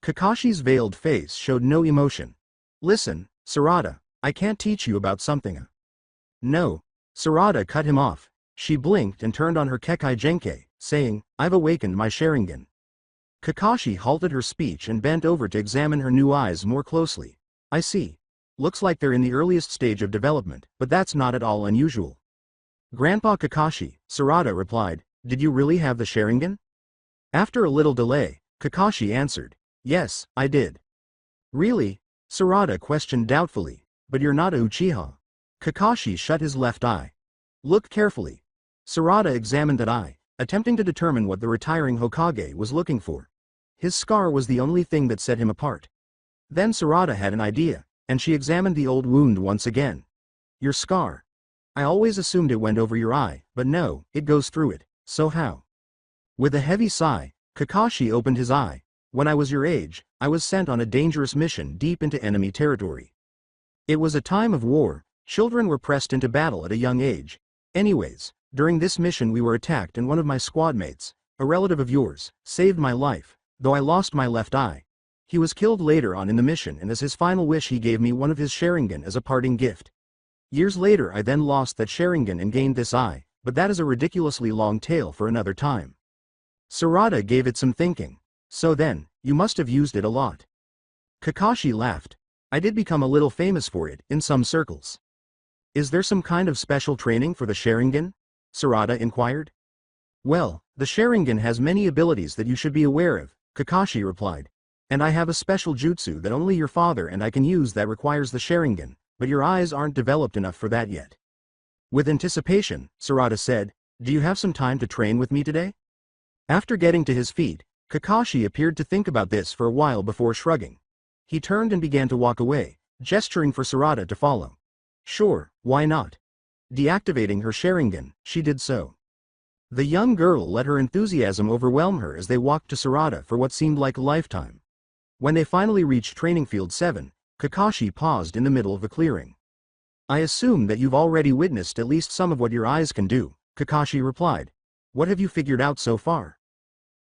Kakashi's veiled face showed no emotion. Listen, Sarada, I can't teach you about something. No. Sarada cut him off. She blinked and turned on her Kekai Genkai, saying, I've awakened my Sharingan. Kakashi halted her speech and bent over to examine her new eyes more closely. I see. Looks like they're in the earliest stage of development, but that's not at all unusual. Grandpa Kakashi, Sarada replied, did you really have the Sharingan? After a little delay, Kakashi answered, yes, I did. Really? Sarada questioned doubtfully, but you're not a Uchiha. Kakashi shut his left eye. Look carefully. Sarada examined that eye, attempting to determine what the retiring Hokage was looking for. His scar was the only thing that set him apart. Then Sarada had an idea, and she examined the old wound once again. Your scar. I always assumed it went over your eye, but no, it goes through it, so how? With a heavy sigh, Kakashi opened his eye. When I was your age, I was sent on a dangerous mission deep into enemy territory. It was a time of war, children were pressed into battle at a young age. Anyways, during this mission we were attacked and one of my squad mates, a relative of yours, saved my life, though I lost my left eye. He was killed later on in the mission and as his final wish he gave me one of his Sharingan as a parting gift. Years later I then lost that Sharingan and gained this eye, but that is a ridiculously long tale for another time. Sarada gave it some thinking. So then, you must have used it a lot. Kakashi laughed. I did become a little famous for it, in some circles. Is there some kind of special training for the Sharingan? Sarada inquired. Well, the Sharingan has many abilities that you should be aware of, Kakashi replied. And I have a special jutsu that only your father and I can use that requires the Sharingan, but your eyes aren't developed enough for that yet. With anticipation, Sarada said, do you have some time to train with me today? After getting to his feet, Kakashi appeared to think about this for a while before shrugging. He turned and began to walk away, gesturing for Sarada to follow. Sure, why not? Deactivating her Sharingan, she did so. The young girl let her enthusiasm overwhelm her as they walked to Sarada for what seemed like a lifetime. When they finally reached Training Field 7, Kakashi paused in the middle of a clearing. I assume that you've already witnessed at least some of what your eyes can do, Kakashi replied. What have you figured out so far?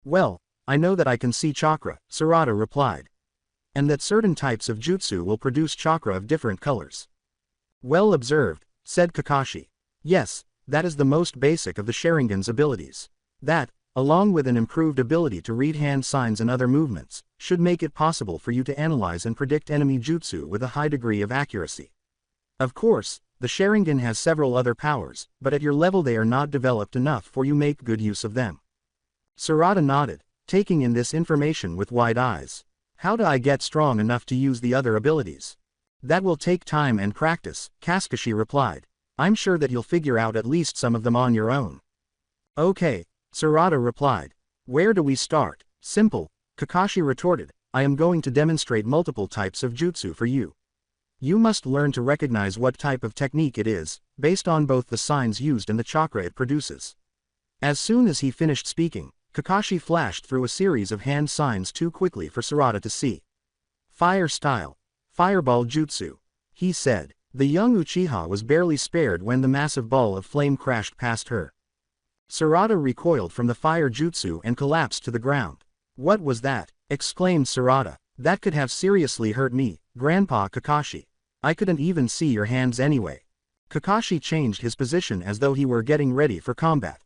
Well, I know that I can see chakra, Sarada replied. And that certain types of jutsu will produce chakra of different colors. Well observed, said Kakashi. Yes, that is the most basic of the Sharingan's abilities. That, along with an improved ability to read hand signs and other movements, should make it possible for you to analyze and predict enemy jutsu with a high degree of accuracy. Of course, the Sharingan has several other powers, but at your level they are not developed enough for you to make good use of them. Sarada nodded, taking in this information with wide eyes. How do I get strong enough to use the other abilities? That will take time and practice, Kakashi replied. I'm sure that you'll figure out at least some of them on your own. Okay, Sarada replied. Where do we start? Simple, Kakashi retorted. I am going to demonstrate multiple types of jutsu for you. You must learn to recognize what type of technique it is, based on both the signs used and the chakra it produces. As soon as he finished speaking, Kakashi flashed through a series of hand signs too quickly for Sarada to see. Fire style. Fireball jutsu. He said. The young Uchiha was barely spared when the massive ball of flame crashed past her. Sarada recoiled from the fire jutsu and collapsed to the ground. What was that? Exclaimed Sarada. That could have seriously hurt me, Grandpa Kakashi. I couldn't even see your hands anyway. Kakashi changed his position as though he were getting ready for combat.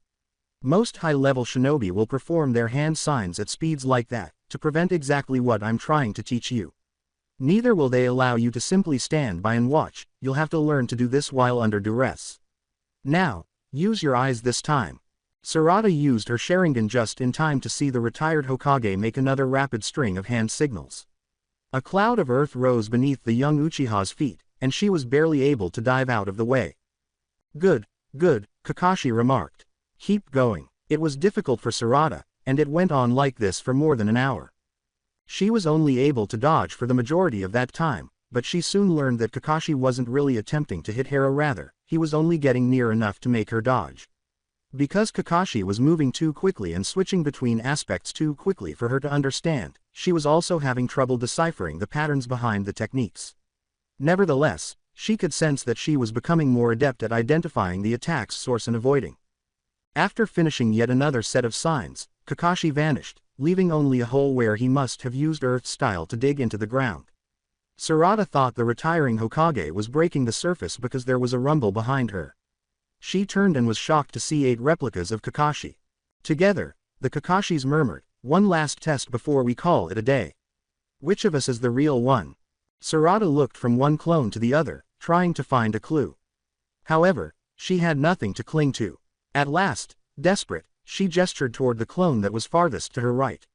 Most high-level shinobi will perform their hand signs at speeds like that, to prevent exactly what I'm trying to teach you. Neither will they allow you to simply stand by and watch, you'll have to learn to do this while under duress. Now, use your eyes this time. Sarada used her Sharingan just in time to see the retired Hokage make another rapid string of hand signals. A cloud of earth rose beneath the young Uchiha's feet, and she was barely able to dive out of the way. Good, Kakashi remarked. Keep going. It was difficult for Sarada, and it went on like this for more than an hour. She was only able to dodge for the majority of that time, but she soon learned that Kakashi wasn't really attempting to hit her, or rather, he was only getting near enough to make her dodge. Because Kakashi was moving too quickly and switching between aspects too quickly for her to understand, she was also having trouble deciphering the patterns behind the techniques. Nevertheless, she could sense that she was becoming more adept at identifying the attack's source and avoiding. After finishing yet another set of signs, Kakashi vanished, leaving only a hole where he must have used Earth style to dig into the ground. Sarada thought the retiring Hokage was breaking the surface because there was a rumble behind her. She turned and was shocked to see 8 replicas of Kakashi. Together, the Kakashis murmured, "One last test before we call it a day. Which of us is the real one?" Sarada looked from one clone to the other, trying to find a clue. However, she had nothing to cling to. At last, desperate, she gestured toward the clone that was farthest to her right.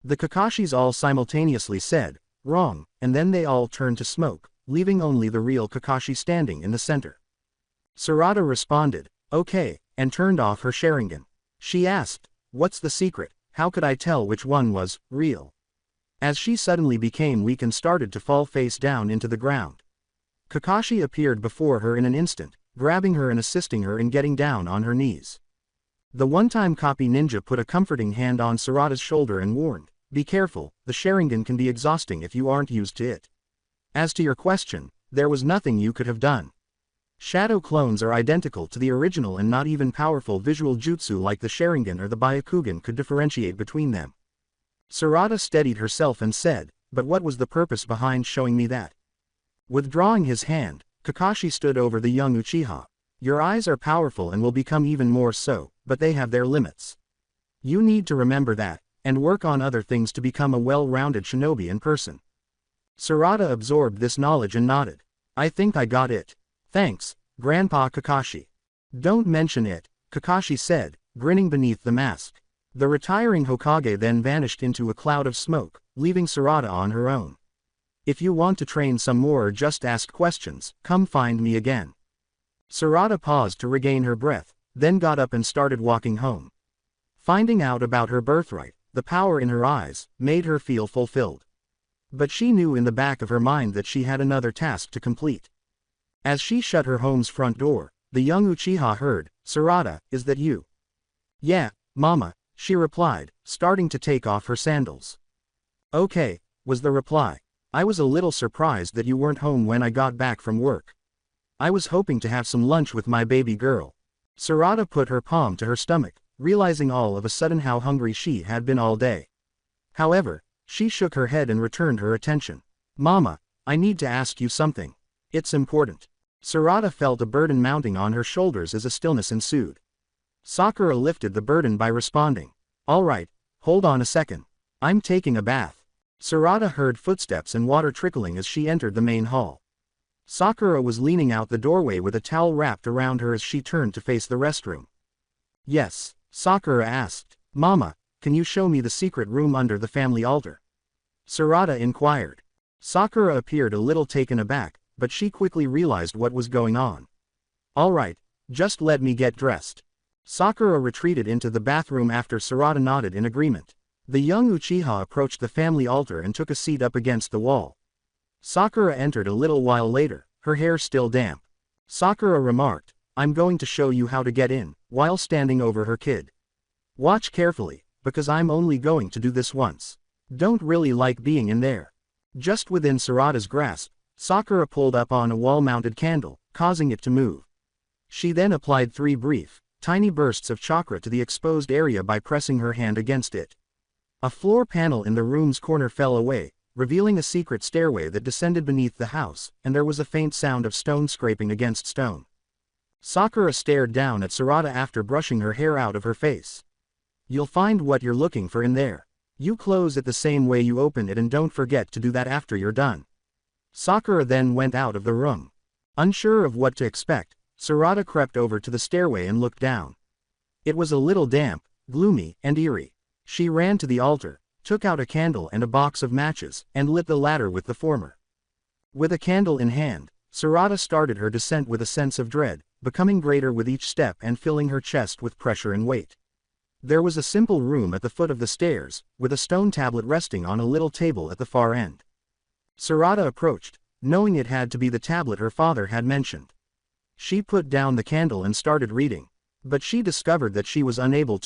The Kakashis all simultaneously said, "Wrong," and then they all turned to smoke, leaving only the real Kakashi standing in the center. Sarada responded, "Okay," and turned off her Sharingan. She asked, "What's the secret? How could I tell which one was real?" As she suddenly became weak and started to fall face down into the ground. Kakashi appeared before her in an instant, grabbing her and assisting her in getting down on her knees. The one-time copy ninja put a comforting hand on Sarada's shoulder and warned, "Be careful, the Sharingan can be exhausting if you aren't used to it. As to your question, there was nothing you could have done. Shadow clones are identical to the original and not even powerful visual jutsu like the Sharingan or the Byakugan could differentiate between them." Sarada steadied herself and said, "But what was the purpose behind showing me that?" Withdrawing his hand, Kakashi stood over the young Uchiha. "Your eyes are powerful and will become even more so, but they have their limits. You need to remember that, and work on other things to become a well-rounded shinobi in person." Sarada absorbed this knowledge and nodded. "I think I got it. Thanks, Grandpa Kakashi." "Don't mention it," Kakashi said, grinning beneath the mask. The retiring Hokage then vanished into a cloud of smoke, leaving Sarada on her own. "If you want to train some more or just ask questions, come find me again." Sarada paused to regain her breath, then got up and started walking home. Finding out about her birthright, the power in her eyes, made her feel fulfilled. But she knew in the back of her mind that she had another task to complete. As she shut her home's front door, the young Uchiha heard, "Sarada, is that you?" "Yeah, Mama," she replied, starting to take off her sandals. "Okay," was the reply. "I was a little surprised that you weren't home when I got back from work. I was hoping to have some lunch with my baby girl." Sarada put her palm to her stomach, realizing all of a sudden how hungry she had been all day. However, she shook her head and returned her attention. "Mama, I need to ask you something. It's important." Sarada felt a burden mounting on her shoulders as a stillness ensued. Sakura lifted the burden by responding, "All right, hold on a second. I'm taking a bath." Sarada heard footsteps and water trickling as she entered the main hall. Sakura was leaning out the doorway with a towel wrapped around her as she turned to face the restroom. "Yes," Sakura asked. "Mama, can you show me the secret room under the family altar?" Sarada inquired. Sakura appeared a little taken aback, but she quickly realized what was going on. "All right, just let me get dressed." Sakura retreated into the bathroom after Sarada nodded in agreement. The young Uchiha approached the family altar and took a seat up against the wall. Sakura entered a little while later, her hair still damp. Sakura remarked, "I'm going to show you how to get in," while standing over her kid. "Watch carefully, because I'm only going to do this once. Don't really like being in there." Just within Sarada's grasp, Sakura pulled up on a wall-mounted candle, causing it to move. She then applied 3 brief, tiny bursts of chakra to the exposed area by pressing her hand against it. A floor panel in the room's corner fell away, revealing a secret stairway that descended beneath the house, and there was a faint sound of stone scraping against stone. Sakura stared down at Sarada after brushing her hair out of her face. "You'll find what you're looking for in there. You close it the same way you open it and don't forget to do that after you're done." Sakura then went out of the room. Unsure of what to expect, Sarada crept over to the stairway and looked down. It was a little damp, gloomy, and eerie. She ran to the altar, took out a candle and a box of matches, and lit the latter with the former. With a candle in hand, Sarada started her descent with a sense of dread, becoming greater with each step and filling her chest with pressure and weight. There was a simple room at the foot of the stairs, with a stone tablet resting on a little table at the far end. Sarada approached, knowing it had to be the tablet her father had mentioned. She put down the candle and started reading, but she discovered that she was unable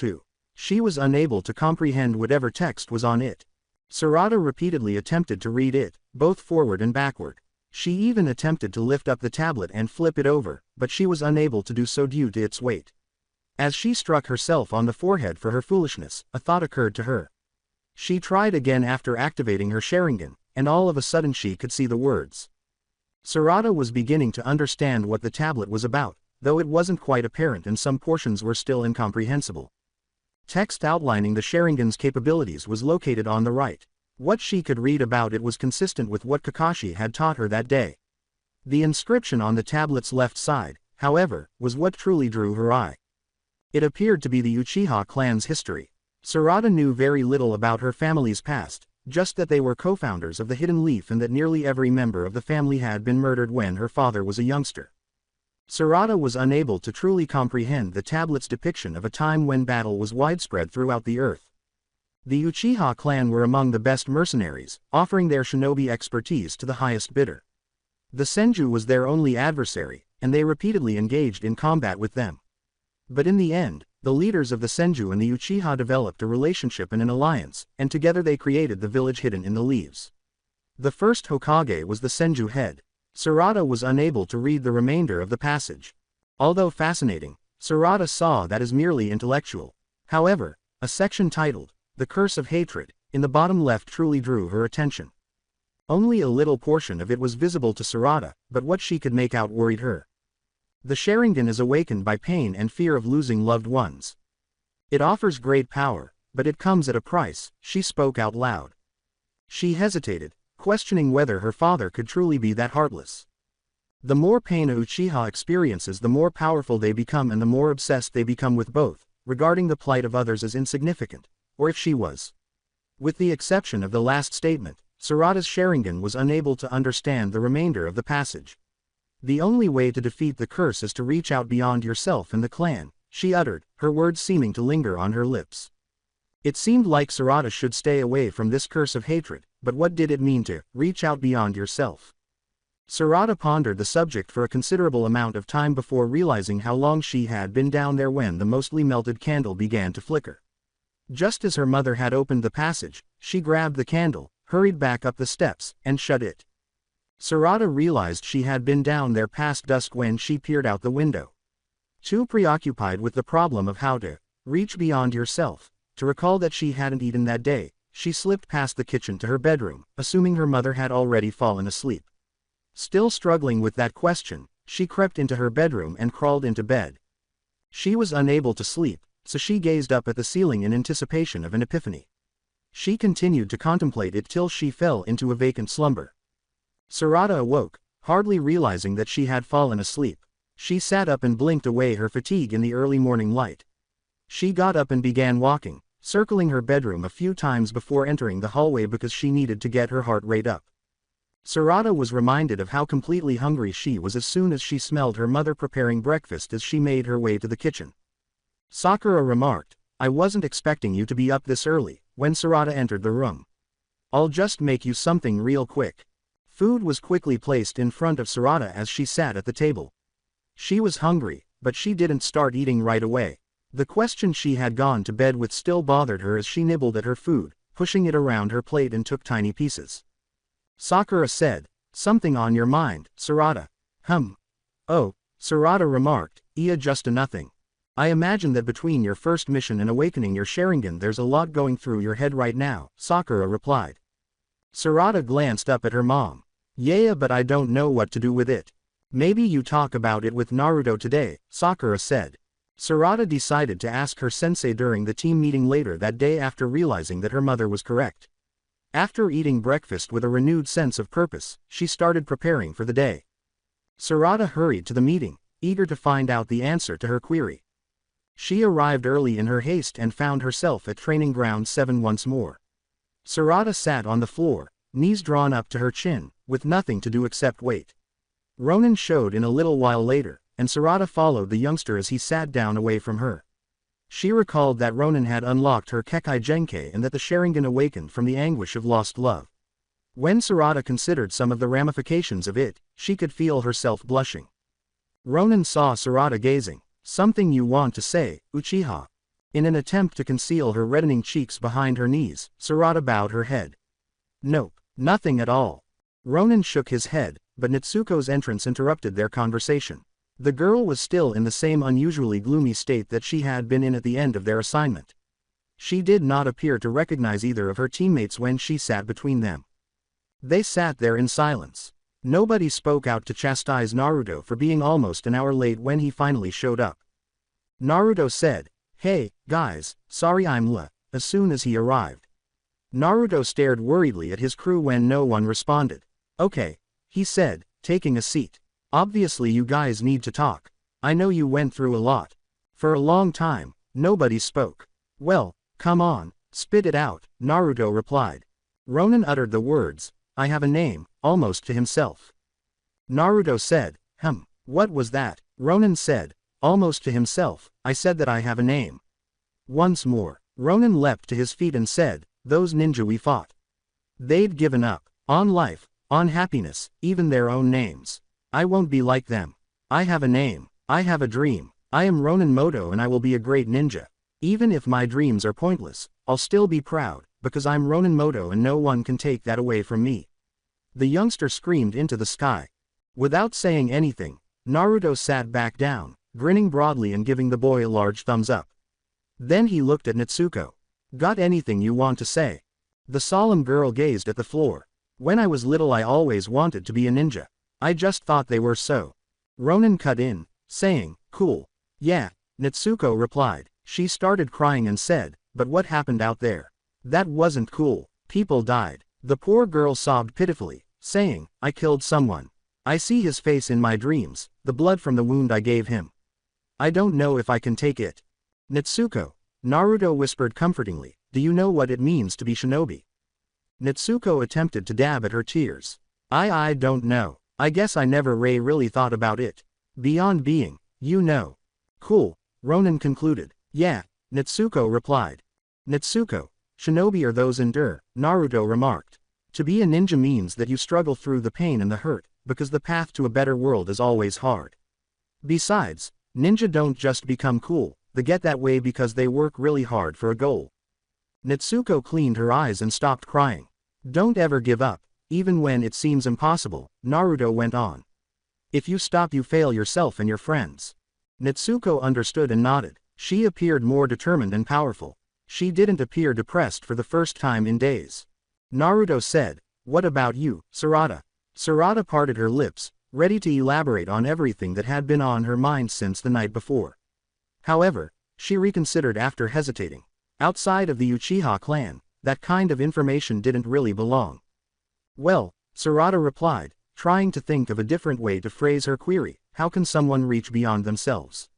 to comprehend whatever text was on it. Sarada repeatedly attempted to read it, both forward and backward. She even attempted to lift up the tablet and flip it over, but she was unable to do so due to its weight. As she struck herself on the forehead for her foolishness, a thought occurred to her. She tried again after activating her Sharingan, and all of a sudden she could see the words. Sarada was beginning to understand what the tablet was about, though it wasn't quite apparent and some portions were still incomprehensible. Text outlining the Sharingan's capabilities was located on the right. What she could read about it was consistent with what Kakashi had taught her that day. The inscription on the tablet's left side, however, was what truly drew her eye. It appeared to be the Uchiha clan's history. Sarada knew very little about her family's past, just that they were co-founders of the Hidden Leaf and that nearly every member of the family had been murdered when her father was a youngster. Sarada was unable to truly comprehend the tablet's depiction of a time when battle was widespread throughout the earth. The Uchiha clan were among the best mercenaries, offering their shinobi expertise to the highest bidder. The Senju was their only adversary, and they repeatedly engaged in combat with them. But in the end, the leaders of the Senju and the Uchiha developed a relationship and an alliance, and together they created the village hidden in the leaves. The first Hokage was the Senju head. Sarada was unable to read the remainder of the passage. Although fascinating, Sarada saw that as merely intellectual. However, a section titled, "The Curse of Hatred," in the bottom left truly drew her attention. Only a little portion of it was visible to Sarada, but what she could make out worried her. The Sharingan is awakened by pain and fear of losing loved ones. It offers great power, but it comes at a price, she spoke out loud. She hesitated, questioning whether her father could truly be that heartless. The more pain a Uchiha experiences, the more powerful they become and the more obsessed they become with both, regarding the plight of others as insignificant, or if she was. With the exception of the last statement, Sarada's Sharingan was unable to understand the remainder of the passage. The only way to defeat the curse is to reach out beyond yourself and the clan, she uttered, her words seeming to linger on her lips. It seemed like Sarada should stay away from this curse of hatred, but what did it mean to reach out beyond yourself? Sarada pondered the subject for a considerable amount of time before realizing how long she had been down there when the mostly melted candle began to flicker. Just as her mother had opened the passage, she grabbed the candle, hurried back up the steps, and shut it. Sarada realized she had been down there past dusk when she peered out the window. Too preoccupied with the problem of how to reach beyond yourself, to recall that she hadn't eaten that day, she slipped past the kitchen to her bedroom, assuming her mother had already fallen asleep. Still struggling with that question, she crept into her bedroom and crawled into bed. She was unable to sleep, so she gazed up at the ceiling in anticipation of an epiphany. She continued to contemplate it till she fell into a vacant slumber. Sarada awoke, hardly realizing that she had fallen asleep. She sat up and blinked away her fatigue in the early morning light. She got up and began walking, circling her bedroom a few times before entering the hallway because she needed to get her heart rate up. Sarada was reminded of how completely hungry she was as soon as she smelled her mother preparing breakfast as she made her way to the kitchen. Sakura remarked, "I wasn't expecting you to be up this early," when Sarada entered the room. "I'll just make you something real quick." Food was quickly placed in front of Sarada as she sat at the table. She was hungry, but she didn't start eating right away. The question she had gone to bed with still bothered her as she nibbled at her food, pushing it around her plate and took tiny pieces. Sakura said, "Something on your mind, Sarada?" Oh, Sarada remarked, just a nothing. I imagine that between your first mission and awakening your Sharingan there's a lot going through your head right now," Sakura replied. Sarada glanced up at her mom. "Yeah, but I don't know what to do with it." "Maybe you talk about it with Naruto today," Sakura said. Sarada decided to ask her sensei during the team meeting later that day after realizing that her mother was correct. After eating breakfast with a renewed sense of purpose, she started preparing for the day. Sarada hurried to the meeting, eager to find out the answer to her query. She arrived early in her haste and found herself at Training Ground 7 once more. Sarada sat on the floor, knees drawn up to her chin, with nothing to do except wait. Ronin showed in a little while later, and Sarada followed the youngster as he sat down away from her. She recalled that Ronin had unlocked her Kekai Genkai and that the Sharingan awakened from the anguish of lost love. When Sarada considered some of the ramifications of it, she could feel herself blushing. Ronin saw Sarada gazing. "Something you want to say, Uchiha?" In an attempt to conceal her reddening cheeks behind her knees, Sarada bowed her head. Nope, nothing at all. Ronan shook his head, but Natsuko's entrance interrupted their conversation. The girl was still in the same unusually gloomy state that she had been in at the end of their assignment. She did not appear to recognize either of her teammates when she sat between them. They sat there in silence. Nobody spoke out to chastise Naruto for being almost an hour late when he finally showed up. Naruto said, "Hey, guys, sorry I'm late," as soon as he arrived. Naruto stared worriedly at his crew when no one responded. "Okay," he said, taking a seat. "Obviously you guys need to talk. I know you went through a lot." For a long time, nobody spoke. "Well, come on, spit it out," Naruto replied. Ronan uttered the words, "I have a name," almost to himself. Naruto said, What was that?" Ronan said, almost to himself, "I said that I have a name." Once more, Ronan leapt to his feet and said, "Those ninja we fought. They'd given up, on life, on happiness, even their own names. I won't be like them. I have a name, I have a dream, I am Ronan Moto and I will be a great ninja. Even if my dreams are pointless, I'll still be proud, because I'm Ronan Moto and no one can take that away from me." The youngster screamed into the sky. Without saying anything, Naruto sat back down, grinning broadly and giving the boy a large thumbs up. Then he looked at Natsuko. "Got anything you want to say?" The solemn girl gazed at the floor. "When I was little I always wanted to be a ninja. I just thought they were so." Ronan cut in, saying, "Cool. Yeah," Natsuko replied. She started crying and said, "But what happened out there? That wasn't cool. People died." The poor girl sobbed pitifully, saying, "I killed someone. I see his face in my dreams, the blood from the wound I gave him. I don't know if I can take it." "Natsuko," Naruto whispered comfortingly, "do you know what it means to be shinobi?" Natsuko attempted to dab at her tears. I don't know. I guess I never really thought about it. Beyond being, you know." "Cool," Ronan concluded. "Yeah," Natsuko replied. "Natsuko, shinobi are those endure," Naruto remarked. "To be a ninja means that you struggle through the pain and the hurt, because the path to a better world is always hard. Besides, ninja don't just become cool, they get that way because they work really hard for a goal." Natsuko cleaned her eyes and stopped crying. "Don't ever give up, even when it seems impossible," Naruto went on. "If you stop you fail yourself and your friends." Natsuko understood and nodded. She appeared more determined and powerful. She didn't appear depressed for the first time in days. Naruto said, "What about you, Sarada?" Sarada parted her lips, ready to elaborate on everything that had been on her mind since the night before. However, she reconsidered after hesitating. Outside of the Uchiha clan, that kind of information didn't really belong. "Well," Sarada replied, trying to think of a different way to phrase her query, "how can someone reach beyond themselves?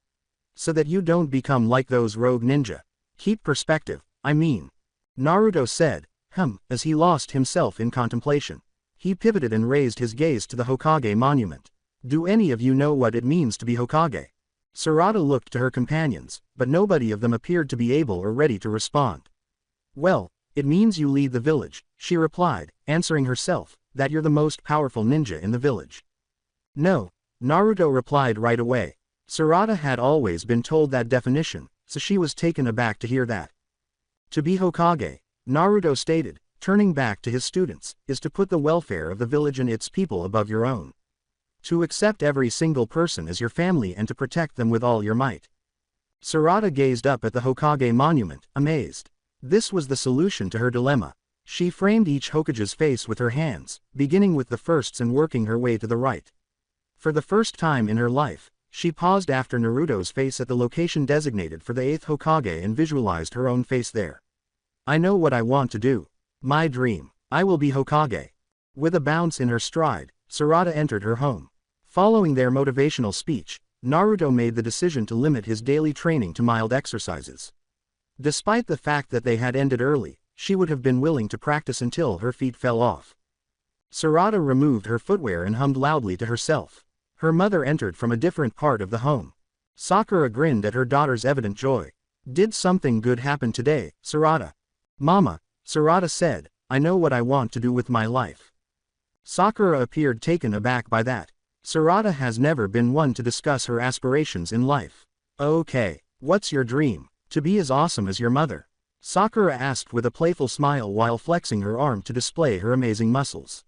So that you don't become like those rogue ninja. Keep perspective, I mean." Naruto said, as he lost himself in contemplation. He pivoted and raised his gaze to the Hokage monument. "Do any of you know what it means to be Hokage?" Sarada looked to her companions, but nobody of them appeared to be able or ready to respond. "Well, it means you lead the village," she replied, answering herself, "that you're the most powerful ninja in the village." "No," Naruto replied right away. Sarada had always been told that definition, so she was taken aback to hear that. "To be Hokage," Naruto stated, turning back to his students, "is to put the welfare of the village and its people above your own. To accept every single person as your family and to protect them with all your might." Sarada gazed up at the Hokage monument, amazed. This was the solution to her dilemma. She framed each Hokage's face with her hands, beginning with the firsts and working her way to the right. For the first time in her life, she paused after Naruto's face at the location designated for the 8th Hokage and visualized her own face there. "I know what I want to do. My dream. I will be Hokage." With a bounce in her stride, Sarada entered her home. Following their motivational speech, Naruto made the decision to limit his daily training to mild exercises. Despite the fact that they had ended early, she would have been willing to practice until her feet fell off. Sarada removed her footwear and hummed loudly to herself. Her mother entered from a different part of the home. Sakura grinned at her daughter's evident joy. "Did something good happen today, Sarada?" "Mama," Sarada said, "I know what I want to do with my life." Sakura appeared taken aback by that. Sarada has never been one to discuss her aspirations in life. "Okay, what's your dream?" To be as awesome as your mother? Sakura asked with a playful smile while flexing her arm to display her amazing muscles.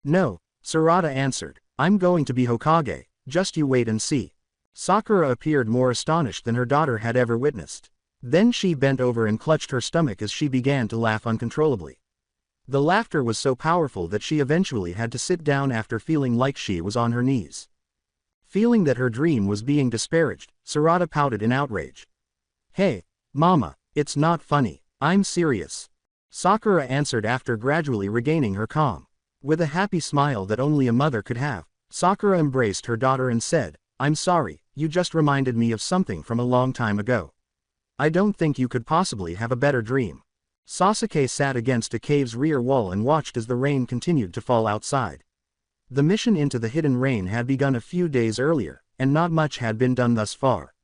No, Sarada answered. I'm going to be Hokage, just you wait and see. Sakura appeared more astonished than her daughter had ever witnessed. Then she bent over and clutched her stomach as she began to laugh uncontrollably. The laughter was so powerful that she eventually had to sit down after feeling like she was on her knees. Feeling that her dream was being disparaged, Sarada pouted in outrage. Hey, Mama, it's not funny, I'm serious. Sakura answered after gradually regaining her calm. With a happy smile that only a mother could have, Sakura embraced her daughter and said, I'm sorry, you just reminded me of something from a long time ago. I don't think you could possibly have a better dream. Sasuke sat against a cave's rear wall and watched as the rain continued to fall outside. The mission into the hidden rain had begun a few days earlier, and not much had been done thus far.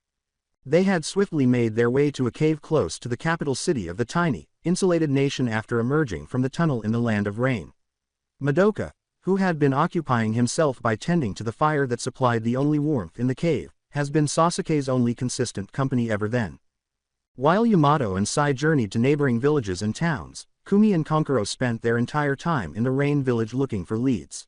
They had swiftly made their way to a cave close to the capital city of the tiny, insulated nation after emerging from the tunnel in the land of rain. Madoka, who had been occupying himself by tending to the fire that supplied the only warmth in the cave, has been Sasuke's only consistent company ever then. While Yamato and Sai journeyed to neighboring villages and towns, Kumi and Kankuro spent their entire time in the rain village looking for leads.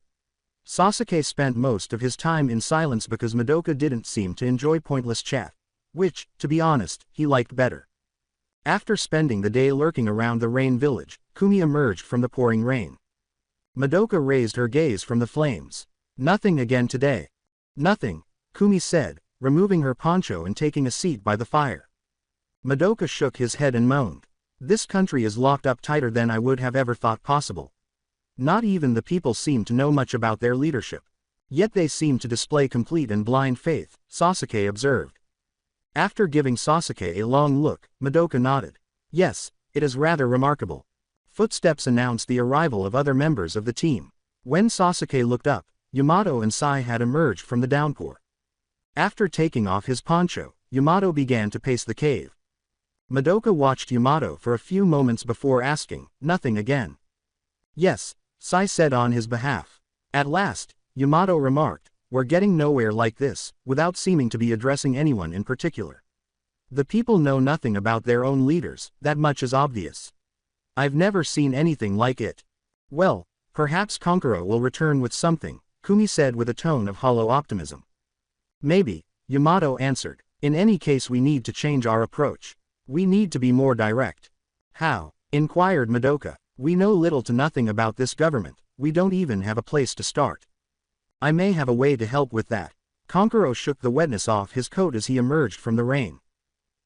Sasuke spent most of his time in silence because Madoka didn't seem to enjoy pointless chat, which, to be honest, he liked better. After spending the day lurking around the rain village, Kumi emerged from the pouring rain. Madoka raised her gaze from the flames. Nothing again today. Nothing, Kumi said, removing her poncho and taking a seat by the fire. Madoka shook his head and moaned. This country is locked up tighter than I would have ever thought possible. Not even the people seem to know much about their leadership. Yet they seem to display complete and blind faith, Sasuke observed. After giving Sasuke a long look, Madoka nodded. Yes, it is rather remarkable. Footsteps announced the arrival of other members of the team. When Sasuke looked up, Yamato and Sai had emerged from the downpour. After taking off his poncho, Yamato began to pace the cave. Madoka watched Yamato for a few moments before asking, nothing again. Yes, Sai said on his behalf. At last, Yamato remarked, we're getting nowhere like this, without seeming to be addressing anyone in particular. The people know nothing about their own leaders, that much is obvious. I've never seen anything like it. Well, perhaps Kankuro will return with something, Kumi said with a tone of hollow optimism. Maybe, Yamato answered. In any case we need to change our approach. We need to be more direct. How? Inquired Madoka. We know little to nothing about this government, we don't even have a place to start. I may have a way to help with that. Kankuro shook the wetness off his coat as he emerged from the rain.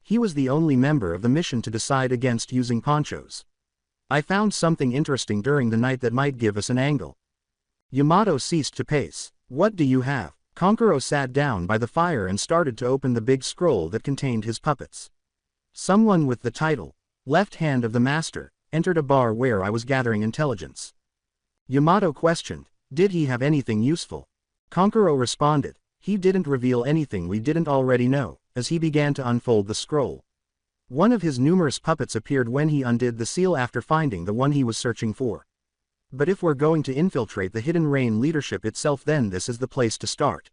He was the only member of the mission to decide against using ponchos. I found something interesting during the night that might give us an angle. Yamato ceased to pace. What do you have? Kankuro sat down by the fire and started to open the big scroll that contained his puppets. Someone with the title, Left Hand of the Master, entered a bar where I was gathering intelligence. Yamato questioned, did he have anything useful? Kankuro responded, he didn't reveal anything we didn't already know, as he began to unfold the scroll. One of his numerous puppets appeared when he undid the seal after finding the one he was searching for. But if we're going to infiltrate the Hidden Rain leadership itself, then this is the place to start.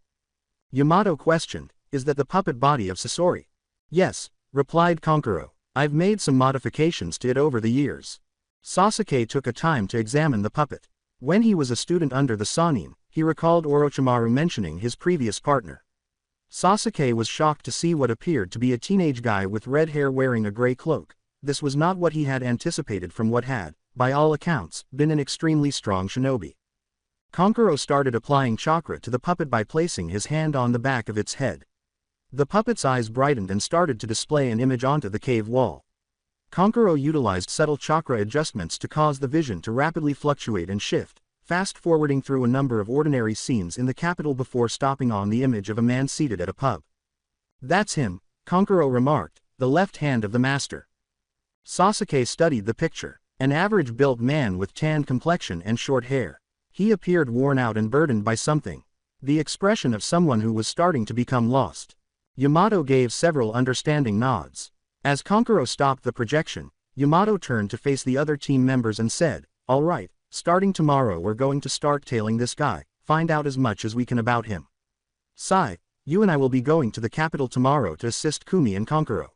Yamato questioned, is that the puppet body of Sasori? Yes, replied Kankuro. I've made some modifications to it over the years. Sasuke took a time to examine the puppet. When he was a student under the Sannin, he recalled Orochimaru mentioning his previous partner. Sasuke was shocked to see what appeared to be a teenage guy with red hair wearing a gray cloak. This was not what he had anticipated from what had, by all accounts, been an extremely strong shinobi. Kankuro started applying chakra to the puppet by placing his hand on the back of its head. The puppet's eyes brightened and started to display an image onto the cave wall. Kankuro utilized subtle chakra adjustments to cause the vision to rapidly fluctuate and shift, fast-forwarding through a number of ordinary scenes in the capital before stopping on the image of a man seated at a pub. That's him, Kankuro remarked, the left hand of the master. Sasuke studied the picture, an average-built man with tan complexion and short hair. He appeared worn out and burdened by something. The expression of someone who was starting to become lost. Yamato gave several understanding nods. As Kankuro stopped the projection, Yamato turned to face the other team members and said, all right, starting tomorrow we're going to start tailing this guy, find out as much as we can about him. Sai, you and I will be going to the capital tomorrow to assist Kumi and Kankuro.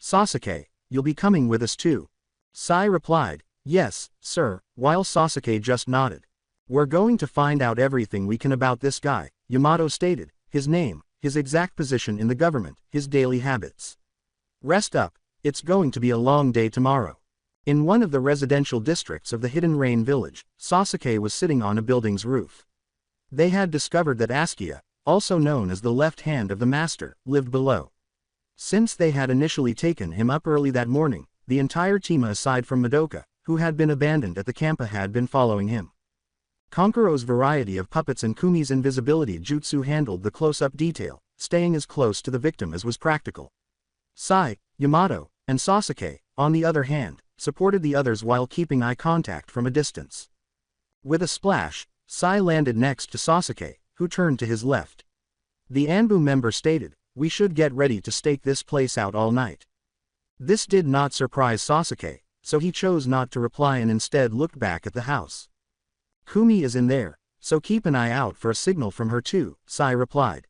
"Sasuke, you'll be coming with us too?" Sai replied, "Yes, sir," while Sasuke just nodded. "We're going to find out everything we can about this guy," Yamato stated, his name, his exact position in the government, his daily habits. "Rest up, it's going to be a long day tomorrow." In one of the residential districts of the Hidden Rain village, Sasuke was sitting on a building's roof. They had discovered that Askia, also known as the left hand of the master, lived below. Since they had initially taken him up early that morning, the entire team aside from Madoka, who had been abandoned at the camp, had been following him. Konkuro's variety of puppets and Kumi's invisibility jutsu handled the close-up detail, staying as close to the victim as was practical. Sai, Yamato, and Sasuke, on the other hand, supported the others while keeping eye contact from a distance. With a splash, Sai landed next to Sasuke, who turned to his left. The Anbu member stated, "We should get ready to stake this place out all night." This did not surprise Sasuke, so he chose not to reply and instead looked back at the house. "Kumi is in there, so keep an eye out for a signal from her too," Sai replied.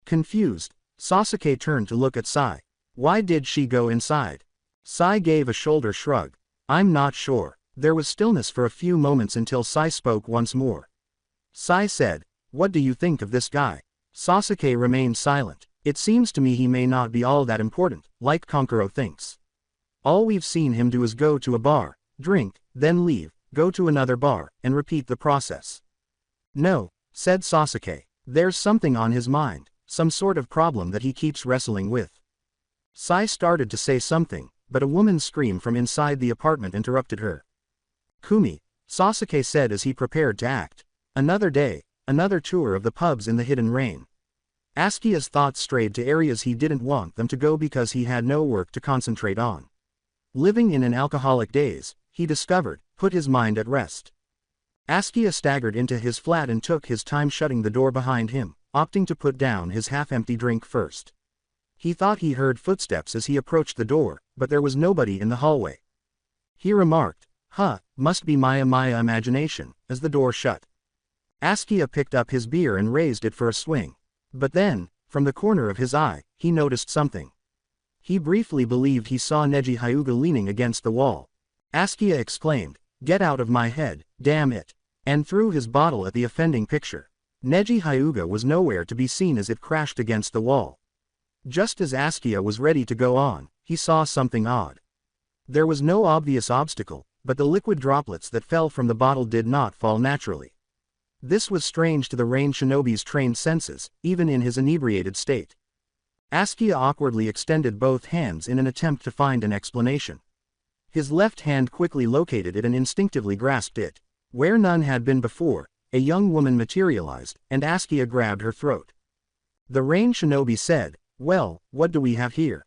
Confused, Sasuke turned to look at Sai. Why did she go inside? Sai gave a shoulder shrug. "I'm not sure." There was stillness for a few moments until Sai spoke once more. Sai said, "What do you think of this guy?" Sasuke remained silent. "It seems to me he may not be all that important, like Konkuro thinks. All we've seen him do is go to a bar, drink, then leave, go to another bar, and repeat the process." "No," said Sasuke. "There's something on his mind, some sort of problem that he keeps wrestling with." Sai started to say something, but a woman's scream from inside the apartment interrupted her. "Kumi," Sasuke said as he prepared to act. Another day, another tour of the pubs in the Hidden Rain. Askia's thoughts strayed to areas he didn't want them to go because he had no work to concentrate on. Living in an alcoholic daze, he discovered, put his mind at rest. Askia staggered into his flat and took his time shutting the door behind him, opting to put down his half-empty drink first. He thought he heard footsteps as he approached the door, but there was nobody in the hallway. He remarked, "Must be my imagination," as the door shut. Askia picked up his beer and raised it for a swing. But then, from the corner of his eye, he noticed something. He briefly believed he saw Neji Hyuga leaning against the wall. Askia exclaimed, "Get out of my head, damn it," and threw his bottle at the offending picture. Neji Hyuga was nowhere to be seen as it crashed against the wall. Just as Askia was ready to go on, he saw something odd. There was no obvious obstacle, but the liquid droplets that fell from the bottle did not fall naturally. This was strange to the Rain Shinobi's trained senses, even in his inebriated state. Askia awkwardly extended both hands in an attempt to find an explanation. His left hand quickly located it and instinctively grasped it. Where none had been before, a young woman materialized, and Askia grabbed her throat. The Rain Shinobi said, "Well, what do we have here?"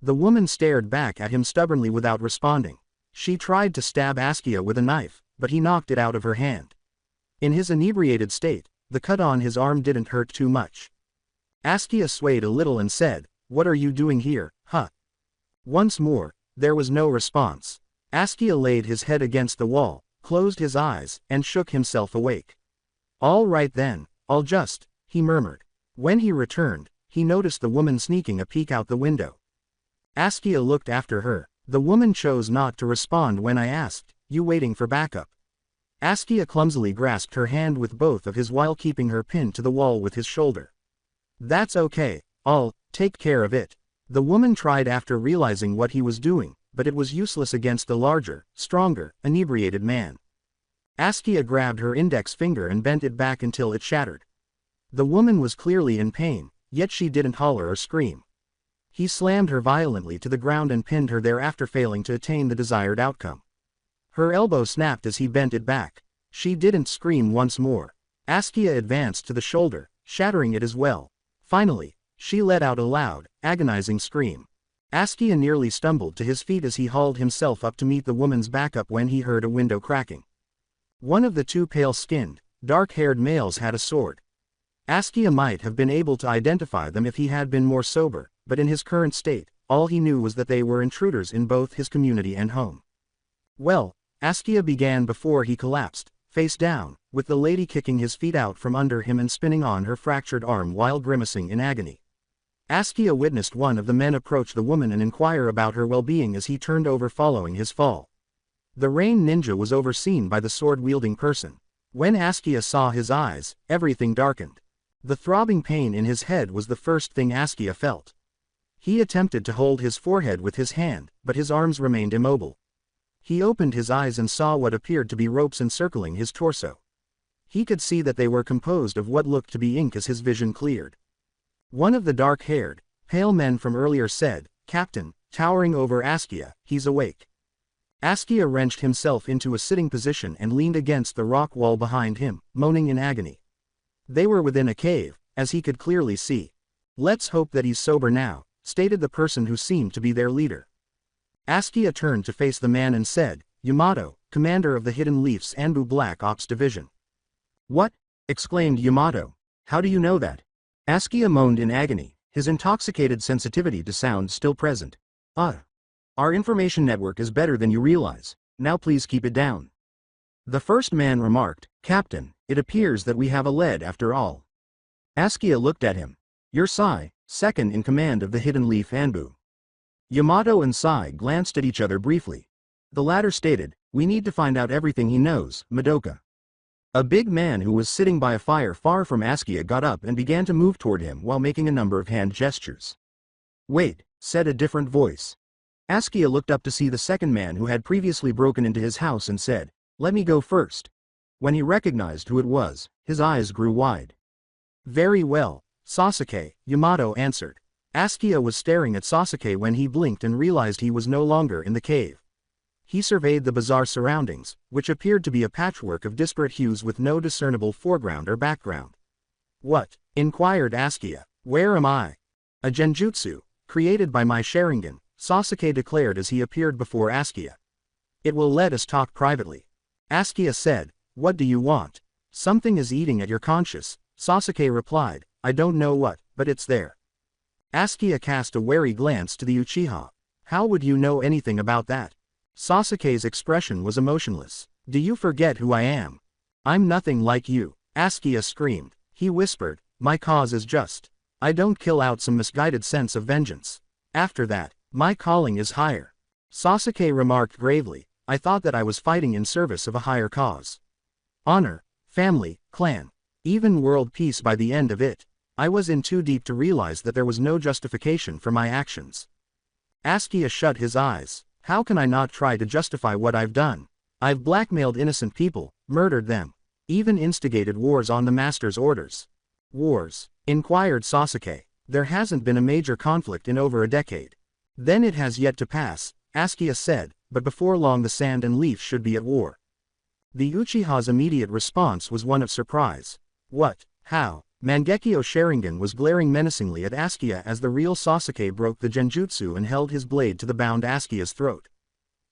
The woman stared back at him stubbornly without responding. She tried to stab Askia with a knife, but he knocked it out of her hand. In his inebriated state, the cut on his arm didn't hurt too much. Askia swayed a little and said, "What are you doing here, huh?" Once more, there was no response. Askia laid his head against the wall, closed his eyes, and shook himself awake. "All right then, I'll just," he murmured. When he returned, he noticed the woman sneaking a peek out the window. Askia looked after her. The woman chose not to respond when I asked, "You waiting for backup?" Askia clumsily grasped her hand with both of his while keeping her pinned to the wall with his shoulder. "That's okay, I'll take care of it." The woman tried after realizing what he was doing, but it was useless against the larger, stronger, inebriated man. Askia grabbed her index finger and bent it back until it shattered. The woman was clearly in pain, yet she didn't holler or scream. He slammed her violently to the ground and pinned her there after failing to attain the desired outcome. Her elbow snapped as he bent it back. She didn't scream once more. Askia advanced to the shoulder, shattering it as well. Finally, she let out a loud, agonizing scream. Askia nearly stumbled to his feet as he hauled himself up to meet the woman's backup when he heard a window cracking. One of the two pale-skinned, dark-haired males had a sword. Askia might have been able to identify them if he had been more sober, but in his current state, all he knew was that they were intruders in both his community and home. "Well," Askia began before he collapsed, face down, with the lady kicking his feet out from under him and spinning on her fractured arm while grimacing in agony. Askia witnessed one of the men approach the woman and inquire about her well-being as he turned over following his fall. The rain ninja was overseen by the sword-wielding person. When Askia saw his eyes, everything darkened. The throbbing pain in his head was the first thing Askia felt. He attempted to hold his forehead with his hand, but his arms remained immobile. He opened his eyes and saw what appeared to be ropes encircling his torso. He could see that they were composed of what looked to be ink as his vision cleared. One of the dark-haired, pale men from earlier said, "Captain," towering over Askia, "he's awake." Askia wrenched himself into a sitting position and leaned against the rock wall behind him, moaning in agony. They were within a cave, as he could clearly see. "Let's hope that he's sober now," stated the person who seemed to be their leader. Askia turned to face the man and said, "Yamato, commander of the Hidden Leaf's Anbu Black Ops Division." "What?" exclaimed Yamato. "How do you know that?" Askia moaned in agony, his intoxicated sensitivity to sound still present. Our information network is better than you realize. Now please keep it down." The first man remarked, "Captain, it appears that we have a lead after all." Askia looked at him. "You're Sai, second in command of the Hidden Leaf Anbu." Yamato and Sai glanced at each other briefly. The latter stated, "We need to find out everything he knows, Madoka." A big man who was sitting by a fire far from Askia got up and began to move toward him while making a number of hand gestures. "Wait," said a different voice. Askia looked up to see the second man who had previously broken into his house and said, "Let me go first." When he recognized who it was, his eyes grew wide. "Very well, Sasuke," Yamato answered. Askia was staring at Sasuke when he blinked and realized he was no longer in the cave. He surveyed the bizarre surroundings, which appeared to be a patchwork of disparate hues with no discernible foreground or background. "What?" inquired Askia. "Where am I?" "A genjutsu, created by my Sharingan," Sasuke declared as he appeared before Askia. "It will let us talk privately." Askia said, "What do you want?" "Something is eating at your conscience," Sasuke replied. "I don't know what, but it's there." Askia cast a wary glance to the Uchiha. "How would you know anything about that?" Sasuke's expression was emotionless. "Do you forget who I am?" "I'm nothing like you," Askia screamed. He whispered, "My cause is just. I don't kill out some misguided sense of vengeance. After that, my calling is higher." Sasuke remarked gravely, "I thought that I was fighting in service of a higher cause. Honor, family, clan, even world peace. By the end of it, I was in too deep to realize that there was no justification for my actions." Askia shut his eyes. "How can I not try to justify what I've done? I've blackmailed innocent people, murdered them, even instigated wars on the master's orders." "Wars?" inquired Sasuke. "There hasn't been a major conflict in over a decade." "Then it has yet to pass," Askia said, "but before long the Sand and Leaf should be at war." The Uchiha's immediate response was one of surprise. "What? How?" Mangekyo Sharingan was glaring menacingly at Askia as the real Sasuke broke the genjutsu and held his blade to the bound Askia's throat.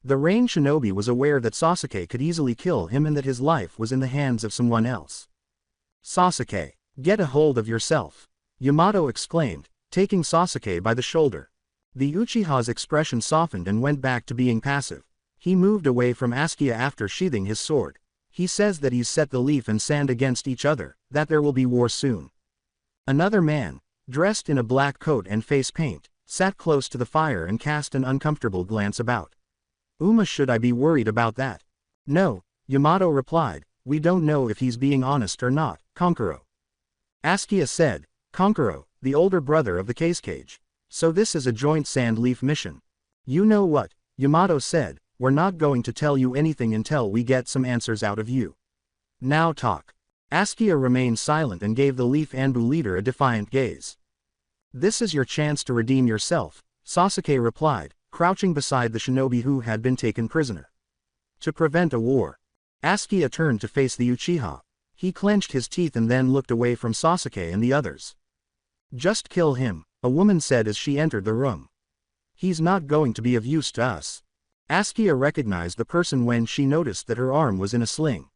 The Rain Shinobi was aware that Sasuke could easily kill him and that his life was in the hands of someone else. "Sasuke, get a hold of yourself," Yamato exclaimed, taking Sasuke by the shoulder. The Uchiha's expression softened and went back to being passive. He moved away from Askia after sheathing his sword. "He says that he's set the leaf and sand against each other, that there will be war soon." Another man, dressed in a black coat and face paint, sat close to the fire and cast an uncomfortable glance about. Should I be worried about that?" "No," Yamato replied, "we don't know if he's being honest or not, Kankuro." Askia said, "Kankuro, the older brother of the Cage. So this is a joint sand leaf mission." "You know what?" Yamato said, "We're not going to tell you anything until we get some answers out of you. Now talk." Askia remained silent and gave the Leaf Anbu leader a defiant gaze. "This is your chance to redeem yourself," Sasuke replied, crouching beside the shinobi who had been taken prisoner. "To prevent a war." Askia turned to face the Uchiha. He clenched his teeth and then looked away from Sasuke and the others. "Just kill him," a woman said as she entered the room. "He's not going to be of use to us." Askia recognized the person when she noticed that her arm was in a sling.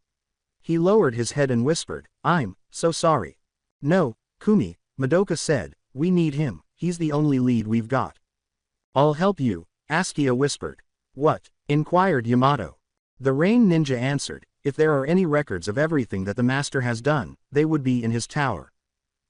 He lowered his head and whispered, "I'm so sorry." "No, Kumi," Madoka said, "we need him, he's the only lead we've got." "I'll help you," Askia whispered. "What?" inquired Yamato. The Rain Ninja answered, "If there are any records of everything that the master has done, they would be in his tower.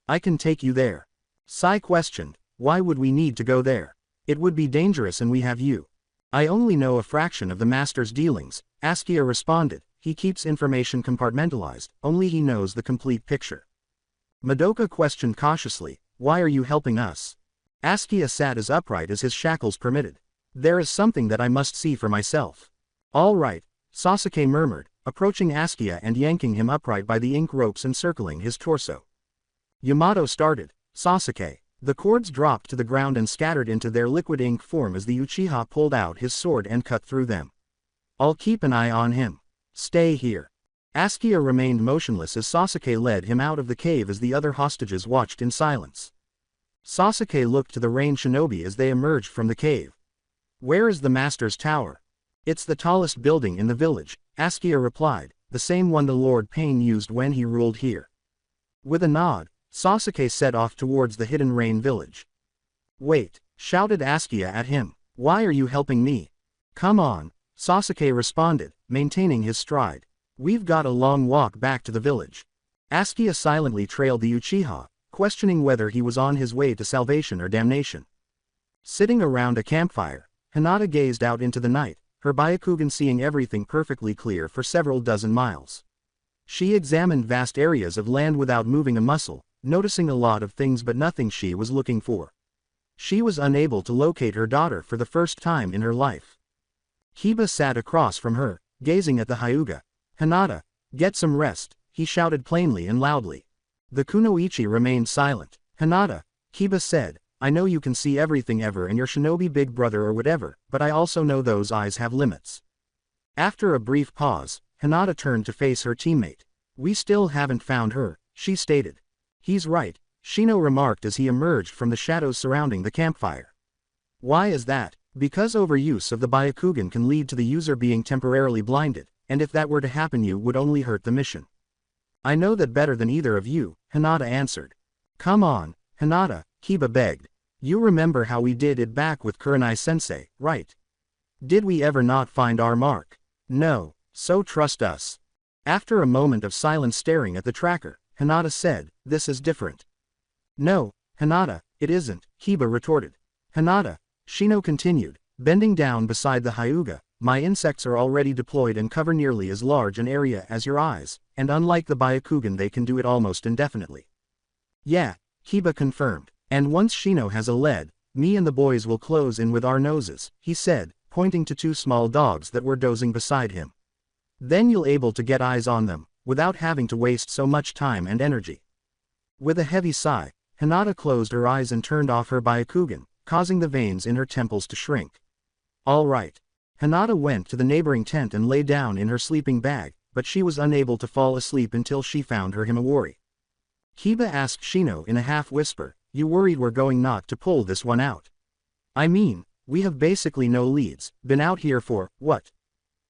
I can take you there." Sai questioned, why would we need to go there? It would be dangerous and we have you. I only know a fraction of the master's dealings, Askia responded. He keeps information compartmentalized, only he knows the complete picture. Madoka questioned cautiously, why are you helping us? Askia sat as upright as his shackles permitted. There is something that I must see for myself. All right, Sasuke murmured, approaching Askia and yanking him upright by the ink ropes encircling his torso. Yamato started, Sasuke. The cords dropped to the ground and scattered into their liquid ink form as the Uchiha pulled out his sword and cut through them. I'll keep an eye on him. Stay here. Askia remained motionless as Sasuke led him out of the cave as the other hostages watched in silence. Sasuke looked to the rain shinobi as they emerged from the cave. Where is the master's tower? It's the tallest building in the village, Askia replied, the same one the Lord Pain used when he ruled here. With a nod, Sasuke set off towards the hidden rain village. Wait, shouted Askia at him, why are you helping me? Come on, Sasuke responded, maintaining his stride. We've got a long walk back to the village. Askia silently trailed the Uchiha, questioning whether he was on his way to salvation or damnation. Sitting around a campfire, Hinata gazed out into the night, her Byakugan seeing everything perfectly clear for several dozen miles. She examined vast areas of land without moving a muscle, noticing a lot of things but nothing she was looking for. She was unable to locate her daughter for the first time in her life. Kiba sat across from her, gazing at the Hyuga. Hinata, get some rest, he shouted plainly and loudly. The Kunoichi remained silent. Hinata, Kiba said, I know you can see everything ever and your shinobi big brother or whatever, but I also know those eyes have limits. After a brief pause, Hinata turned to face her teammate. We still haven't found her, she stated. He's right, Shino remarked as he emerged from the shadows surrounding the campfire. Why is that? Because overuse of the Byakugan can lead to the user being temporarily blinded, and if that were to happen you would only hurt the mission. I know that better than either of you, Hinata answered. Come on, Hinata, Kiba begged. You remember how we did it back with Kurenai-sensei, right? Did we ever not find our mark? No, so trust us. After a moment of silence staring at the tracker, Hinata said, this is different. No, Hinata, it isn't, Kiba retorted. Hinata, Shino continued, bending down beside the Hyuga, my insects are already deployed and cover nearly as large an area as your eyes, and unlike the Byakugan they can do it almost indefinitely. Yeah, Kiba confirmed, and once Shino has a lead, me and the boys will close in with our noses, he said, pointing to two small dogs that were dozing beside him. Then you'll able to get eyes on them, without having to waste so much time and energy. With a heavy sigh, Hinata closed her eyes and turned off her Byakugan, causing the veins in her temples to shrink. All right. Hinata went to the neighboring tent and lay down in her sleeping bag, but she was unable to fall asleep until she found her Himawari. Kiba asked Shino in a half-whisper, you worried we're going not to pull this one out? I mean, we have basically no leads, been out here for, what?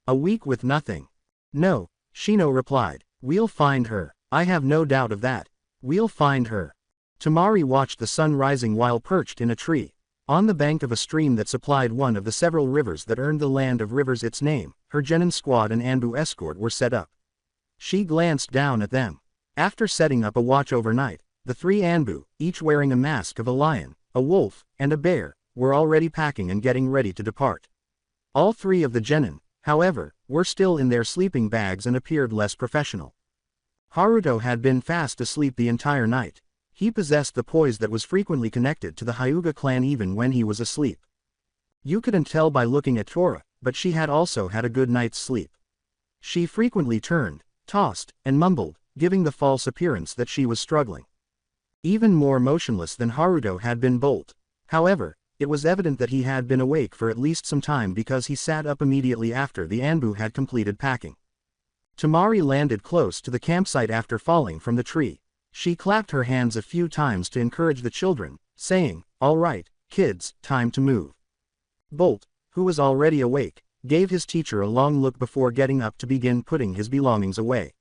A week with nothing. No, Shino replied, we'll find her, I have no doubt of that. We'll find her. Tamari watched the sun rising while perched in a tree. On the bank of a stream that supplied one of the several rivers that earned the Land of Rivers its name, her genin squad and Anbu escort were set up. She glanced down at them. After setting up a watch overnight, the three Anbu, each wearing a mask of a lion, a wolf, and a bear, were already packing and getting ready to depart. All three of the genin, however, were still in their sleeping bags and appeared less professional. Haruto had been fast asleep the entire night. He possessed the poise that was frequently connected to the Hyuga clan even when he was asleep. You couldn't tell by looking at Tora, but she had also had a good night's sleep. She frequently turned, tossed, and mumbled, giving the false appearance that she was struggling. Even more motionless than Haruto had been Bolt. However, it was evident that he had been awake for at least some time because he sat up immediately after the Anbu had completed packing. Tamari landed close to the campsite after falling from the tree. She clapped her hands a few times to encourage the children, saying, all right, kids, time to move. Bolt, who was already awake, gave his teacher a long look before getting up to begin putting his belongings away.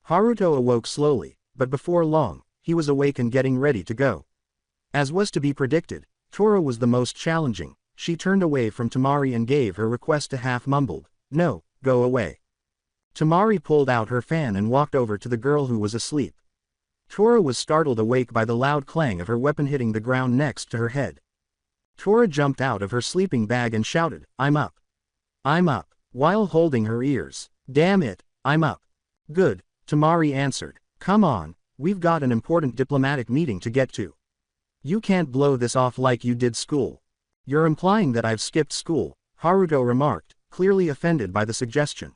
Haruto awoke slowly, but before long, he was awake and getting ready to go. As was to be predicted, Tora was the most challenging. She turned away from Tamari and gave her request a half-mumbled, no, go away. Tamari pulled out her fan and walked over to the girl who was asleep. Tora was startled awake by the loud clang of her weapon hitting the ground next to her head. Tora jumped out of her sleeping bag and shouted, "I'm up! I'm up!" while holding her ears. "Damn it, I'm up." "Good," Tamari answered. "Come on, we've got an important diplomatic meeting to get to. You can't blow this off like you did school." "You're implying that I've skipped school," Haruto remarked, clearly offended by the suggestion.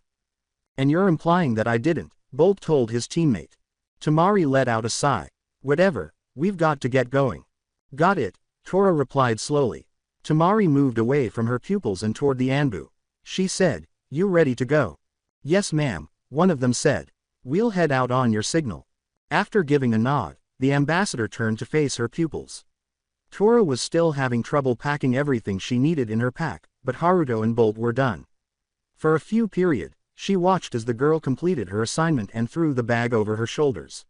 "And you're implying that I didn't," Bolt told his teammate. Tamari let out a sigh. "Whatever, we've got to get going." "Got it," Tora replied slowly. Tamari moved away from her pupils and toward the Anbu. She said, "You ready to go?" "Yes ma'am," one of them said. "We'll head out on your signal." After giving a nod, the ambassador turned to face her pupils. Tora was still having trouble packing everything she needed in her pack, but Haruto and Bolt were done. For a few period, she watched as the girl completed her assignment and threw the bag over her shoulders.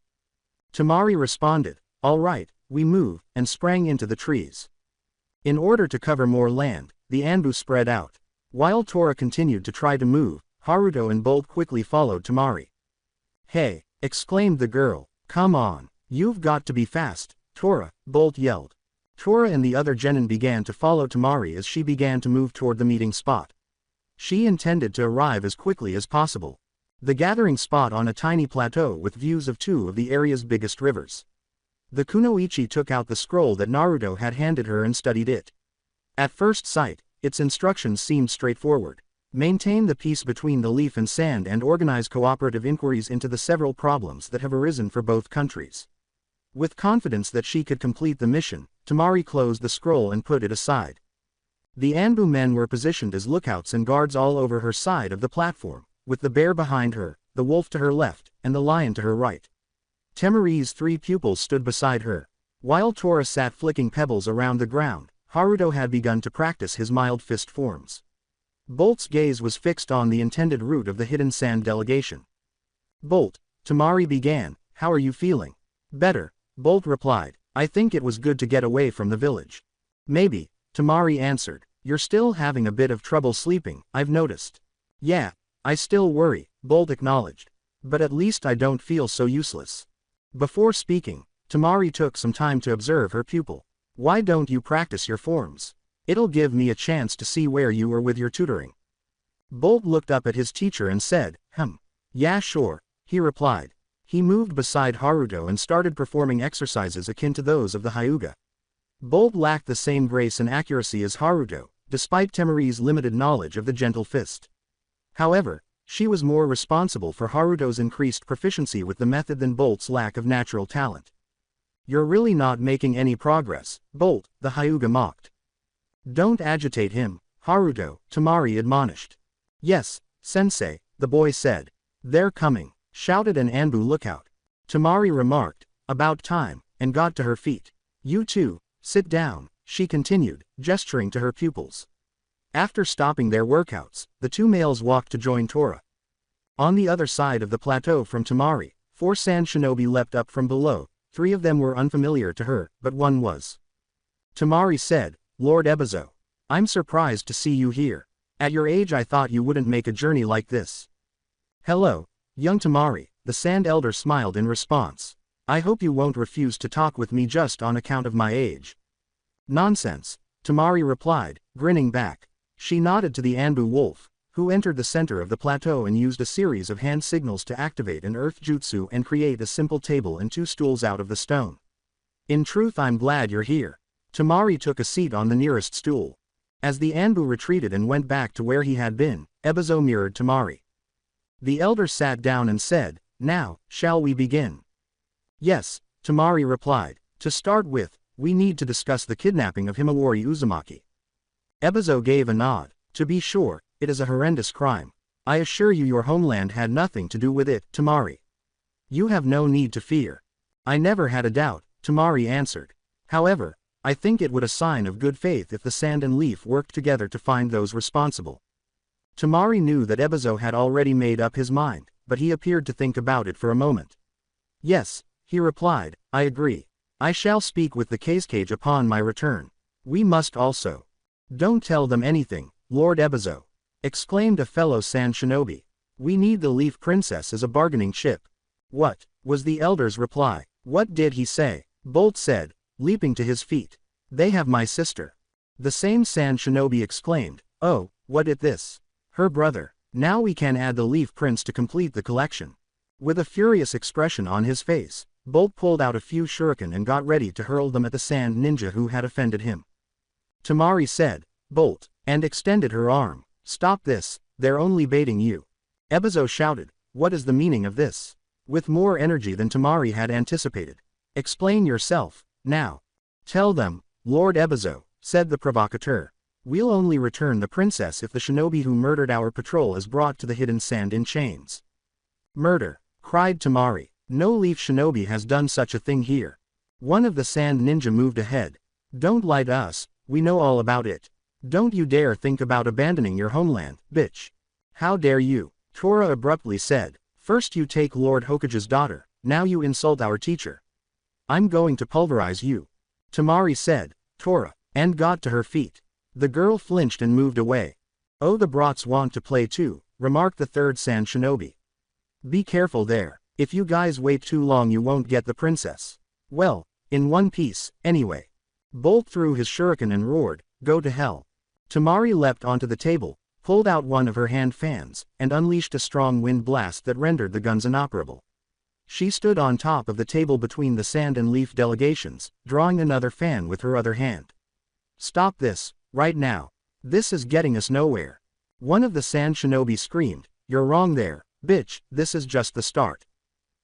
Tamari responded, "All right, we move," and sprang into the trees. In order to cover more land, the Anbu spread out. While Tora continued to try to move, Haruto and Bolt quickly followed Tamari. "Hey!" exclaimed the girl. "Come on, you've got to be fast, Tora," Bolt yelled. Tora and the other genin began to follow Tamari as she began to move toward the meeting spot. She intended to arrive as quickly as possible. The gathering spot on a tiny plateau with views of two of the area's biggest rivers. The kunoichi took out the scroll that Naruto had handed her and studied it. At first sight, its instructions seemed straightforward. Maintain the peace between the leaf and sand and organize cooperative inquiries into the several problems that have arisen for both countries. With confidence that she could complete the mission, Tamari closed the scroll and put it aside. The Anbu men were positioned as lookouts and guards all over her side of the platform, with the bear behind her, the wolf to her left, and the lion to her right. Temari's 3 pupils stood beside her. While Tora sat flicking pebbles around the ground, Haruto had begun to practice his mild fist forms. Bolt's gaze was fixed on the intended route of the hidden sand delegation. "Bolt," Tamari began, "how are you feeling?" "Better," Bolt replied. "I think it was good to get away from the village." "Maybe," Tamari answered. "You're still having a bit of trouble sleeping, I've noticed." "Yeah, I still worry," Bolt acknowledged. "But at least I don't feel so useless." Before speaking, Tamari took some time to observe her pupil. "Why don't you practice your forms? It'll give me a chance to see where you were with your tutoring." Bolt looked up at his teacher and said, "Yeah sure," he replied. He moved beside Haruto and started performing exercises akin to those of the Hyuga. Bolt lacked the same grace and accuracy as Haruto, despite Temari's limited knowledge of the gentle fist. However, she was more responsible for Haruto's increased proficiency with the method than Bolt's lack of natural talent. "You're really not making any progress, Bolt," the Hyuga mocked. "Don't agitate him, Haruto," Tamari admonished. "Yes, sensei," the boy said. "They're coming," shouted an Anbu lookout. Tamari remarked, "About time," and got to her feet. "You two, sit down," she continued, gesturing to her pupils. After stopping their workouts, the 2 males walked to join Tora. On the other side of the plateau from Tamari, 4 sand shinobi leapt up from below. 3 of them were unfamiliar to her, but one was. Tamari said, "Lord Ebizo, I'm surprised to see you here. At your age I thought you wouldn't make a journey like this." "Hello, young Tamari," the sand elder smiled in response. "I hope you won't refuse to talk with me just on account of my age." "Nonsense," Tamari replied, grinning back. She nodded to the Anbu wolf, who entered the center of the plateau and used a series of hand signals to activate an earth jutsu and create a simple table and 2 stools out of the stone. "In truth I'm glad you're here." Tamari took a seat on the nearest stool. As the Anbu retreated and went back to where he had been, Ebizo mirrored Tamari. The elder sat down and said, "Now, shall we begin?" "Yes," Tamari replied. "To start with, we need to discuss the kidnapping of Himawari Uzumaki." Ebizo gave a nod. "To be sure, it is a horrendous crime. I assure you your homeland had nothing to do with it, Tamari. You have no need to fear." "I never had a doubt," Tamari answered. "However, I think it would a sign of good faith if the sand and leaf worked together to find those responsible." Tamari knew that Ebizo had already made up his mind, but he appeared to think about it for a moment. "Yes," he replied, "I agree. I shall speak with the Kazekage upon my return. We must also—" "Don't tell them anything, Lord Ebizo," exclaimed a fellow sand shinobi. "We need the Leaf Princess as a bargaining chip." "What?" was the elder's reply. What did he say? Bolt said, leaping to his feet. They have my sister. The same sand shinobi exclaimed, oh, what is this? Her brother. Now we can add the Leaf Prince to complete the collection. With a furious expression on his face, Bolt pulled out a few shuriken and got ready to hurl them at the sand ninja who had offended him. Tamari said, Bolt, and extended her arm. Stop this, they're only baiting you. Ebizo shouted, what is the meaning of this? With more energy than Tamari had anticipated. Explain yourself, now. Tell them, Lord Ebizo, said the provocateur. We'll only return the princess if the shinobi who murdered our patrol is brought to the hidden sand in chains. Murder, cried Tamari. No Leaf shinobi has done such a thing here. One of the sand ninja moved ahead. Don't lie to us, we know all about it. Don't you dare think about abandoning your homeland, bitch. How dare you? Tora abruptly said. First you take Lord Hokage's daughter, now you insult our teacher. I'm going to pulverize you. Tamari said, Tora, and got to her feet. The girl flinched and moved away. Oh, the brats want to play too, remarked the third sand shinobi. Be careful there, if you guys wait too long you won't get the princess. Well, in one piece, anyway. Bolt threw his shuriken and roared, go to hell. Tamari leapt onto the table, pulled out one of her hand fans, and unleashed a strong wind blast that rendered the guns inoperable. She stood on top of the table between the sand and leaf delegations, drawing another fan with her other hand. Stop this, right now. This is getting us nowhere. One of the sand shinobi screamed, you're wrong there, bitch, this is just the start.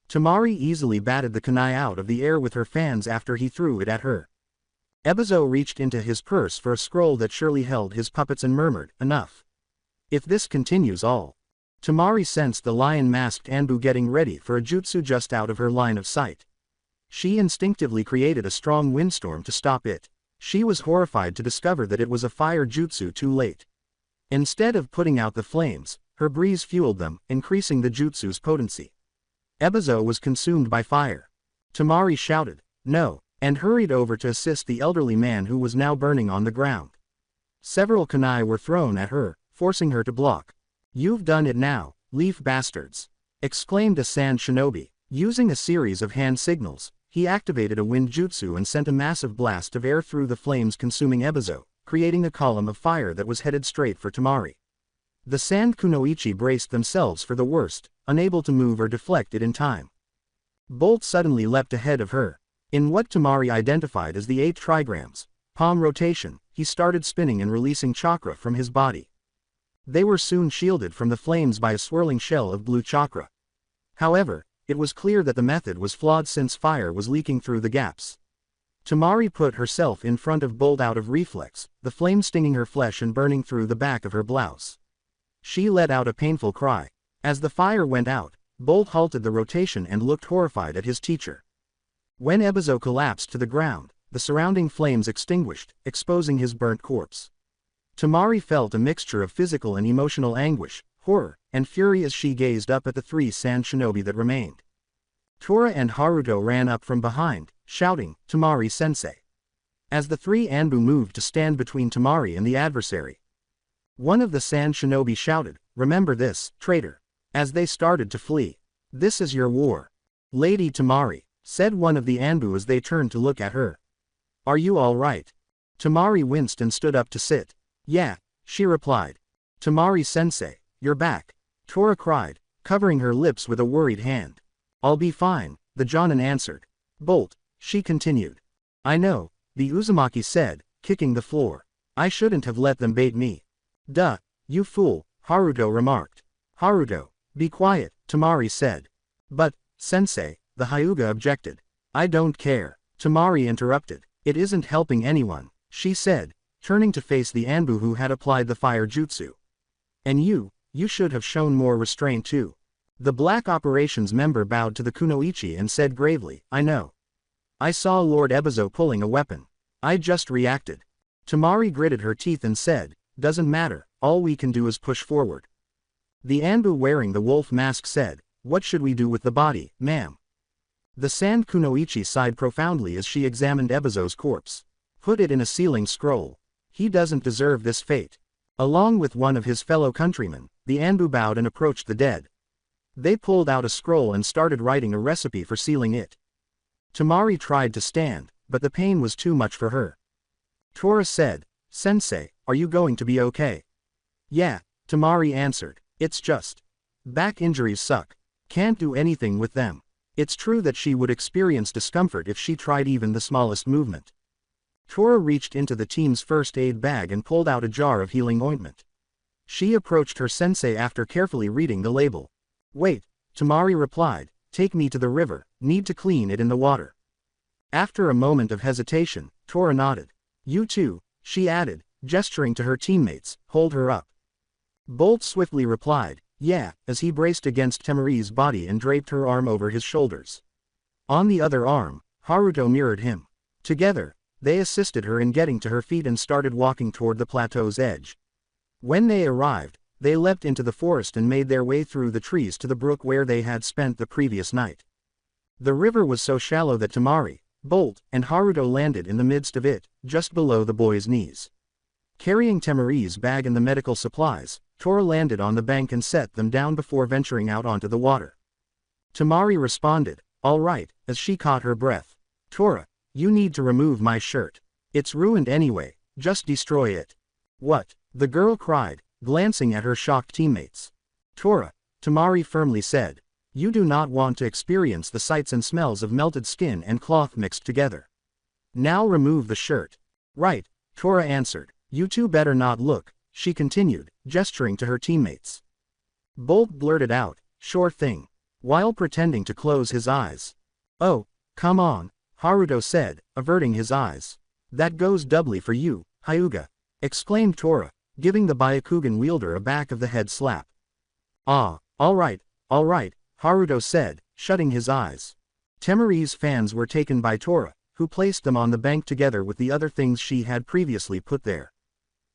Tamari easily batted the kunai out of the air with her fans after he threw it at her. Ebizo reached into his purse for a scroll that surely held his puppets and murmured, enough. If this continues all. Tamari sensed the lion-masked Anbu getting ready for a jutsu just out of her line of sight. She instinctively created a strong windstorm to stop it. She was horrified to discover that it was a fire jutsu too late. Instead of putting out the flames, her breeze fueled them, increasing the jutsu's potency. Ebizo was consumed by fire. Tamari shouted, no, and hurried over to assist the elderly man who was now burning on the ground. Several kunai were thrown at her, forcing her to block. You've done it now, leaf bastards! Exclaimed a sand shinobi. Using a series of hand signals, he activated a wind jutsu and sent a massive blast of air through the flames consuming Ebizo, creating a column of fire that was headed straight for Tamari. The sand kunoichi braced themselves for the worst, unable to move or deflect it in time. Bolt suddenly leapt ahead of her. In what Tamari identified as the 8 trigrams, palm rotation, he started spinning and releasing chakra from his body. They were soon shielded from the flames by a swirling shell of blue chakra. However, it was clear that the method was flawed since fire was leaking through the gaps. Tamari put herself in front of Bolt out of reflex, the flame stinging her flesh and burning through the back of her blouse. She let out a painful cry. As the fire went out, Bolt halted the rotation and looked horrified at his teacher. When Ebizo collapsed to the ground, the surrounding flames extinguished, exposing his burnt corpse. Tamari felt a mixture of physical and emotional anguish, horror, and fury as she gazed up at the 3 sand shinobi that remained. Tora and Haruto ran up from behind, shouting, Tamari-sensei. As the 3 Anbu moved to stand between Tamari and the adversary. One of the sand shinobi shouted, remember this, traitor. As they started to flee. This is your war. Lady Tamari, said one of the Anbu as they turned to look at her. Are you all right? Tamari winced and stood up to sit. Yeah, she replied. Tamari-sensei, you're back. Tora cried, covering her lips with a worried hand. I'll be fine, the Jonin answered. Bolt, she continued. I know, the Uzumaki said, kicking the floor. I shouldn't have let them bait me. Duh, you fool, Haruto remarked. Haruto, be quiet, Tamari said. But, sensei, the Hyuga objected. I don't care, Tamari interrupted. It isn't helping anyone, she said, turning to face the Anbu who had applied the fire jutsu. And you should have shown more restraint too. The Black Operations member bowed to the kunoichi and said gravely, I know. I saw Lord Ebizo pulling a weapon. I just reacted. Tamari gritted her teeth and said, doesn't matter, all we can do is push forward. The Anbu wearing the wolf mask said, what should we do with the body, ma'am? The sand kunoichi sighed profoundly as she examined Ebizo's corpse. Put it in a sealing scroll. He doesn't deserve this fate. Along with one of his fellow countrymen, the Anbu bowed and approached the dead. They pulled out a scroll and started writing a recipe for sealing it. Tamari tried to stand, but the pain was too much for her. Tora said, "Sensei, are you going to be okay?" "Yeah," Tamari answered. "It's just. Back injuries suck. Can't do anything with them." It's true that she would experience discomfort if she tried even the smallest movement. Tora reached into the team's first aid bag and pulled out a jar of healing ointment. She approached her sensei after carefully reading the label. "Wait," Tamari replied, "take me to the river, need to clean it in the water." After a moment of hesitation, Tora nodded. "You too," she added, gesturing to her teammates, "hold her up." Bolt swiftly replied, "Yeah," as he braced against Tamari's body and draped her arm over his shoulders. On the other arm, Haruto mirrored him. Together, they assisted her in getting to her feet and started walking toward the plateau's edge. When they arrived, they leapt into the forest and made their way through the trees to the brook where they had spent the previous night. The river was so shallow that Tamari, Bolt, and Haruto landed in the midst of it, just below the boys' knees. Carrying Tamari's bag and the medical supplies, Tora landed on the bank and set them down before venturing out onto the water. Tamari responded, "All right," as she caught her breath. "Tora, you need to remove my shirt. It's ruined anyway, just destroy it." "What?" the girl cried, glancing at her shocked teammates. "Tora," Tamari firmly said, "you do not want to experience the sights and smells of melted skin and cloth mixed together. Now remove the shirt." "Right," Tora answered. "You two better not look," she continued, gesturing to her teammates. Bolt blurted out, "Sure thing," while pretending to close his eyes. "Oh, come on," Haruto said, averting his eyes. "That goes doubly for you, Hyuga," exclaimed Tora, giving the Byakugan wielder a back of the head slap. "Ah, all right," Haruto said, shutting his eyes. Tamari's fans were taken by Tora, who placed them on the bank together with the other things she had previously put there.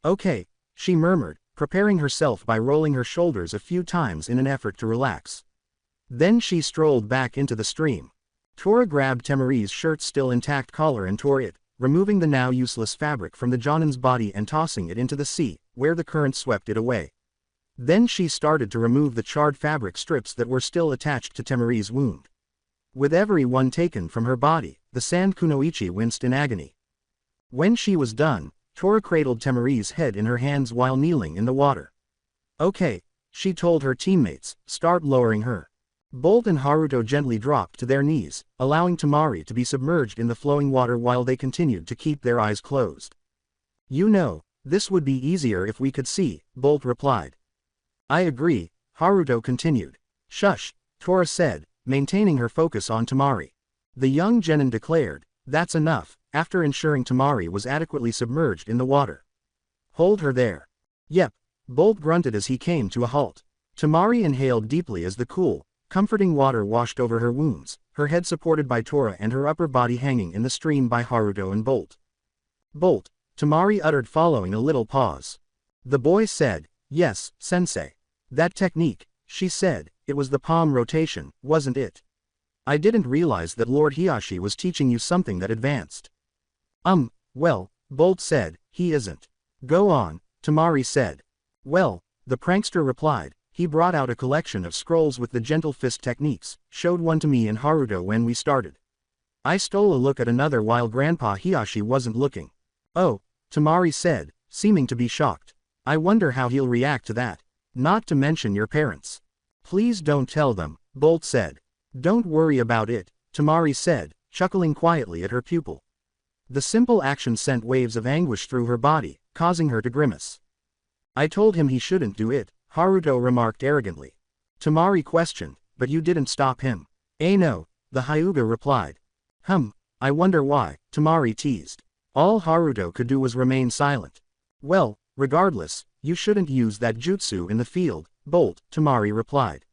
"Okay," she murmured, preparing herself by rolling her shoulders a few times in an effort to relax. Then she strolled back into the stream. Tora grabbed Tamari's shirt's still intact collar and tore it, removing the now useless fabric from the Jonin's body and tossing it into the sea, where the current swept it away. Then she started to remove the charred fabric strips that were still attached to Tamari's wound. With every one taken from her body, the sand kunoichi winced in agony. When she was done, Tora cradled Tamari's head in her hands while kneeling in the water. "Okay," she told her teammates, "start lowering her." Bolt and Haruto gently dropped to their knees, allowing Tamari to be submerged in the flowing water while they continued to keep their eyes closed. "You know, this would be easier if we could see," Bolt replied. "I agree," Haruto continued. "Shush," Tora said, maintaining her focus on Tamari. The young genin declared, "That's enough," after ensuring Tamari was adequately submerged in the water. "Hold her there." "Yep," Bolt grunted as he came to a halt. Tamari inhaled deeply as the cool, comforting water washed over her wounds, her head supported by Tora and her upper body hanging in the stream by Haruto and Bolt. "Bolt," Tamari uttered following a little pause. The boy said, "Yes, sensei." "That technique," she said, "it was the palm rotation, wasn't it? I didn't realize that Lord Hiashi was teaching you something that advanced." Well," Bolt said, "he isn't." "Go on," Tamari said. "Well," the prankster replied, "he brought out a collection of scrolls with the gentle fist techniques, showed one to me and Haruto when we started. I stole a look at another while Grandpa Hiashi wasn't looking." "Oh," Tamari said, seeming to be shocked. "I wonder how he'll react to that. Not to mention your parents." "Please don't tell them," Bolt said. "Don't worry about it," Tamari said, chuckling quietly at her pupil. The simple action sent waves of anguish through her body, causing her to grimace. "I told him he shouldn't do it," Haruto remarked arrogantly. Tamari questioned, "But you didn't stop him." "No," the Hyuga replied. I wonder why," Tamari teased. All Haruto could do was remain silent. "Well, regardless, you shouldn't use that jutsu in the field, Bolt," Tamari replied.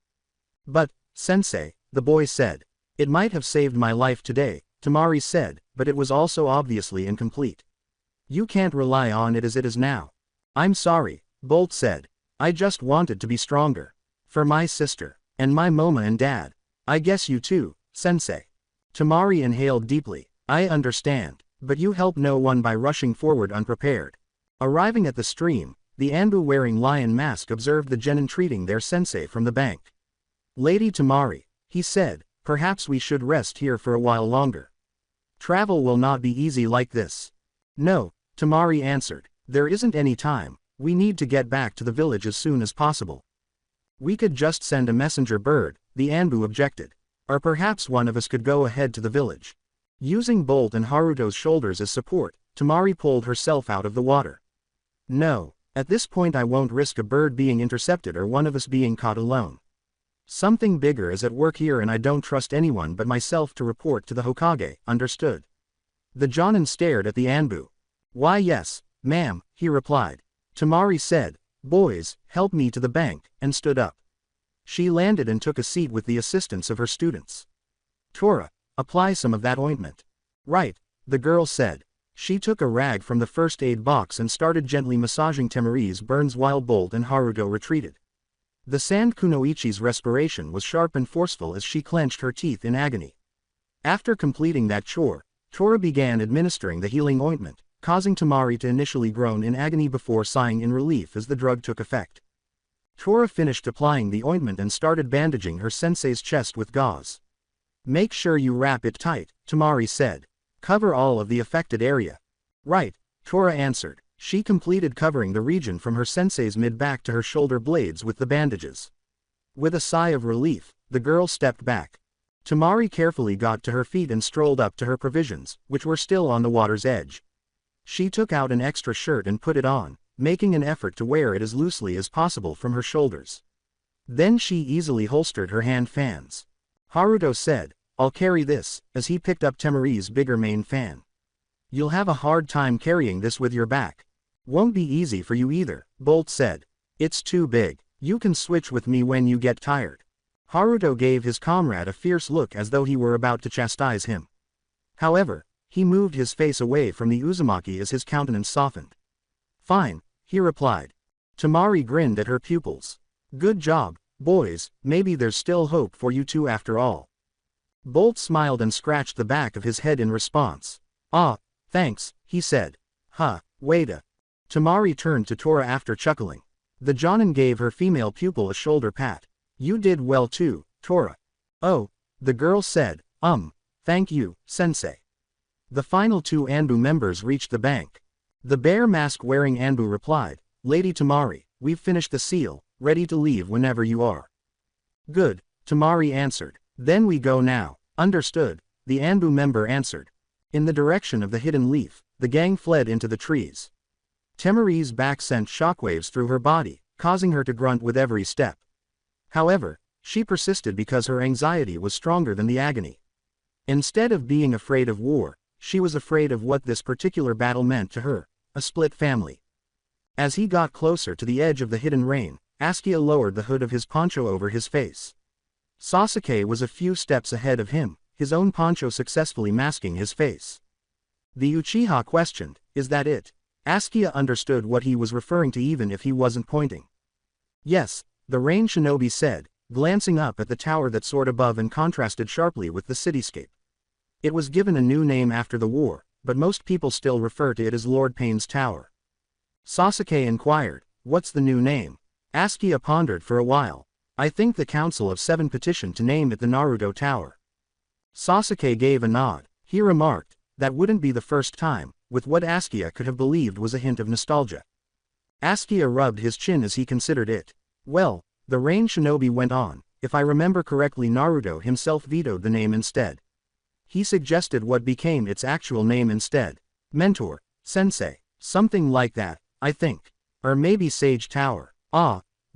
"But, sensei," the boy said. "It might have saved my life today," Tamari said, "but it was also obviously incomplete. You can't rely on it as it is now." "I'm sorry," Bolt said. "I just wanted to be stronger. For my sister. And my mama and dad. I guess you too, sensei." Tamari inhaled deeply. "I understand, but you help no one by rushing forward unprepared." Arriving at the stream, the Anbu wearing lion mask observed the genin treating their sensei from the bank. "Lady Tamari," he said, Perhaps we should rest here for a while longer. Travel will not be easy like this. No, Temari answered. There isn't any time, we need to get back to the village as soon as possible. We could just send a messenger bird, the Anbu objected. Or perhaps one of us could go ahead to the village. Using Bolt and Haruto's shoulders as support, Temari pulled herself out of the water. No, at this point I won't risk a bird being intercepted or one of us being caught alone. Something bigger is at work here and I don't trust anyone but myself to report to the Hokage, understood? The Jonin stared at the Anbu. Why yes, ma'am, he replied. Temari said, boys, help me to the bank, and stood up. She landed and took a seat with the assistance of her students. Tora, apply some of that ointment. Right, the girl said. She took a rag from the first aid box and started gently massaging Temari's burns while Bolt and Haruto retreated. The Sand Kunoichi's respiration was sharp and forceful as she clenched her teeth in agony. After completing that chore, Tora began administering the healing ointment, causing Temari to initially groan in agony before sighing in relief as the drug took effect. Tora finished applying the ointment and started bandaging her sensei's chest with gauze. Make sure you wrap it tight, Temari said. Cover all of the affected area. Right, Tora answered. She completed covering the region from her sensei's mid-back to her shoulder blades with the bandages. With a sigh of relief, the girl stepped back. Temari carefully got to her feet and strolled up to her provisions, which were still on the water's edge. She took out an extra shirt and put it on, making an effort to wear it as loosely as possible from her shoulders. Then she easily holstered her hand fans. Haruto said, I'll carry this, as he picked up Temari's bigger main fan. You'll have a hard time carrying this with your back. Won't be easy for you either, Bolt said. It's too big. You can switch with me when you get tired. Haruto gave his comrade a fierce look as though he were about to chastise him. However, he moved his face away from the Uzumaki as his countenance softened. Fine, he replied. Temari grinned at her pupils. Good job, boys, maybe there's still hope for you two after all. Bolt smiled and scratched the back of his head in response. Ah, thanks, he said. Wait a. Temari turned to Tora after chuckling. The Jonin gave her female pupil a shoulder pat. You did well too, Tora. Oh, the girl said, thank you, sensei. The final two Anbu members reached the bank. The bear mask-wearing Anbu replied, Lady Temari, we've finished the seal, ready to leave whenever you are. Good, Temari answered. Then we go now. Understood, the Anbu member answered. In the direction of the hidden leaf, the gang fled into the trees. Temari's back sent shockwaves through her body, causing her to grunt with every step. However, she persisted because her anxiety was stronger than the agony. Instead of being afraid of war, she was afraid of what this particular battle meant to her, a split family. As he got closer to the edge of the hidden rain, Askia lowered the hood of his poncho over his face. Sasuke was a few steps ahead of him, his own poncho successfully masking his face. The Uchiha questioned, Is that it? Askia understood what he was referring to even if he wasn't pointing. Yes, the rain shinobi said, glancing up at the tower that soared above and contrasted sharply with the cityscape. It was given a new name after the war, but most people still refer to it as Lord Pain's Tower. Sasuke inquired, What's the new name? Askia pondered for a while. I think the Council of Seven petitioned to name it the Naruto Tower. Sasuke gave a nod. He remarked, that wouldn't be the first time, with what Askia could have believed was a hint of nostalgia. Askia rubbed his chin as he considered it. Well, the rain shinobi went on, if I remember correctly Naruto himself vetoed the name instead. He suggested what became its actual name instead. Mentor, Sensei, something like that, I think. Or maybe Sage Tower.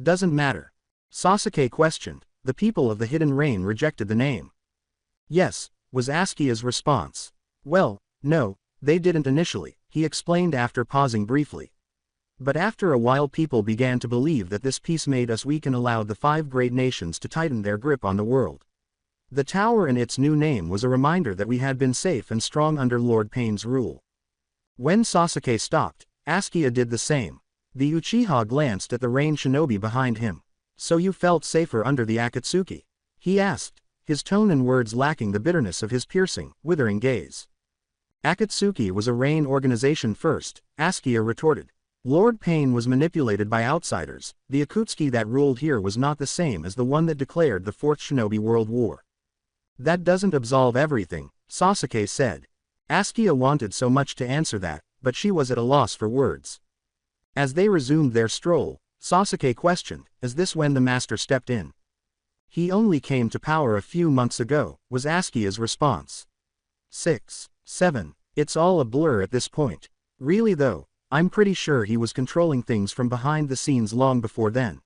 Doesn't matter. Sasuke questioned. The people of the Hidden Rain rejected the name. Yes, was Askia's response. Well, no, they didn't initially, he explained after pausing briefly. But after a while people began to believe that this peace made us weak and allowed the 5 great nations to tighten their grip on the world. The tower and its new name was a reminder that we had been safe and strong under Lord Pain's rule. When Sasuke stopped, Askia did the same. The Uchiha glanced at the rain shinobi behind him. So you felt safer under the Akatsuki? He asked, his tone and words lacking the bitterness of his piercing, withering gaze. Akatsuki was a rain organization first, Askia retorted. Lord Pain was manipulated by outsiders. The Akatsuki that ruled here was not the same as the one that declared the Fourth Shinobi World War. That doesn't absolve everything, Sasuke said. Askia wanted so much to answer that, but she was at a loss for words. As they resumed their stroll, Sasuke questioned, "Is this when the master stepped in?" "He only came to power a few months ago," was Askia's response. 6. 7. It's all a blur at this point. Really though, I'm pretty sure he was controlling things from behind the scenes long before then.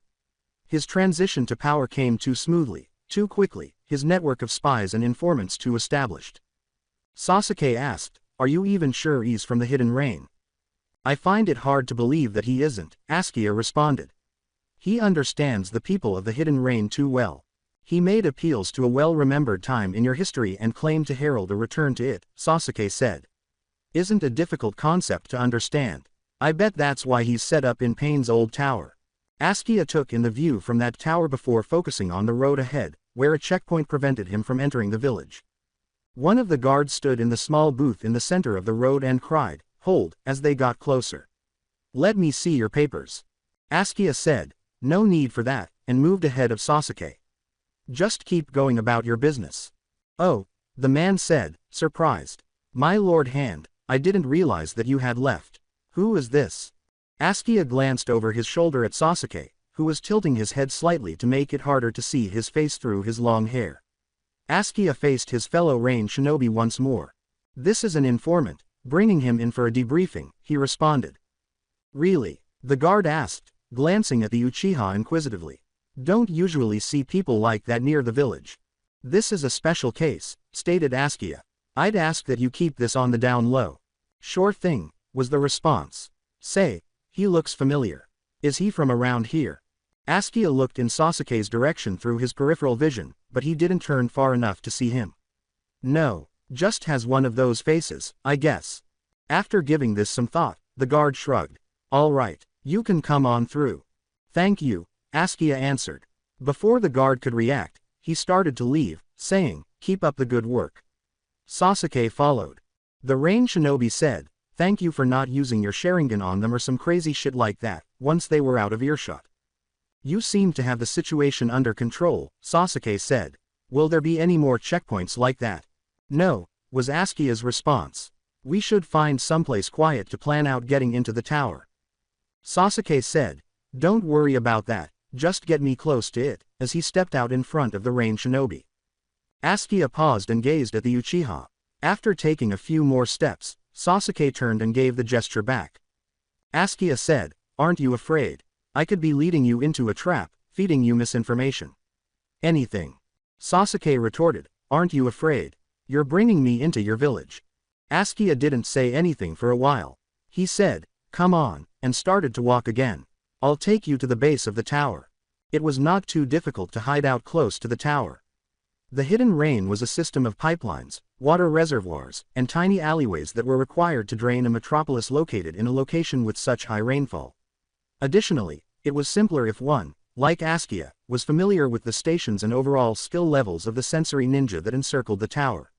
His transition to power came too smoothly, too quickly, his network of spies and informants too established. Sasuke asked, "Are you even sure he's from the Hidden Rain?" "I find it hard to believe that he isn't," Askia responded. "He understands the people of the Hidden Rain too well. He made appeals to a well-remembered time in your history and claimed to herald a return to it," Sasuke said. "Isn't a difficult concept to understand. I bet that's why he's set up in Pain's old tower." Askia took in the view from that tower before focusing on the road ahead, where a checkpoint prevented him from entering the village. One of the guards stood in the small booth in the center of the road and cried, "Hold," as they got closer. "Let me see your papers." Askia said, "No need for that," and moved ahead of Sasuke. "Just keep going about your business." "Oh," the man said, surprised. "My Lord Hand, I didn't realize that you had left. Who is this?" Askia glanced over his shoulder at Sasuke, who was tilting his head slightly to make it harder to see his face through his long hair. Askia faced his fellow Rain Shinobi once more. "This is an informant, bringing him in for a debriefing," he responded. "Really?" the guard asked, glancing at the Uchiha inquisitively. "Don't usually see people like that near the village." "This is a special case," stated Askia. "I'd ask that you keep this on the down low." "Sure thing," was the response. "Say, he looks familiar. Is he from around here?" Askia looked in Sasuke's direction through his peripheral vision, but he didn't turn far enough to see him. "No, just has one of those faces, I guess." After giving this some thought, the guard shrugged. "All right, you can come on through." "Thank you," Askia answered. Before the guard could react, he started to leave, saying, "Keep up the good work." Sasuke followed. The Rain Shinobi said, "Thank you for not using your Sharingan on them or some crazy shit like that," once they were out of earshot. "You seem to have the situation under control," Sasuke said. "Will there be any more checkpoints like that?" "No," was Askia's response. "We should find someplace quiet to plan out getting into the tower." Sasuke said, "Don't worry about that, just get me close to it," as he stepped out in front of the Rain Shinobi. Askia paused and gazed at the Uchiha. After taking a few more steps, Sasuke turned and gave the gesture back. Askia said, "Aren't you afraid? I could be leading you into a trap, feeding you misinformation." "Anything." Sasuke retorted, "Aren't you afraid? You're bringing me into your village." Askia didn't say anything for a while. He said, "Come on," and started to walk again. "I'll take you to the base of the tower." It was not too difficult to hide out close to the tower. The Hidden Rain was a system of pipelines, water reservoirs, and tiny alleyways that were required to drain a metropolis located in a location with such high rainfall. Additionally, it was simpler if one, like Askia, was familiar with the stations and overall skill levels of the sensory ninja that encircled the tower.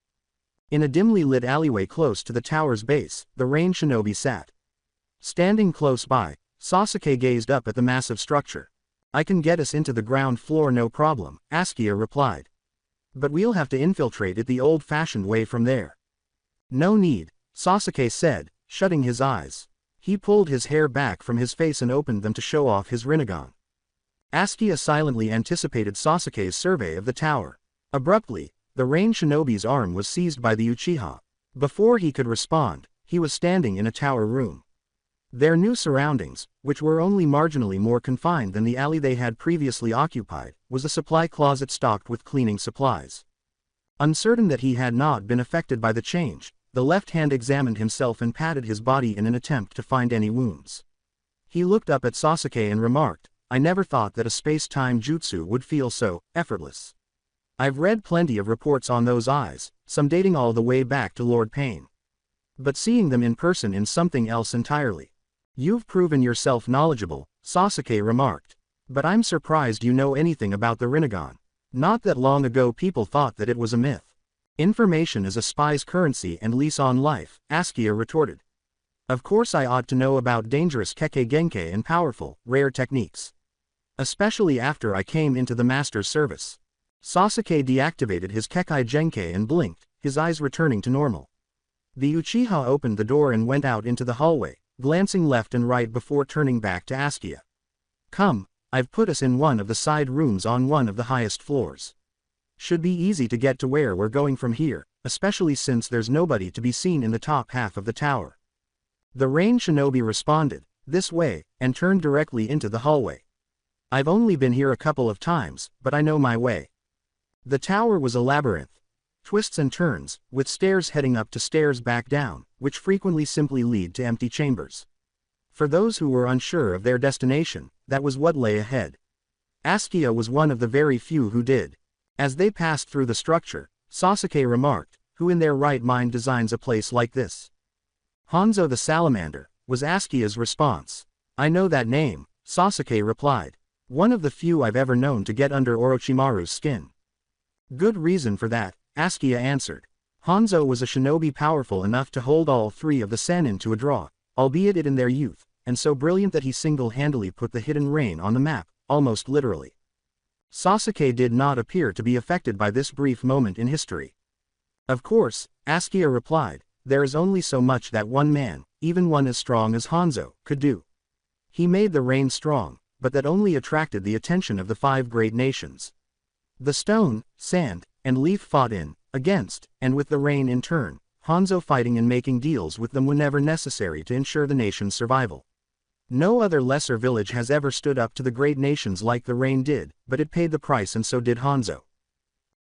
In a dimly lit alleyway close to the tower's base, the Rain Shinobi sat. Standing close by, Sasuke gazed up at the massive structure. "I can get us into the ground floor no problem," Askia replied. "But we'll have to infiltrate it the old-fashioned way from there." "No need," Sasuke said, shutting his eyes. He pulled his hair back from his face and opened them to show off his Rinnegan. Askia silently anticipated Sasuke's survey of the tower. Abruptly, the Rain Shinobi's arm was seized by the Uchiha. Before he could respond, he was standing in a tower room. Their new surroundings, which were only marginally more confined than the alley they had previously occupied, was a supply closet stocked with cleaning supplies. Uncertain that he had not been affected by the change, the left hand examined himself and patted his body in an attempt to find any wounds. He looked up at Sasuke and remarked, "I never thought that a space-time jutsu would feel so effortless. I've read plenty of reports on those eyes, some dating all the way back to Lord Pain. But seeing them in person is something else entirely." "You've proven yourself knowledgeable," Sasuke remarked. "But I'm surprised you know anything about the Rinnegan. Not that long ago people thought that it was a myth." "Information is a spy's currency and lease on life," Askia retorted. "Of course I ought to know about dangerous Kekkei Genkai and powerful, rare techniques. Especially after I came into the master's service. Sasuke deactivated his Kekai Genkai and blinked, his eyes returning to normal. The Uchiha opened the door and went out into the hallway, glancing left and right before turning back to Askia. Come, I've put us in one of the side rooms on one of the highest floors. Should be easy to get to where we're going from here, especially since there's nobody to be seen in the top half of the tower. The Rain Shinobi responded, this way, and turned directly into the hallway. I've only been here a couple of times, but I know my way. The tower was a labyrinth. Twists and turns, with stairs heading up to stairs back down, which frequently simply lead to empty chambers. For those who were unsure of their destination, that was what lay ahead. Askia was one of the very few who did. As they passed through the structure, Sasuke remarked, who in their right mind designs a place like this? Hanzo the Salamander, was Askia's response. I know that name, Sasuke replied. One of the few I've ever known to get under Orochimaru's skin. Good reason for that, Askia answered. Hanzo was a shinobi powerful enough to hold all three of the Sannin to a draw, albeit it in their youth, and so brilliant that he single-handedly put the hidden rain on the map, almost literally. Sasuke did not appear to be affected by this brief moment in history. Of course, Askia replied, there is only so much that one man, even one as strong as Hanzo, could do. He made the rain strong, but that only attracted the attention of the 5 great nations. The stone, sand, and leaf fought in, against, and with the rain in turn, Hanzo fighting and making deals with them whenever necessary to ensure the nation's survival. No other lesser village has ever stood up to the great nations like the rain did, but it paid the price and so did Hanzo.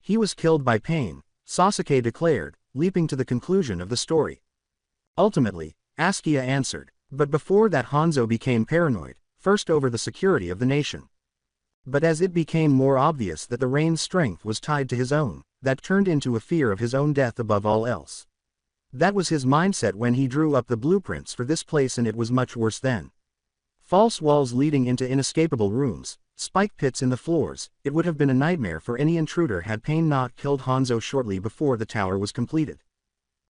He was killed by pain, Sasuke declared, leaping to the conclusion of the story. Ultimately, Askia answered, but before that Hanzo became paranoid, first over the security of the nation. But as it became more obvious that the rain's strength was tied to his own, that turned into a fear of his own death above all else. That was his mindset when he drew up the blueprints for this place, and it was much worse then. False walls leading into inescapable rooms, spike pits in the floors, it would have been a nightmare for any intruder had Pain not killed Hanzo shortly before the tower was completed.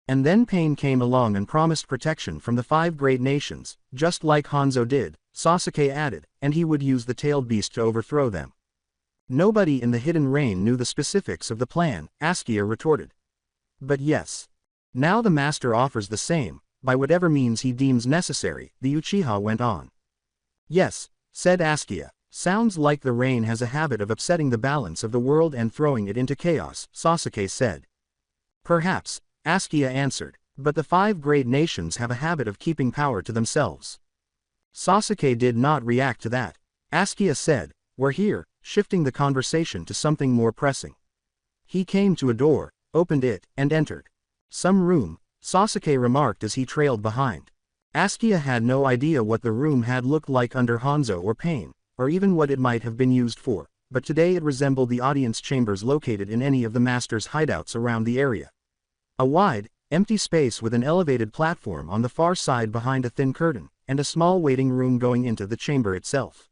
And then Pain came along and promised protection from the 5 great nations, just like Hanzo did, Sasuke added, and he would use the tailed beast to overthrow them. Nobody in the hidden rain knew the specifics of the plan, Askia retorted. But yes. Now the master offers the same, by whatever means he deems necessary, the Uchiha went on. Yes, said Askia, sounds like the rain has a habit of upsetting the balance of the world and throwing it into chaos, Sasuke said. Perhaps, Askia answered, but the 5 great nations have a habit of keeping power to themselves. Sasuke did not react to that. Askia said, we're here, shifting the conversation to something more pressing. He came to a door, opened it, and entered. Some room, Sasuke remarked as he trailed behind. Askia had no idea what the room had looked like under Hanzo or Pain, or even what it might have been used for, but today it resembled the audience chambers located in any of the master's hideouts around the area. A wide, empty space with an elevated platform on the far side behind a thin curtain, and a small waiting room going into the chamber itself.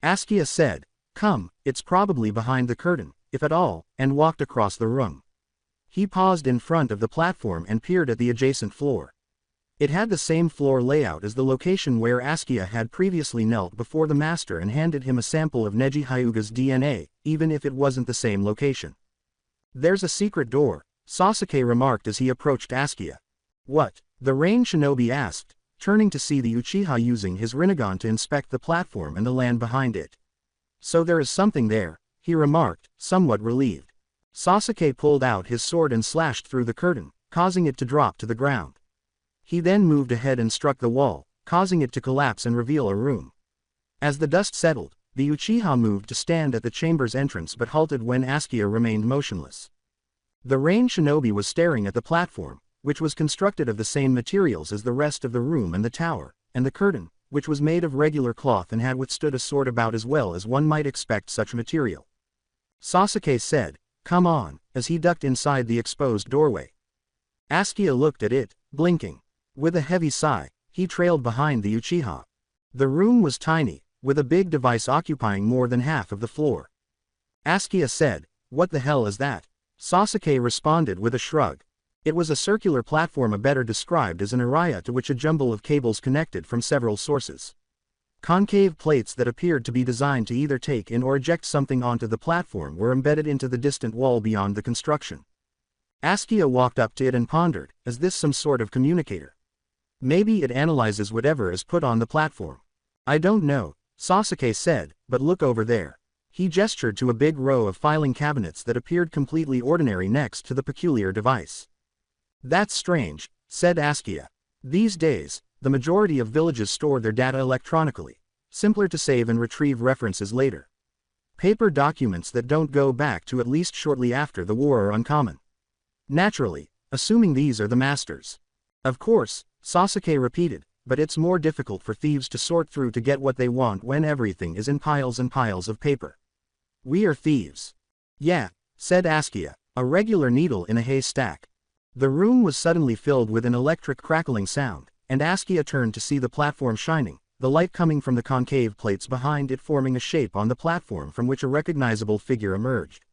Askia said, come, it's probably behind the curtain, if at all, and walked across the room. He paused in front of the platform and peered at the adjacent floor. It had the same floor layout as the location where Askia had previously knelt before the master and handed him a sample of Neji Hyuga's DNA, even if it wasn't the same location. There's a secret door, Sasuke remarked as he approached Askia. What? The Rain Shinobi asked, turning to see the Uchiha using his Rinnegan to inspect the platform and the land behind it. So there is something there, he remarked, somewhat relieved. Sasuke pulled out his sword and slashed through the curtain, causing it to drop to the ground. He then moved ahead and struck the wall, causing it to collapse and reveal a room. As the dust settled, the Uchiha moved to stand at the chamber's entrance but halted when Askia remained motionless. The Rain Shinobi was staring at the platform, which was constructed of the same materials as the rest of the room and the tower, and the curtain, which was made of regular cloth and had withstood a sword about as well as one might expect such material. Sasuke said, come on, as he ducked inside the exposed doorway. Askia looked at it, blinking. With a heavy sigh, he trailed behind the Uchiha. The room was tiny, with a big device occupying more than half of the floor. Askia said, what the hell is that? Sasuke responded with a shrug. It was a circular platform better described as an araya to which a jumble of cables connected from several sources. Concave plates that appeared to be designed to either take in or eject something onto the platform were embedded into the distant wall beyond the construction. Askia walked up to it and pondered, is this some sort of communicator? Maybe it analyzes whatever is put on the platform. I don't know, Sasuke said, but look over there. He gestured to a big row of filing cabinets that appeared completely ordinary next to the peculiar device. That's strange, said Askia. These days, the majority of villages store their data electronically, simpler to save and retrieve references later. Paper documents that don't go back to at least shortly after the war are uncommon. Naturally, assuming these are the masters. Of course, Sasuke repeated, but it's more difficult for thieves to sort through to get what they want when everything is in piles and piles of paper. We are thieves. Yeah, said Askia, a regular needle in a haystack. The room was suddenly filled with an electric crackling sound, and Askia turned to see the platform shining, the light coming from the concave plates behind it forming a shape on the platform from which a recognizable figure emerged.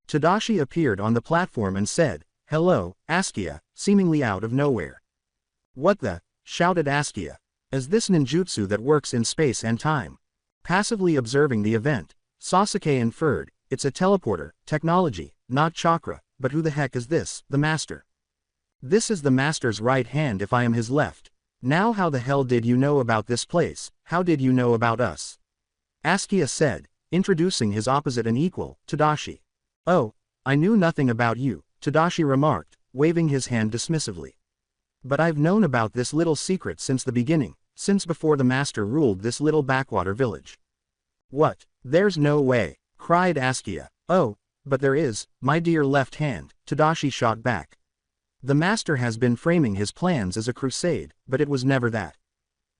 Tadashi appeared on the platform and said, "Hello, Askia," seemingly out of nowhere. "What the?" shouted Askia. "Is this ninjutsu that works in space and time?" Passively observing the event, Sasuke inferred, "It's a teleporter, technology, not chakra, but who the heck is this, the master?" "This is the master's right hand if I am his left. Now how the hell did you know about this place, how did you know about us?" Askia said, introducing his opposite and equal, Tadashi. "Oh, I knew nothing about you," Tadashi remarked, waving his hand dismissively. "But I've known about this little secret since the beginning, since before the master ruled this little backwater village." "What? There's no way," cried Askia. "Oh, but there is, my dear left hand," Tadashi shot back. "The master has been framing his plans as a crusade, but it was never that.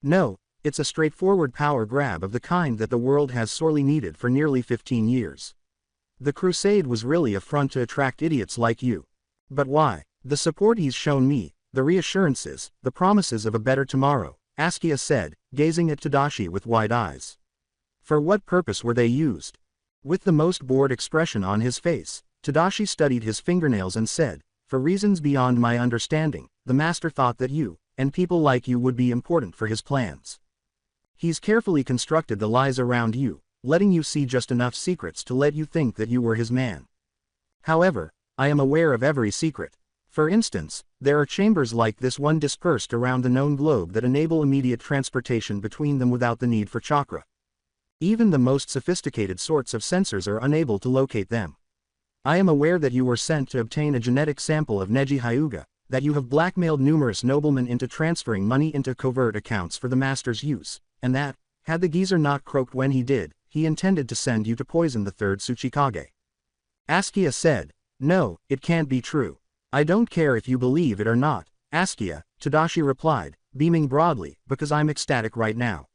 No, it's a straightforward power grab of the kind that the world has sorely needed for nearly 15 years. The crusade was really a front to attract idiots like you. But why? The support he's shown me, the reassurances, the promises of a better tomorrow," Askia said, gazing at Tadashi with wide eyes. "For what purpose were they used?" With the most bored expression on his face, Tadashi studied his fingernails and said, "For reasons beyond my understanding, the master thought that you, and people like you would be important for his plans. He's carefully constructed the lies around you, letting you see just enough secrets to let you think that you were his man. However, I am aware of every secret. For instance, there are chambers like this one dispersed around the known globe that enable immediate transportation between them without the need for chakra. Even the most sophisticated sorts of sensors are unable to locate them. I am aware that you were sent to obtain a genetic sample of Neji Hyuga, that you have blackmailed numerous noblemen into transferring money into covert accounts for the master's use, and that, had the geezer not croaked when he did, he intended to send you to poison the third Tsuchikage." Askia said, "No, it can't be true. I don't care if you believe it or not, Askia," Tadashi replied, beaming broadly, "because I'm ecstatic right now.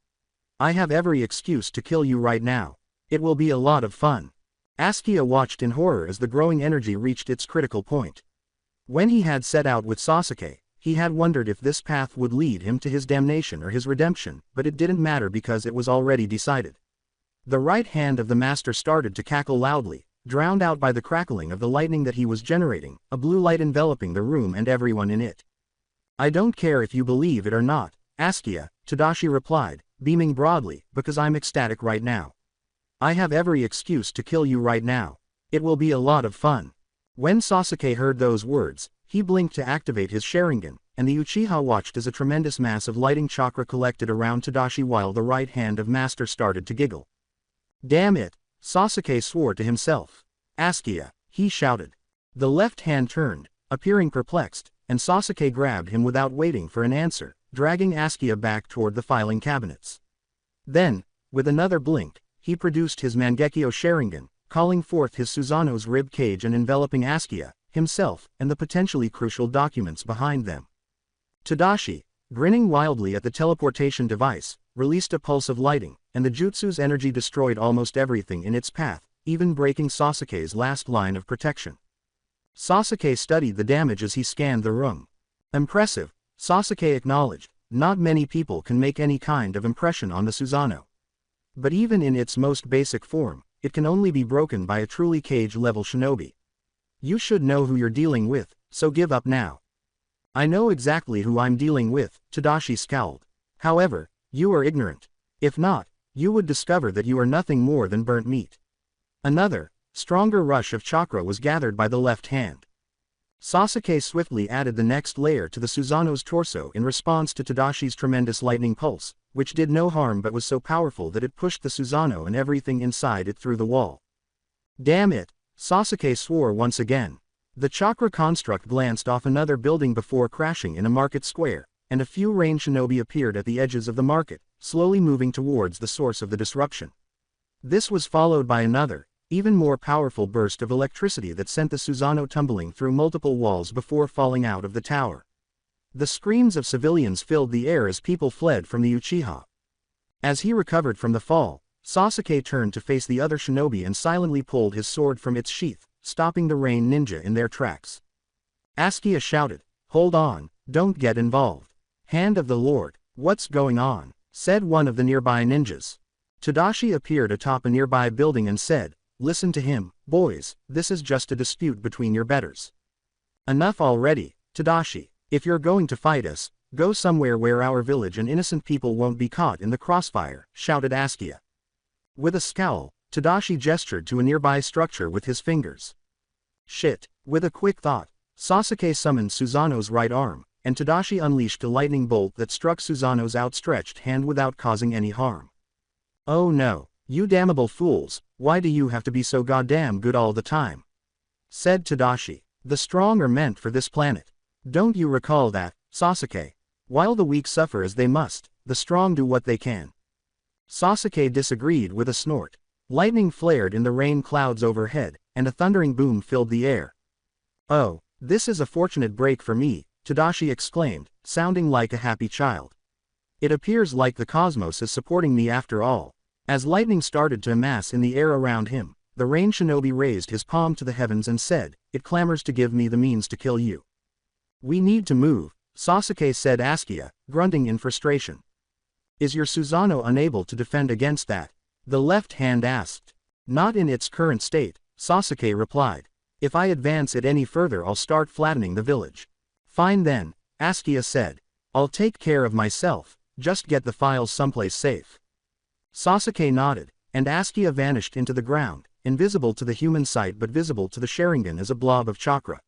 I have every excuse to kill you right now. It will be a lot of fun." Askia watched in horror as the growing energy reached its critical point. When he had set out with Sasuke, he had wondered if this path would lead him to his damnation or his redemption, but it didn't matter because it was already decided. The right hand of the master started to cackle loudly, drowned out by the crackling of the lightning that he was generating, a blue light enveloping the room and everyone in it. "I don't care if you believe it or not, Askia," Tadashi replied, beaming broadly, "because I'm ecstatic right now. I have every excuse to kill you right now. It will be a lot of fun." When Sasuke heard those words, he blinked to activate his Sharingan, and the Uchiha watched as a tremendous mass of lighting chakra collected around Tadashi while the right hand of Master started to giggle. "Damn it," Sasuke swore to himself. "Askia," he shouted. The left hand turned, appearing perplexed, and Sasuke grabbed him without waiting for an answer, dragging Askia back toward the filing cabinets. Then, with another blink, he produced his Mangekyo Sharingan, calling forth his Susanoo's rib cage and enveloping Askia, himself, and the potentially crucial documents behind them. Tadashi, grinning wildly at the teleportation device, released a pulse of lighting, and the jutsu's energy destroyed almost everything in its path, even breaking Sasuke's last line of protection. Sasuke studied the damage as he scanned the room. "Impressive," Sasuke acknowledged. "Not many people can make any kind of impression on the Susanoo. But even in its most basic form, it can only be broken by a truly cage-level shinobi. You should know who you're dealing with, so give up now." "I know exactly who I'm dealing with," Tadashi scowled. "However, you are ignorant. If not, you would discover that you are nothing more than burnt meat. Another, stronger rush of chakra was gathered by the left hand. Sasuke swiftly added the next layer to the Susanoo's torso in response to Tadashi's tremendous lightning pulse, which did no harm but was so powerful that it pushed the Susanoo and everything inside it through the wall. Damn it, Sasuke swore once again. The chakra construct glanced off another building before crashing in a market square, and a few rain shinobi appeared at the edges of the market, slowly moving towards the source of the disruption. This was followed by another, even more powerful burst of electricity that sent the Susanoo tumbling through multiple walls before falling out of the tower. The screams of civilians filled the air as people fled from the Uchiha. As he recovered from the fall, Sasuke turned to face the other shinobi and silently pulled his sword from its sheath, stopping the rain ninja in their tracks. Askia shouted, "Hold on, don't get involved. Hand of the Lord, what's going on?" said one of the nearby ninjas. Tadashi appeared atop a nearby building and said, "Listen to him, boys, this is just a dispute between your betters." "Enough already, Tadashi. If you're going to fight us, go somewhere where our village and innocent people won't be caught in the crossfire," shouted Askia. With a scowl, Tadashi gestured to a nearby structure with his fingers. Shit. With a quick thought, Sasuke summoned Susanoo's right arm, and Tadashi unleashed a lightning bolt that struck Susanoo's outstretched hand without causing any harm. "Oh no, you damnable fools, why do you have to be so goddamn good all the time?" said Tadashi. "The strong are meant for this planet. Don't you recall that, Sasuke? While the weak suffer as they must, the strong do what they can." Sasuke disagreed with a snort. Lightning flared in the rain clouds overhead, and a thundering boom filled the air. "Oh, this is a fortunate break for me," Tadashi exclaimed, sounding like a happy child. "It appears like the cosmos is supporting me after all." As lightning started to amass in the air around him, the rain shinobi raised his palm to the heavens and said, "It clamors to give me the means to kill you." "We need to move," Sasuke said Askia, grunting in frustration. "Is your Susanoo unable to defend against that?" the left hand asked. "Not in its current state," Sasuke replied. "If I advance it any further I'll start flattening the village." "Fine then," Askia said. "I'll take care of myself, just get the files someplace safe." Sasuke nodded, and Askia vanished into the ground, invisible to the human sight but visible to the Sharingan as a blob of chakra.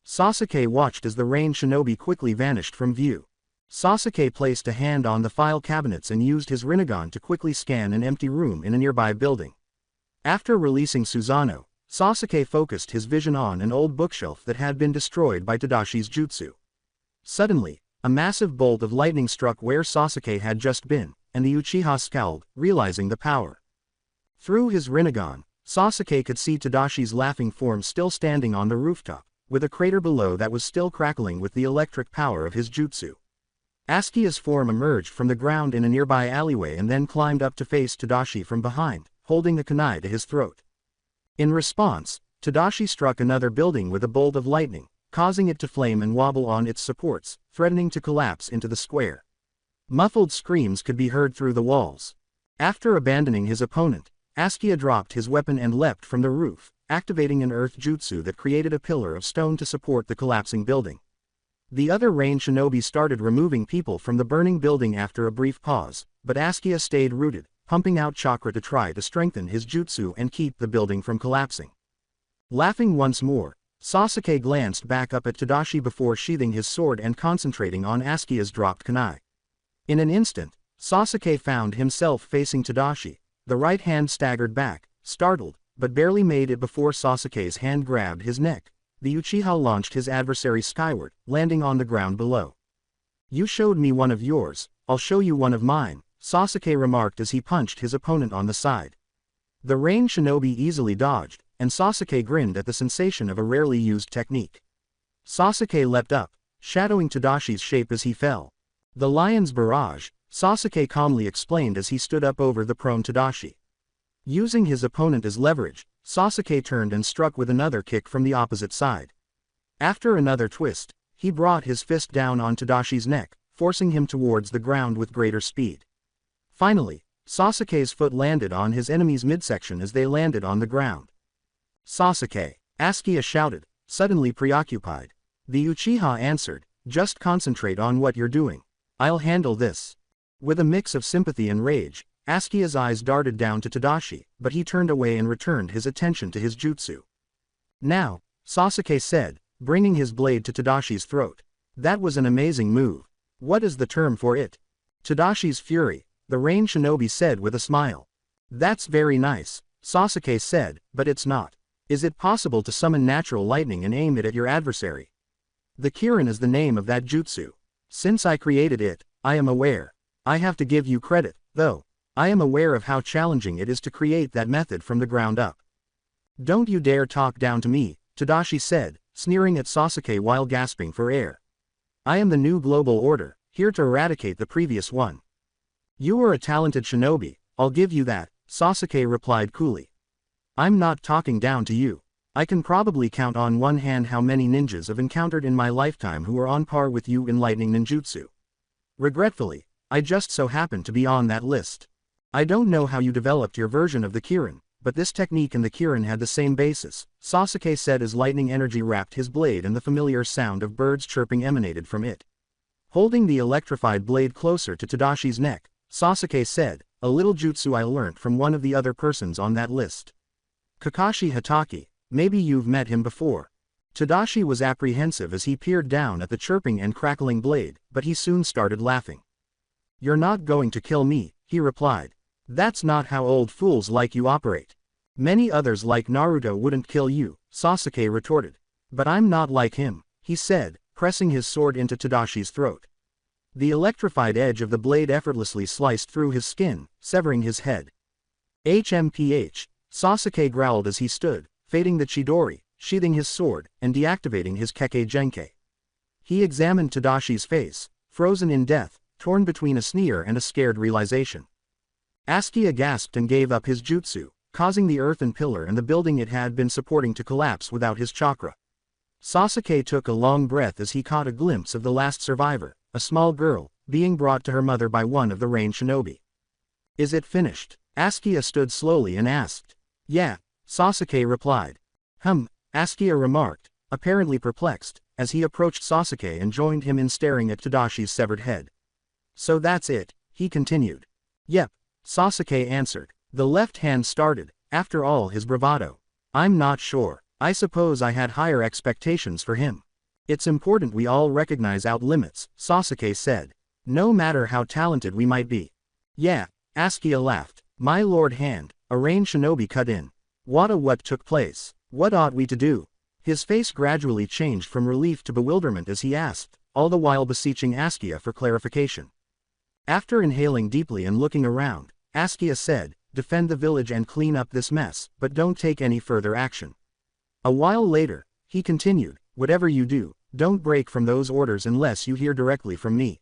Sasuke watched as the rain shinobi quickly vanished from view. Sasuke placed a hand on the file cabinets and used his Rinnegan to quickly scan an empty room in a nearby building. After releasing Susanoo, Sasuke focused his vision on an old bookshelf that had been destroyed by Tadashi's jutsu. Suddenly, a massive bolt of lightning struck where Sasuke had just been, and the Uchiha scowled, realizing the power. Through his Rinnegan, Sasuke could see Tadashi's laughing form still standing on the rooftop, with a crater below that was still crackling with the electric power of his jutsu. Askia's form emerged from the ground in a nearby alleyway and then climbed up to face Tadashi from behind, holding the kunai to his throat. In response, Tadashi struck another building with a bolt of lightning, causing it to flame and wobble on its supports, threatening to collapse into the square. Muffled screams could be heard through the walls. After abandoning his opponent, Askia dropped his weapon and leapt from the roof, activating an earth jutsu that created a pillar of stone to support the collapsing building. The other rain shinobi started removing people from the burning building after a brief pause, but Askia stayed rooted, pumping out chakra to try to strengthen his jutsu and keep the building from collapsing. Laughing once more, Sasuke glanced back up at Tadashi before sheathing his sword and concentrating on Askia's dropped kunai. In an instant, Sasuke found himself facing Tadashi. The right hand staggered back, startled, but barely made it before Sasuke's hand grabbed his neck. The Uchiha launched his adversary skyward, landing on the ground below. "You showed me one of yours, I'll show you one of mine," Sasuke remarked as he punched his opponent on the side. The rain shinobi easily dodged, and Sasuke grinned at the sensation of a rarely used technique. Sasuke leapt up, shadowing Tadashi's shape as he fell. "The lion's barrage," Sasuke calmly explained as he stood up over the prone Tadashi. Using his opponent as leverage, Sasuke turned and struck with another kick from the opposite side. After another twist, he brought his fist down on Tadashi's neck, forcing him towards the ground with greater speed. Finally, Sasuke's foot landed on his enemy's midsection as they landed on the ground. "Sasuke!" Askia shouted, suddenly preoccupied. The Uchiha answered, "Just concentrate on what you're doing. I'll handle this." With a mix of sympathy and rage, Asuka's eyes darted down to Tadashi, but he turned away and returned his attention to his jutsu. Now, Sasuke said, bringing his blade to Tadashi's throat. That was an amazing move. What is the term for it? Tadashi's fury, the rain shinobi said with a smile. That's very nice, Sasuke said, but it's not. Is it possible to summon natural lightning and aim it at your adversary? The Kirin is the name of that jutsu. Since I created it, I am aware. I have to give you credit, though. I am aware of how challenging it is to create that method from the ground up. Don't you dare talk down to me, Tadashi said, sneering at Sasuke while gasping for air. I am the new global order, here to eradicate the previous one. You are a talented shinobi, I'll give you that, Sasuke replied coolly. I'm not talking down to you. I can probably count on one hand how many ninjas I've encountered in my lifetime who are on par with you in lightning ninjutsu. Regretfully, I just so happen to be on that list. I don't know how you developed your version of the Kirin, but this technique and the Kirin had the same basis, Sasuke said as lightning energy wrapped his blade and the familiar sound of birds chirping emanated from it. Holding the electrified blade closer to Tadashi's neck, Sasuke said, a little jutsu I learnt from one of the other persons on that list. Kakashi Hatake, maybe you've met him before. Tadashi was apprehensive as he peered down at the chirping and crackling blade, but he soon started laughing. You're not going to kill me, he replied. That's not how old fools like you operate. Many others like Naruto wouldn't kill you, Sasuke retorted. But I'm not like him, he said, pressing his sword into Tadashi's throat. The electrified edge of the blade effortlessly sliced through his skin, severing his head. HMPH, Sasuke growled as he stood, fading the Chidori, sheathing his sword, and deactivating his Kekkei Genkai. He examined Tadashi's face, frozen in death, torn between a sneer and a scared realization. Asuka gasped and gave up his jutsu, causing the earthen pillar and the building it had been supporting to collapse without his chakra. Sasuke took a long breath as he caught a glimpse of the last survivor, a small girl, being brought to her mother by one of the rain shinobi. Is it finished? Asuka stood slowly and asked. Yeah, Sasuke replied. Asuka remarked, apparently perplexed, as he approached Sasuke and joined him in staring at Tadashi's severed head. So that's it, he continued. Yep, Sasuke answered. The left hand started, after all his bravado. I'm not sure, I suppose I had higher expectations for him. It's important we all recognize our limits, Sasuke said. No matter how talented we might be. Yeah, Asuka laughed. My lord hand, a rain shinobi cut in. What took place? What ought we to do? His face gradually changed from relief to bewilderment as he asked, all the while beseeching Asuka for clarification. After inhaling deeply and looking around, Asuka said, defend the village and clean up this mess, but don't take any further action. A while later, he continued, whatever you do, don't break from those orders unless you hear directly from me.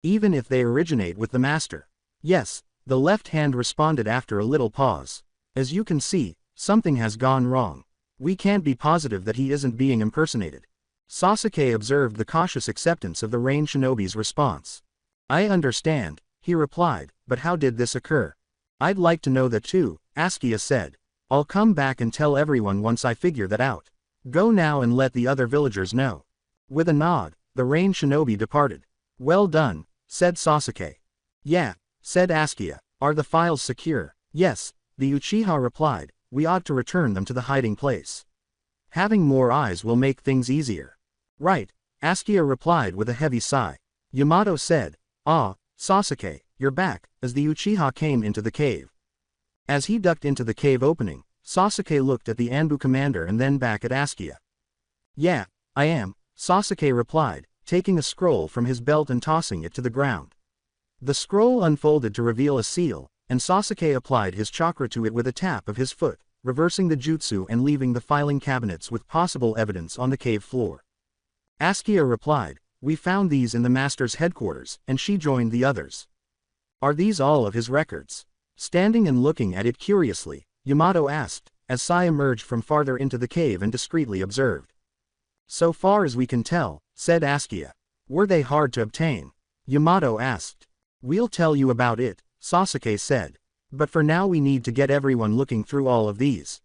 Even if they originate with the master. Yes, the left hand responded after a little pause. As you can see, something has gone wrong. We can't be positive that he isn't being impersonated. Sasuke observed the cautious acceptance of the rain shinobi's response. I understand, he replied, but how did this occur? I'd like to know that too, Asuka said. I'll come back and tell everyone once I figure that out. Go now and let the other villagers know. With a nod, the rain shinobi departed. Well done, said Sasuke. Yeah, said Asuka. Are the files secure? Yes, the Uchiha replied. We ought to return them to the hiding place. Having more eyes will make things easier. Right, Asuka replied with a heavy sigh. Yamato said, Ah, Sasuke, you're back, as the Uchiha came into the cave. As he ducked into the cave opening, Sasuke looked at the Anbu commander and then back at Asuka. Yeah, I am, Sasuke replied, taking a scroll from his belt and tossing it to the ground. The scroll unfolded to reveal a seal, and Sasuke applied his chakra to it with a tap of his foot, reversing the jutsu and leaving the filing cabinets with possible evidence on the cave floor. Asuka replied, we found these in the master's headquarters, and she joined the others. Are these all of his records? Standing and looking at it curiously, Yamato asked, as Sai emerged from farther into the cave and discreetly observed. So far as we can tell, said Asuka. Were they hard to obtain? Yamato asked. We'll tell you about it, Sasuke said. But for now we need to get everyone looking through all of these.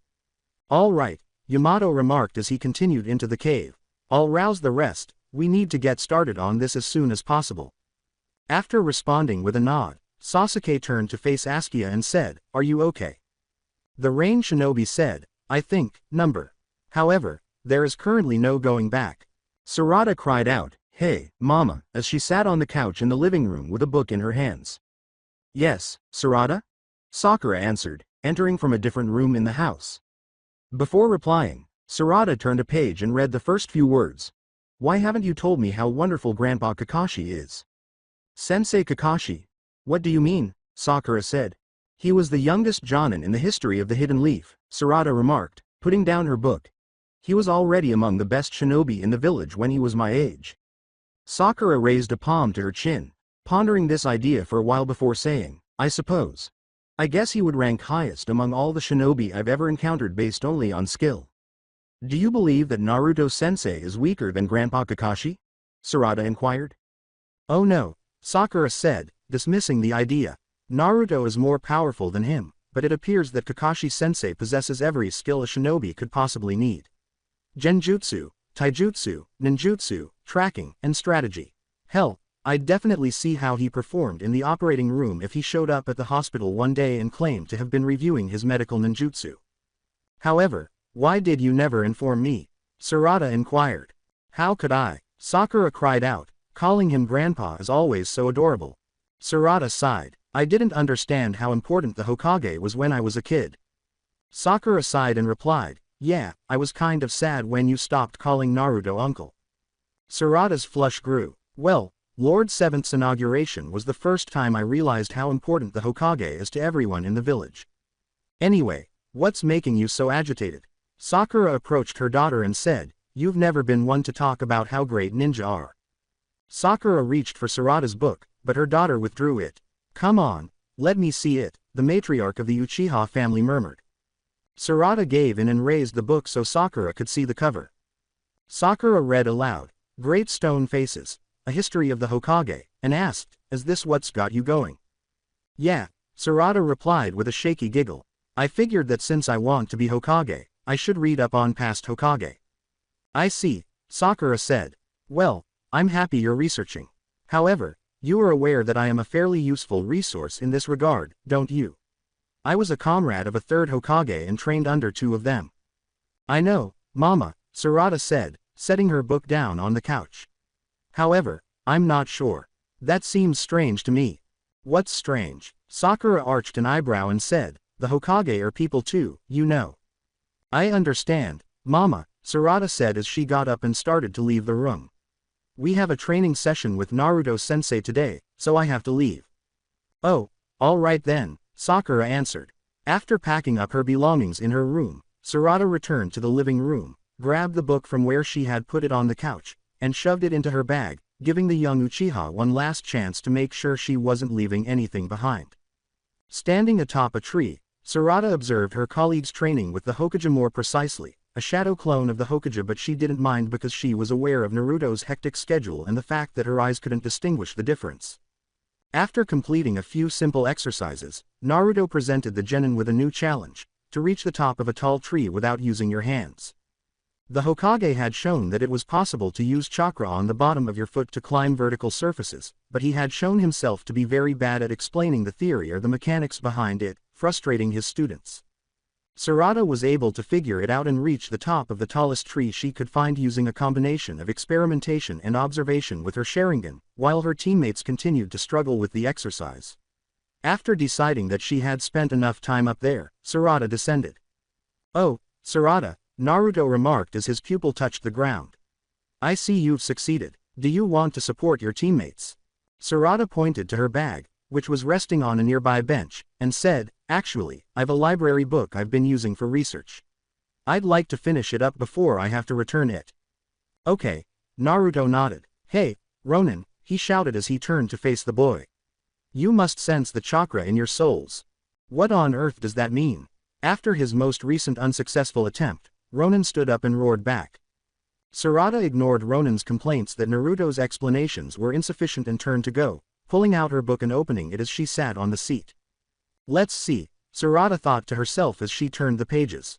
All right, Yamato remarked as he continued into the cave. I'll rouse the rest, we need to get started on this as soon as possible. After responding with a nod, Sasuke turned to face Asuka and said, "Are you okay?" The Rain Shinobi said, "I think, number. However, there is currently no going back." Sarada cried out, "Hey, Mama," as she sat on the couch in the living room with a book in her hands. "Yes, Sarada?" Sakura answered, entering from a different room in the house. Before replying, Sarada turned a page and read the first few words. "Why haven't you told me how wonderful Grandpa Kakashi is?" "Sensei Kakashi? What do you mean?" Sakura said. "He was the youngest Jonin in the history of the Hidden Leaf," Sarada remarked, putting down her book. "He was already among the best shinobi in the village when he was my age." Sakura raised a palm to her chin, pondering this idea for a while before saying, "I suppose. I guess he would rank highest among all the shinobi I've ever encountered based only on skill." "Do you believe that Naruto-sensei is weaker than Grandpa Kakashi?" Sarada inquired. "Oh no," Sakura said, dismissing the idea. "Naruto is more powerful than him, but it appears that Kakashi-sensei possesses every skill a shinobi could possibly need. Genjutsu, taijutsu, ninjutsu, tracking, and strategy. Hell, I'd definitely see how he performed in the operating room if he showed up at the hospital one day and claimed to have been reviewing his medical ninjutsu. However, why did you never inform me?" Sarada inquired. "How could I?" Sakura cried out, calling him Grandpa is always so adorable. Sarada sighed. "I didn't understand how important the Hokage was when I was a kid." Sakura sighed and replied, "Yeah, I was kind of sad when you stopped calling Naruto uncle." Sarada's flush grew. "Well, Lord Seventh's inauguration was the first time I realized how important the Hokage is to everyone in the village. Anyway, what's making you so agitated?" Sakura approached her daughter and said, "You've never been one to talk about how great ninja are." Sakura reached for Sarada's book, but her daughter withdrew it. "Come on, let me see it," the matriarch of the Uchiha family murmured. Sarada gave in and raised the book so Sakura could see the cover. Sakura read aloud, "Great Stone Faces, A History of the Hokage," and asked, "Is this what's got you going?" "Yeah," Sarada replied with a shaky giggle. "I figured that since I want to be Hokage, I should read up on past Hokage." "I see," Sakura said. "Well, I'm happy you're researching. However, you are aware that I am a fairly useful resource in this regard, don't you? I was a comrade of a third Hokage and trained under two of them." "I know, Mama," Sarada said, setting her book down on the couch. "However, I'm not sure. That seems strange to me." "What's strange?" Sakura arched an eyebrow and said, "The Hokage are people too, you know." "I understand, Mama," Sarada said as she got up and started to leave the room. "We have a training session with Naruto-sensei today, so I have to leave." "Oh, all right then," Sakura answered. After packing up her belongings in her room, Sarada returned to the living room, grabbed the book from where she had put it on the couch, and shoved it into her bag, giving the young Uchiha one last chance to make sure she wasn't leaving anything behind. Standing atop a tree, Sarada observed her colleagues training with the Hokage more precisely, a shadow clone of the Hokage, but she didn't mind because she was aware of Naruto's hectic schedule and the fact that her eyes couldn't distinguish the difference. After completing a few simple exercises, Naruto presented the genin with a new challenge, to reach the top of a tall tree without using your hands. The Hokage had shown that it was possible to use chakra on the bottom of your foot to climb vertical surfaces, but he had shown himself to be very bad at explaining the theory or the mechanics behind it, frustrating his students. Sarada was able to figure it out and reach the top of the tallest tree she could find using a combination of experimentation and observation with her Sharingan, while her teammates continued to struggle with the exercise. After deciding that she had spent enough time up there, Sarada descended. "Oh, Sarada," Naruto remarked as his pupil touched the ground. "I see you've succeeded. Do you want to support your teammates?" Sarada pointed to her bag, which was resting on a nearby bench, and said, "Actually, I've a library book I've been using for research. I'd like to finish it up before I have to return it." "Okay." Naruto nodded. "Hey, Ronin," he shouted as he turned to face the boy. "You must sense the chakra in your souls. What on earth does that mean?" After his most recent unsuccessful attempt, Ronin stood up and roared back. Sarada ignored Ronin's complaints that Naruto's explanations were insufficient and turned to go, pulling out her book and opening it as she sat on the seat. "Let's see," Sarada thought to herself as she turned the pages.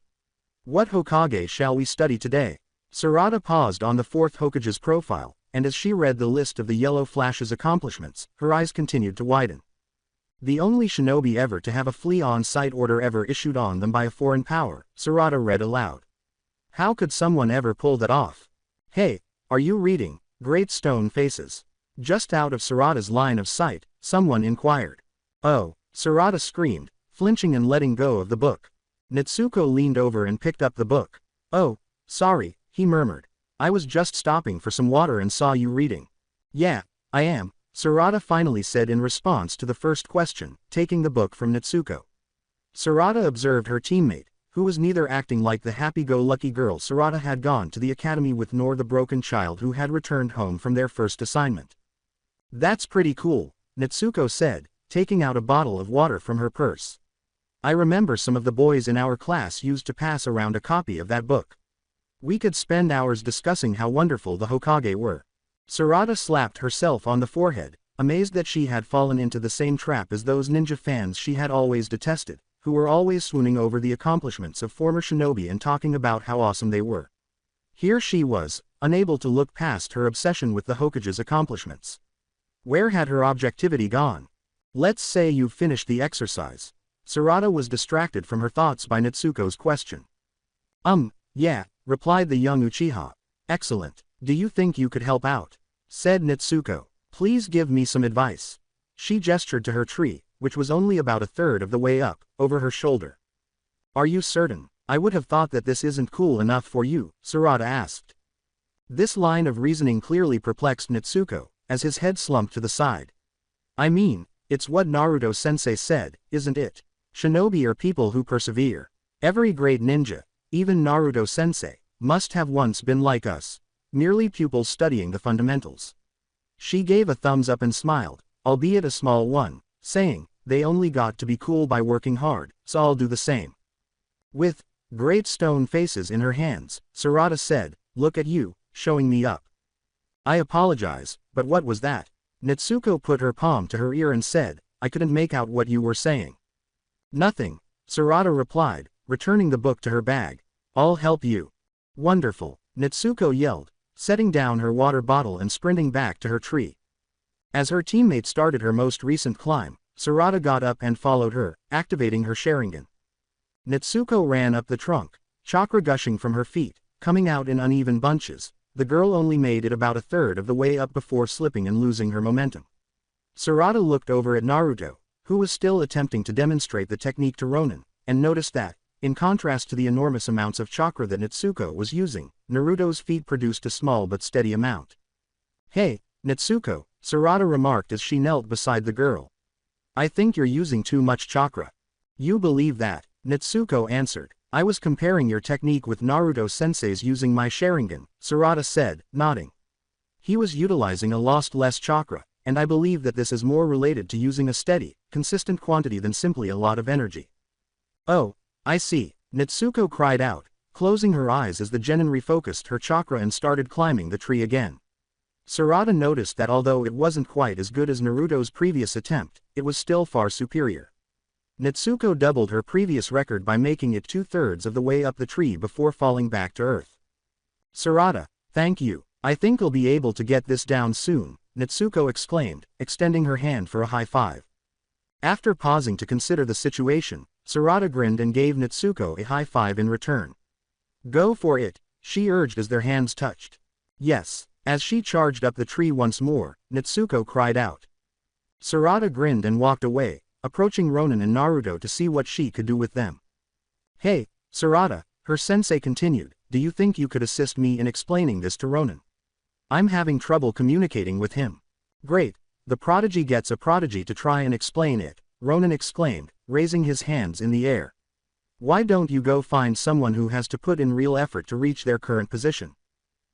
"What Hokage shall we study today?" Sarada paused on the fourth Hokage's profile, and as she read the list of the Yellow Flash's accomplishments, her eyes continued to widen. The only shinobi ever to have a flee-on-sight order ever issued on them by a foreign power, Sarada read aloud. How could someone ever pull that off? Hey, are you reading? Great stone faces. Just out of Sarada's line of sight, someone inquired. Oh, Sarada screamed, flinching and letting go of the book. Natsuko leaned over and picked up the book. Oh, sorry, he murmured. I was just stopping for some water and saw you reading. Yeah, I am, Sarada finally said in response to the first question, taking the book from Natsuko. Sarada observed her teammate, who was neither acting like the happy-go-lucky girl Sarada had gone to the academy with nor the broken child who had returned home from their first assignment. That's pretty cool, Natsuko said, taking out a bottle of water from her purse. I remember some of the boys in our class used to pass around a copy of that book. We could spend hours discussing how wonderful the Hokage were. Sarada slapped herself on the forehead, amazed that she had fallen into the same trap as those ninja fans she had always detested, who were always swooning over the accomplishments of former shinobi and talking about how awesome they were. Here she was, unable to look past her obsession with the Hokage's accomplishments. Where had her objectivity gone? Let's say you've finished the exercise. Sarada was distracted from her thoughts by Natsuko's question. Yeah, replied the young Uchiha. Excellent. Do you think you could help out? Said Natsuko. Please give me some advice. She gestured to her tree, which was only about a third of the way up, over her shoulder. Are you certain? I would have thought that this isn't cool enough for you, Sarada asked. This line of reasoning clearly perplexed Natsuko, as his head slumped to the side. I mean, it's what Naruto-sensei said, isn't it? Shinobi are people who persevere. Every great ninja, even Naruto-sensei, must have once been like us, merely pupils studying the fundamentals. She gave a thumbs up and smiled, albeit a small one, saying, they only got to be cool by working hard, so I'll do the same. With great stone faces in her hands, Sarada said, look at you, showing me up. I apologize, but what was that? Natsuko put her palm to her ear and said, I couldn't make out what you were saying. Nothing, Sarada replied, returning the book to her bag. I'll help you. Wonderful, Natsuko yelled, setting down her water bottle and sprinting back to her tree. As her teammate started her most recent climb, Sarada got up and followed her, activating her Sharingan. Natsuko ran up the trunk, chakra gushing from her feet, coming out in uneven bunches. The girl only made it about a third of the way up before slipping and losing her momentum. Sarada looked over at Naruto, who was still attempting to demonstrate the technique to Ronin, and noticed that, in contrast to the enormous amounts of chakra that Natsuko was using, Naruto's feet produced a small but steady amount. Hey, Natsuko, Sarada remarked as she knelt beside the girl. I think you're using too much chakra. You believe that? Natsuko answered. I was comparing your technique with Naruto-sensei's using my Sharingan, Sarada said, nodding. He was utilizing a lost less chakra, and I believe that this is more related to using a steady, consistent quantity than simply a lot of energy. Oh, I see, Natsuko cried out, closing her eyes as the genin refocused her chakra and started climbing the tree again. Sarada noticed that although it wasn't quite as good as Naruto's previous attempt, it was still far superior. Natsuko doubled her previous record by making it 2/3 of the way up the tree before falling back to earth. Sarada, thank you. I think I'll be able to get this down soon, Natsuko exclaimed, extending her hand for a high five. After pausing to consider the situation, Sarada grinned and gave Natsuko a high five in return. Go for it, she urged as their hands touched. Yes, as she charged up the tree once more, Natsuko cried out. Sarada grinned and walked away, approaching Ronin and Naruto to see what she could do with them. Hey, Sarada, her sensei continued, do you think you could assist me in explaining this to Ronin? I'm having trouble communicating with him. Great, the prodigy gets a prodigy to try and explain it, Ronin exclaimed, raising his hands in the air. Why don't you go find someone who has to put in real effort to reach their current position?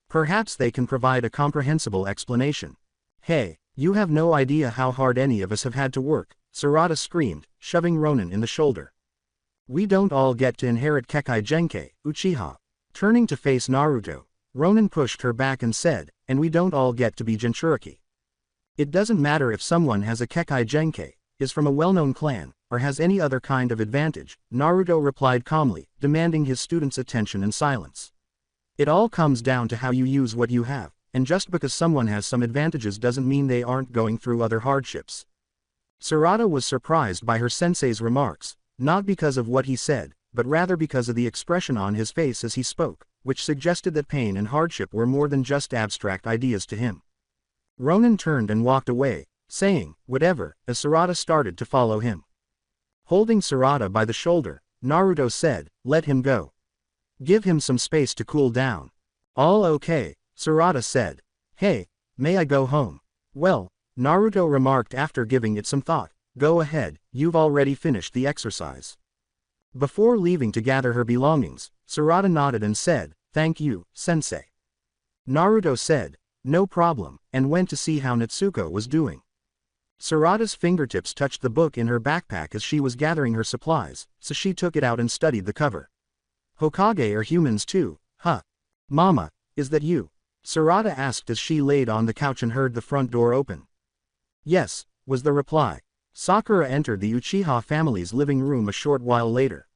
Perhaps they can provide a comprehensible explanation. Hey, you have no idea how hard any of us have had to work, Sarada screamed, shoving Ronin in the shoulder. We don't all get to inherit Kekkei Genkai, Uchiha. Turning to face Naruto, Ronin pushed her back and said, and we don't all get to be Jinchuriki. It doesn't matter if someone has a Kekkei Genkai, is from a well-known clan, or has any other kind of advantage, Naruto replied calmly, demanding his students' attention and silence. It all comes down to how you use what you have, and just because someone has some advantages doesn't mean they aren't going through other hardships. Sarada was surprised by her sensei's remarks, not because of what he said, but rather because of the expression on his face as he spoke, which suggested that pain and hardship were more than just abstract ideas to him. Ronin turned and walked away, saying, "Whatever," as Sarada started to follow him. Holding Sarada by the shoulder, Naruto said, "Let him go. Give him some space to cool down." "All okay," Sarada said. "Hey, may I go home?" "Well," Naruto remarked after giving it some thought, "go ahead, you've already finished the exercise." Before leaving to gather her belongings, Sarada nodded and said, "Thank you, sensei." Naruto said, "No problem," and went to see how Natsuko was doing. Sarada's fingertips touched the book in her backpack as she was gathering her supplies, so she took it out and studied the cover. "Hokage are humans too, huh? Mama, is that you?" Sarada asked as she laid on the couch and heard the front door open. "Yes," was the reply. Sakura entered the Uchiha family's living room a short while later.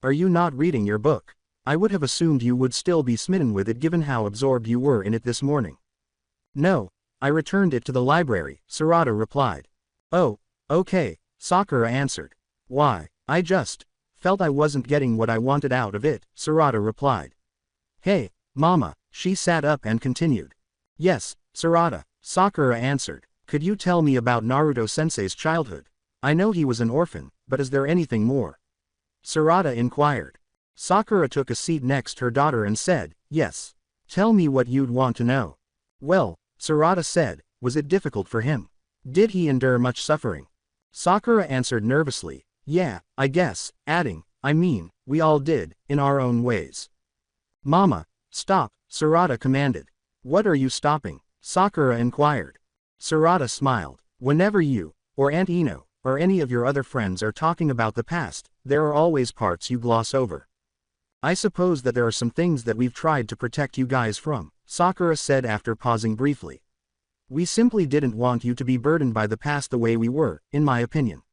Are you not reading your book? I would have assumed you would still be smitten with it given how absorbed you were in it this morning." "No, I returned it to the library," Sarada replied. "Oh, okay," Sakura answered. "Why, I just felt I wasn't getting what I wanted out of it," Sarada replied. "Hey, Mama," she sat up and continued. "Yes, Sarada," Sakura answered. "Could you tell me about Naruto-sensei's childhood? I know he was an orphan, but is there anything more?" Sarada inquired. Sakura took a seat next her daughter and said, "Yes. Tell me what you'd want to know." "Well," Sarada said, "was it difficult for him? Did he endure much suffering?" Sakura answered nervously, "Yeah, I guess," adding, "I mean, we all did, in our own ways." "Mama, stop," Sarada commanded. "What are you stopping?" Sakura inquired. Sarada smiled. "Whenever you, or Aunt Ino, or any of your other friends are talking about the past, there are always parts you gloss over. I suppose that there are some things that we've tried to protect you guys from," Sakura said after pausing briefly. "We simply didn't want you to be burdened by the past the way we were, in my opinion.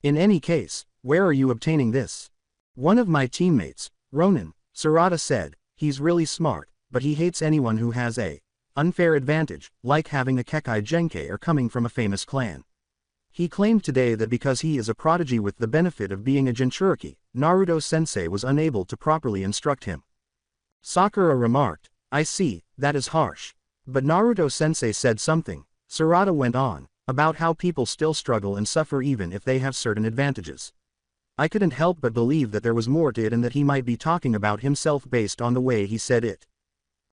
In any case, where are you obtaining this?" "One of my teammates, Ronin," Sarada said. "He's really smart, but he hates anyone who has a unfair advantage, like having a Kekai Genkai or coming from a famous clan. He claimed today that because he is a prodigy with the benefit of being a Jinchuriki, Naruto-sensei was unable to properly instruct him." Sakura remarked, "I see, that is harsh. But Naruto-sensei said something," Sarada went on, "about how people still struggle and suffer even if they have certain advantages. I couldn't help but believe that there was more to it and that he might be talking about himself based on the way he said it."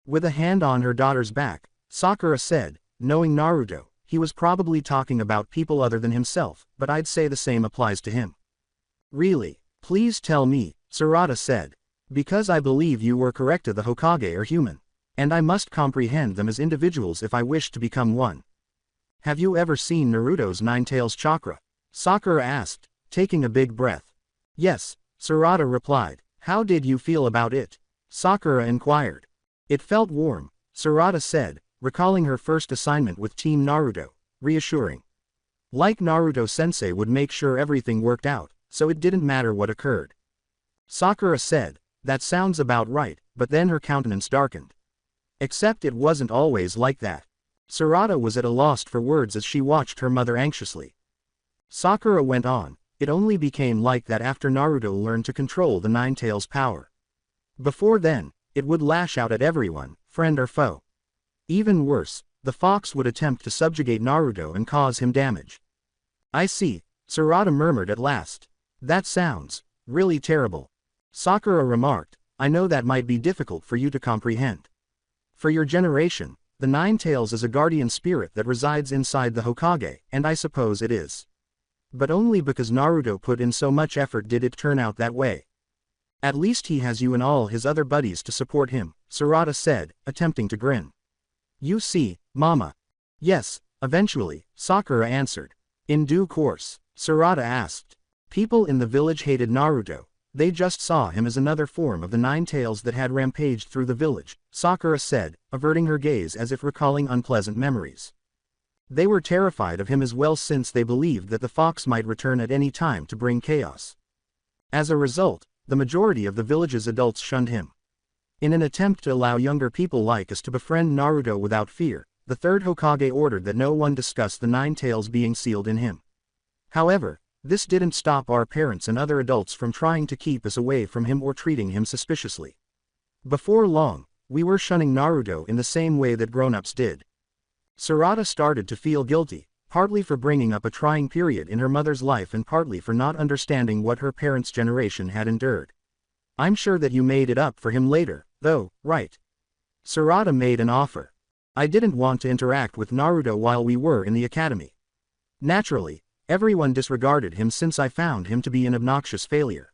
With a hand on her daughter's back, Sakura said, "Knowing Naruto, he was probably talking about people other than himself, but I'd say the same applies to him." "Really? Please tell me," Sarada said. "Because I believe you were correct, the Hokage are human. And I must comprehend them as individuals if I wish to become one." "Have you ever seen Naruto's Nine-Tails chakra?" Sakura asked, taking a big breath. "Yes," Sarada replied. "How did you feel about it?" Sakura inquired. "It felt warm," Sarada said, recalling her first assignment with Team Naruto, reassuring. Like Naruto-sensei would make sure everything worked out, so it didn't matter what occurred. Sakura said, "That sounds about right," but then her countenance darkened. Except it wasn't always like that. Sarada was at a loss for words as she watched her mother anxiously. Sakura went on, "It only became like that after Naruto learned to control the Nine-Tails power. Before then, it would lash out at everyone, friend or foe. Even worse, the fox would attempt to subjugate Naruto and cause him damage." "I see," Sarada murmured at last. "That sounds really terrible." Sakura remarked, "I know that might be difficult for you to comprehend. For your generation, the Nine-Tails is a guardian spirit that resides inside the Hokage, and I suppose it is. But only because Naruto put in so much effort did it turn out that way. At least he has you and all his other buddies to support him," Sarada said, attempting to grin. "You see, Mama." "Yes, eventually," Sakura answered. "In due course?" Sarada asked. "People in the village hated Naruto. They just saw him as another form of the Nine-Tails that had rampaged through the village," Sakura said, averting her gaze as if recalling unpleasant memories. "They were terrified of him as well since they believed that the fox might return at any time to bring chaos. As a result, the majority of the village's adults shunned him. In an attempt to allow younger people like us to befriend Naruto without fear, the third Hokage ordered that no one discuss the Nine-Tails being sealed in him. However, this didn't stop our parents and other adults from trying to keep us away from him or treating him suspiciously. Before long, we were shunning Naruto in the same way that grown-ups did. Sarada started to feel guilty, partly for bringing up a trying period in her mother's life and partly for not understanding what her parents' generation had endured. I'm sure that you made it up for him later, though, right? Sarada made an offer. I didn't want to interact with Naruto while we were in the academy. Naturally, everyone disregarded him since I found him to be an obnoxious failure.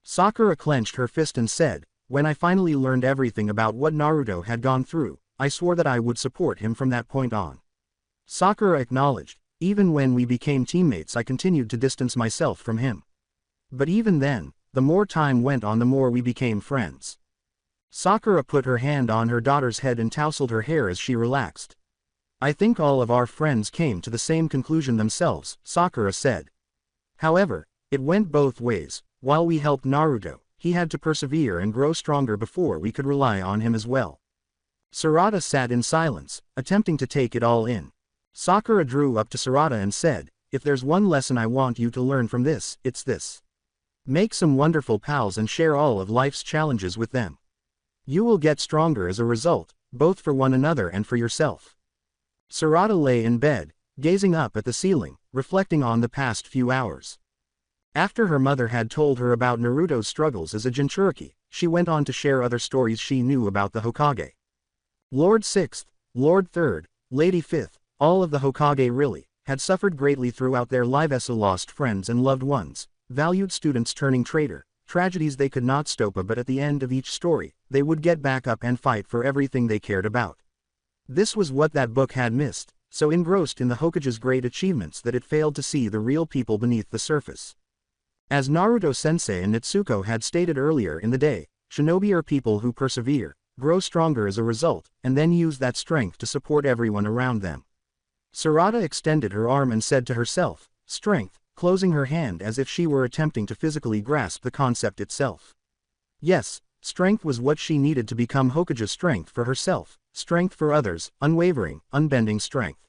Sakura clenched her fist and said, when I finally learned everything about what Naruto had gone through, I swore that I would support him from that point on. Sakura acknowledged, even when we became teammates I continued to distance myself from him. But even then, the more time went on the more we became friends. Sakura put her hand on her daughter's head and tousled her hair as she relaxed. I think all of our friends came to the same conclusion themselves, Sakura said. However, it went both ways. While we helped Naruto, he had to persevere and grow stronger before we could rely on him as well. Sarada sat in silence, attempting to take it all in. Sakura drew up to Sarada and said, if there's one lesson I want you to learn from this, it's this. Make some wonderful pals and share all of life's challenges with them. You will get stronger as a result, both for one another and for yourself. Sarada lay in bed, gazing up at the ceiling, reflecting on the past few hours. After her mother had told her about Naruto's struggles as a Jinchuriki, she went on to share other stories she knew about the Hokage. Lord 6th, Lord 3rd, Lady 5th, all of the Hokage really, had suffered greatly throughout their lives, lost friends and loved ones, valued students turning traitor, tragedies they could not stop, but at the end of each story, they would get back up and fight for everything they cared about. This was what that book had missed, so engrossed in the Hokage's great achievements that it failed to see the real people beneath the surface. As Naruto-sensei and Natsuko had stated earlier in the day, shinobi are people who persevere, grow stronger as a result, and then use that strength to support everyone around them. Sarada extended her arm and said to herself, strength, closing her hand as if she were attempting to physically grasp the concept itself. Yes, strength was what she needed to become Hokage's strength for herself, strength for others, unwavering, unbending strength.